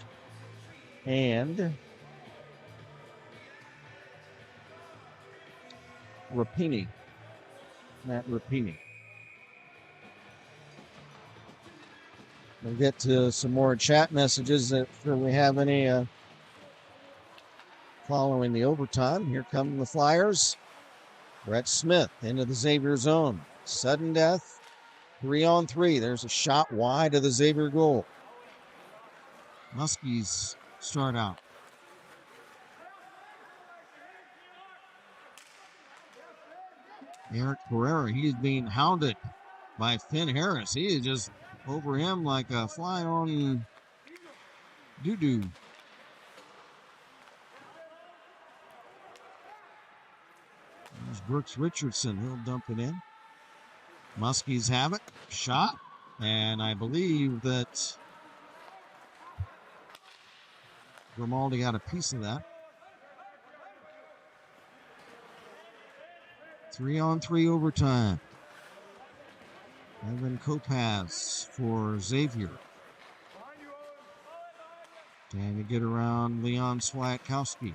and Rapini, Matt Rapini. We'll get to some more chat messages if we have any following the overtime. Here come the Flyers. Brett Smith into the Xavier zone. Sudden death, 3-on-3. There's a shot wide of the Xavier goal. Muskies start out. Eric Pereira, he's being hounded by Finn Harris. He is just over him like a fly on doo-doo. There's Brooks Richardson. He'll dump it in. Muskies have it. Shot. And I believe that Grimaldi got a piece of that. 3-on-3 overtime. Evan Kopaz for Xavier. Trying to get around Leon Swiatkowski.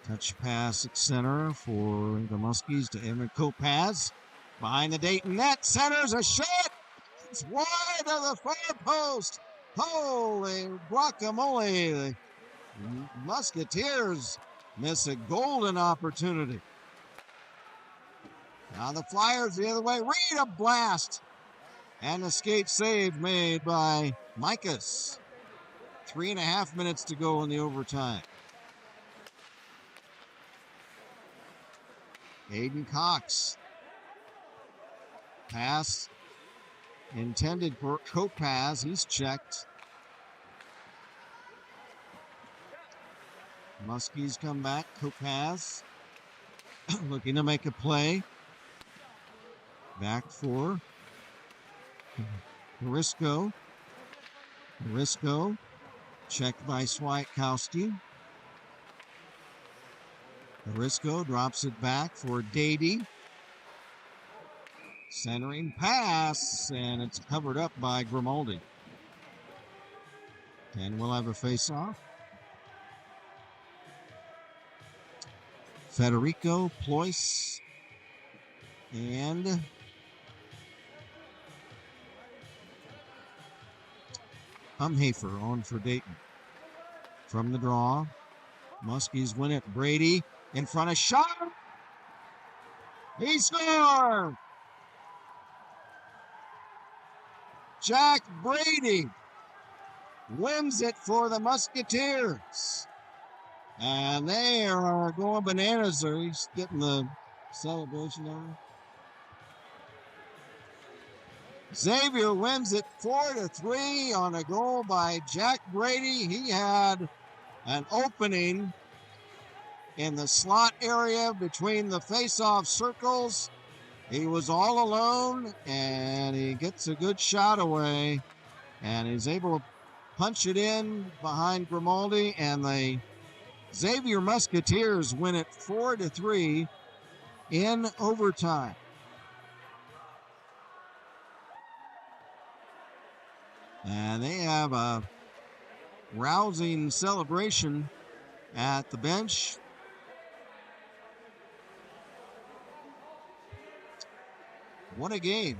Touch pass at center for the Muskies to Evan Kopaz. Behind the Dayton net. Centers a shot. It's wide of the far post. Holy guacamole. The Musketeers miss a golden opportunity. Now the Flyers the other way. Reed a blast. And a skate save made by Mikas. 3.5 minutes to go in the overtime. Aiden Cox. Pass intended for Kopaz. He's checked. Muskies come back. Kopaz looking to make a play. Back for Marisco. Marisco checked by Swiatkowski. Marisco drops it back for Dady. Centering pass, and it's covered up by Grimaldi. And we'll have a face-off. Federico, Ployce, and Humhafer on for Dayton. From the draw, Muskies win it. Brady in front of shot. He scored! Jack Brady wins it for the Musketeers. And they are going bananas there. He's getting the celebration over. Xavier wins it 4-3 on a goal by Jack Brady. He had an opening in the slot area between the face-off circles. He was all alone, and he gets a good shot away, and he's able to punch it in behind Grimaldi, and they Xavier Musketeers win it 4-3 in overtime. And they have a rousing celebration at the bench. What a game.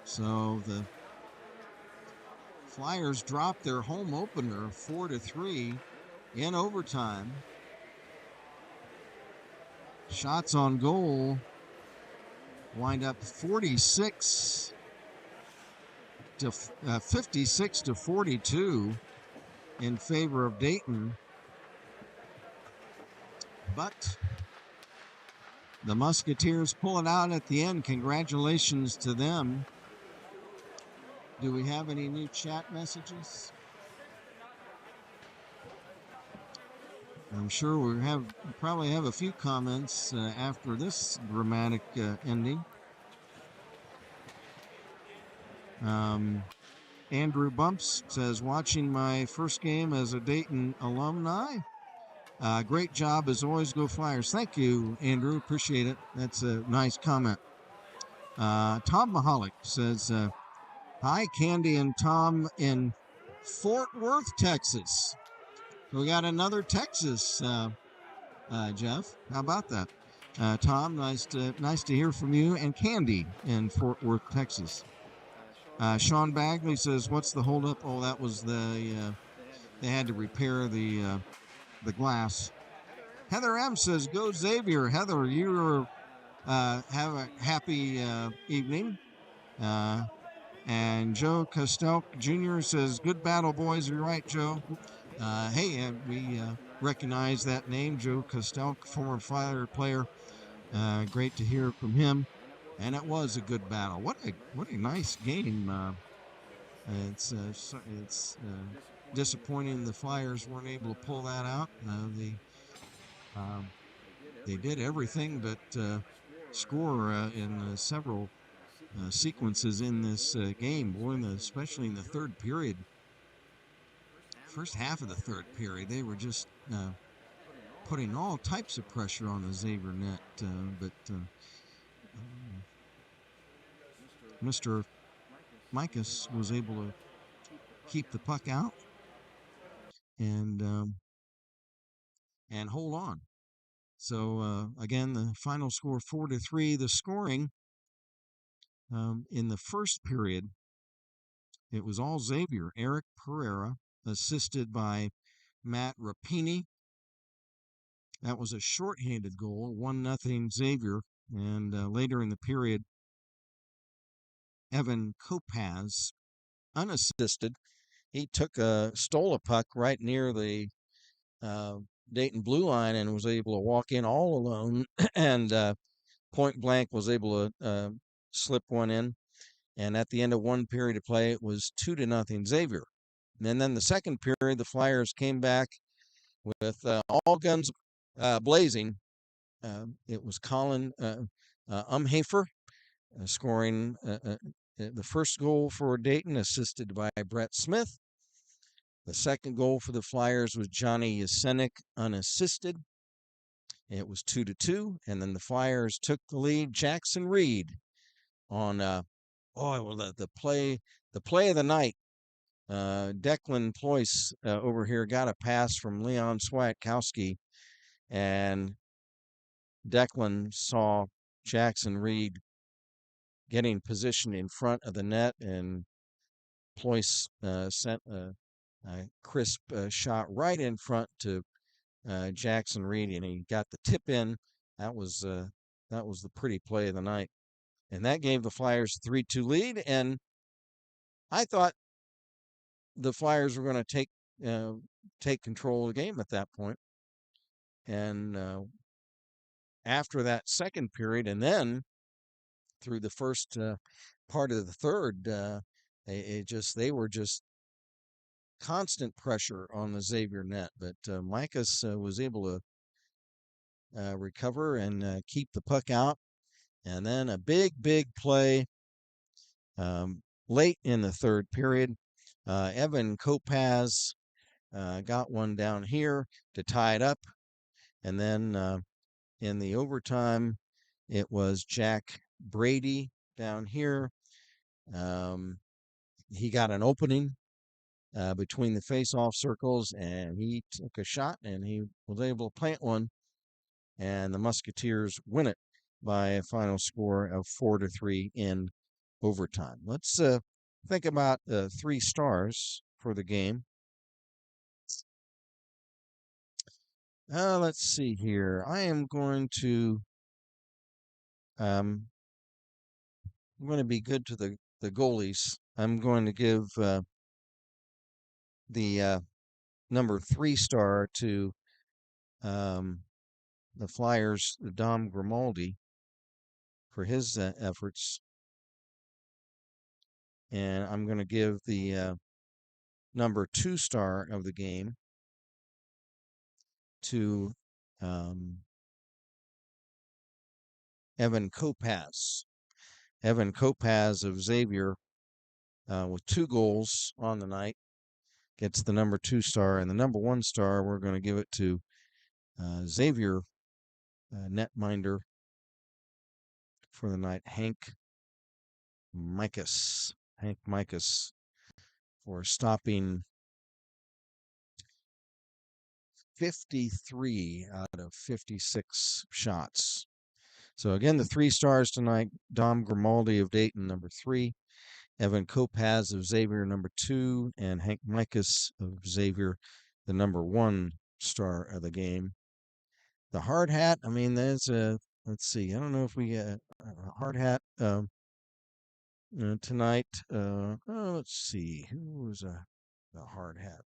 So the Flyers dropped their home opener 4-3 in overtime. Shots on goal wind up 56 to 42 in favor of Dayton. But the Musketeers pull it out at the end. Congratulations to them. Do we have any new chat messages? I'm sure we probably have a few comments after this dramatic ending. Andrew Bumps says, watching my first game as a Dayton alumni. Great job as always, go Flyers. Thank you, Andrew. Appreciate it. That's a nice comment. Tom Mahalik says, hi, Candy and Tom in Fort Worth, Texas. We got another Texas, Jeff. How about that? Tom, nice to hear from you. And Candy in Fort Worth, Texas. Sean Bagley says, what's the holdup? Oh, that was they had to repair the glass. Heather M says, go Xavier. Heather, you have a happy evening. And Joe Costelk Jr. says, good battle, boys. You're right, Joe. We recognize that name, Joe Costelk, former Flyer player. Great to hear from him. And it was a good battle. What a nice game. It's disappointing the Flyers weren't able to pull that out. They did everything but score in several sequences in this game. Boy, especially in the third period. First half of the third period, they were just putting all types of pressure on the Xavier net. Mr. Micus was able to keep the puck out and hold on. So again, the final score 4-3. The scoring in the first period, it was all Xavier. Eric Pereira, assisted by Matt Rapini. That was a shorthanded goal, 1-0 Xavier. And later in the period, Evan Kopaz, unassisted, he stole a puck right near the Dayton blue line and was able to walk in all alone and point blank was able to slip one in. And at the end of one period of play, it was 2-0 Xavier. And then the second period, the Flyers came back with all guns blazing. It was Colin Umhafer scoring the first goal for Dayton, assisted by Brett Smith. The second goal for the Flyers was Johnny Yasenik, unassisted. It was 2-2, and then the Flyers took the lead. Jackson Reed on the play of the night. Declan Ployce over here got a pass from Leon Swiatkowski, and Declan saw Jackson Reed getting positioned in front of the net, and Ployce sent a crisp shot right in front to Jackson Reed, and he got the tip in. That was the pretty play of the night, and that gave the Flyers a 3-2 lead. And I thought the Flyers were going to take control of the game at that point. And after that second period, and then through the first part of the third, they were just constant pressure on the Xavier net. But Micus was able to recover and keep the puck out. And then a big play late in the third period. Evan Kopaz got one down here to tie it up. And then in the overtime, it was Jack Brady down here. He got an opening between the face-off circles, and he took a shot, and he was able to plant one, and the Musketeers win it by a final score of 4-3 in overtime. Let's think about 3 stars for the game. Let's see here. I am going to I'm going to be good to the goalies. I'm going to give the number 3 star to the Flyers, Dom Grimaldi, for his efforts. And I'm going to give the number 2 star of the game to Evan Kopaz. Evan Kopaz of Xavier, with 2 goals on the night, gets the number 2 star. And the number 1 star, we're going to give it to Xavier netminder for the night, Hank Mikas. Hank Mikas, for stopping 53 out of 56 shots. So again, the 3 stars tonight: Dom Grimaldi of Dayton, number 3, Evan Kopaz of Xavier, number 2, and Hank Mikas of Xavier, the number 1 star of the game. The hard hat, I mean, there's a, let's see, I don't know if we get a hard hat tonight. Let's see, who was the hard hat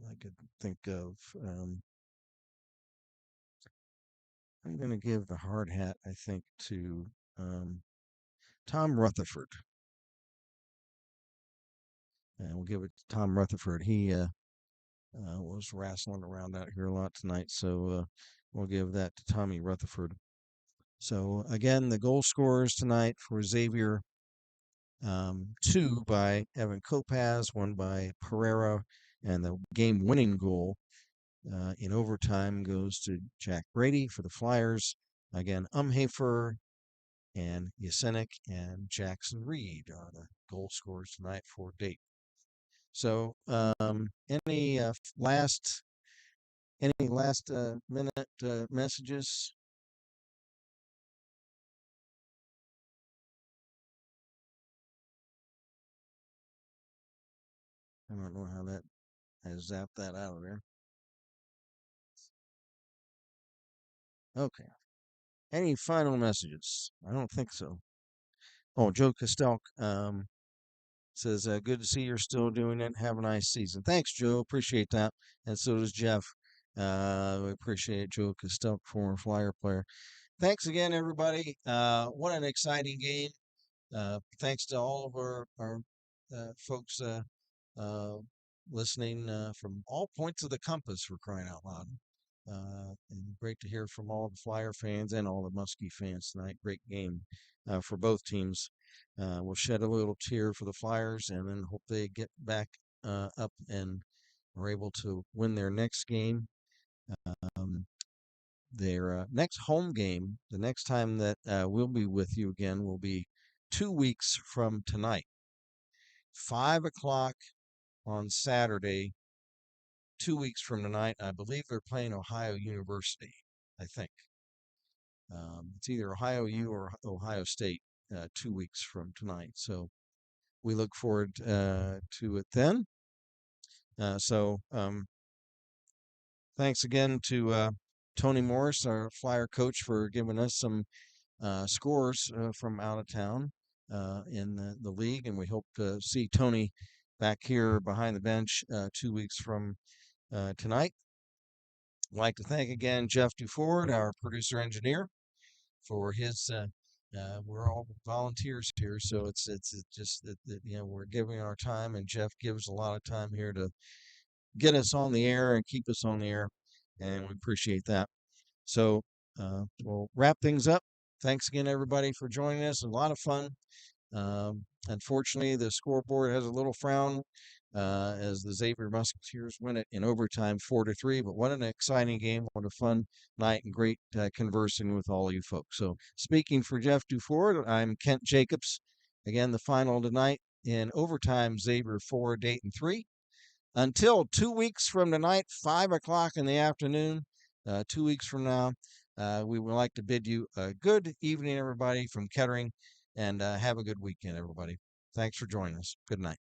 I could think of? I'm going to give the hard hat, I think, to Tom Rutherford. And we'll give it to Tom Rutherford. He was wrestling around out here a lot tonight, so we'll give that to Tommy Rutherford. So again, the goal scorers tonight for Xavier: 2 by Evan Kopaz, 1 by Pereira, and the game-winning goal in overtime goes to Jack Brady for the Flyers. Again, Umhafer and Yasenik and Jackson Reed are the goal scorers tonight for Dayton. So, any last minute messages? I don't know how that has zapped that out of there. Okay. Any final messages? I don't think so. Oh, Joe Costelk says, good to see you're still doing it. Have a nice season. Thanks, Joe. Appreciate that. And so does Jeff. We appreciate Joe Costelk, former Flyer player. Thanks again, everybody. What an exciting game. Thanks to all of our folks listening from all points of the compass, for crying out loud. And great to hear from all the Flyer fans and all the Muskie fans tonight. Great game for both teams. We'll shed a little tear for the Flyers, and then hope they get back up and are able to win their next game. Their next home game, the next time that we'll be with you again, will be 2 weeks from tonight. 5 o'clock on Saturday, 2 weeks from tonight. I believe they're playing Ohio University, I think. It's either Ohio U or Ohio State 2 weeks from tonight. So we look forward to it then. Thanks again to Tony Morris, our Flyer coach, for giving us some scores from out of town in the league. And we hope to see Tony back here behind the bench 2 weeks from tonight. I'd like to thank again Jeff Duford, our producer engineer, for his we're all volunteers here, so it's just that we're giving our time, and Jeff gives a lot of time here to get us on the air and keep us on the air, and we appreciate that. So we'll wrap things up. Thanks again, everybody, for joining us. A lot of fun. Unfortunately, the scoreboard has a little frown as the Xavier Musketeers win it in overtime 4-3. But what an exciting game. What a fun night and great conversing with all you folks. So speaking for Jeff Duford, I'm Kent Jacobs. Again, the final tonight in overtime, Xavier 4, Dayton 3. Until 2 weeks from tonight, 5 o'clock in the afternoon, 2 weeks from now, we would like to bid you a good evening, everybody, from Kettering, and have a good weekend, everybody. Thanks for joining us. Good night.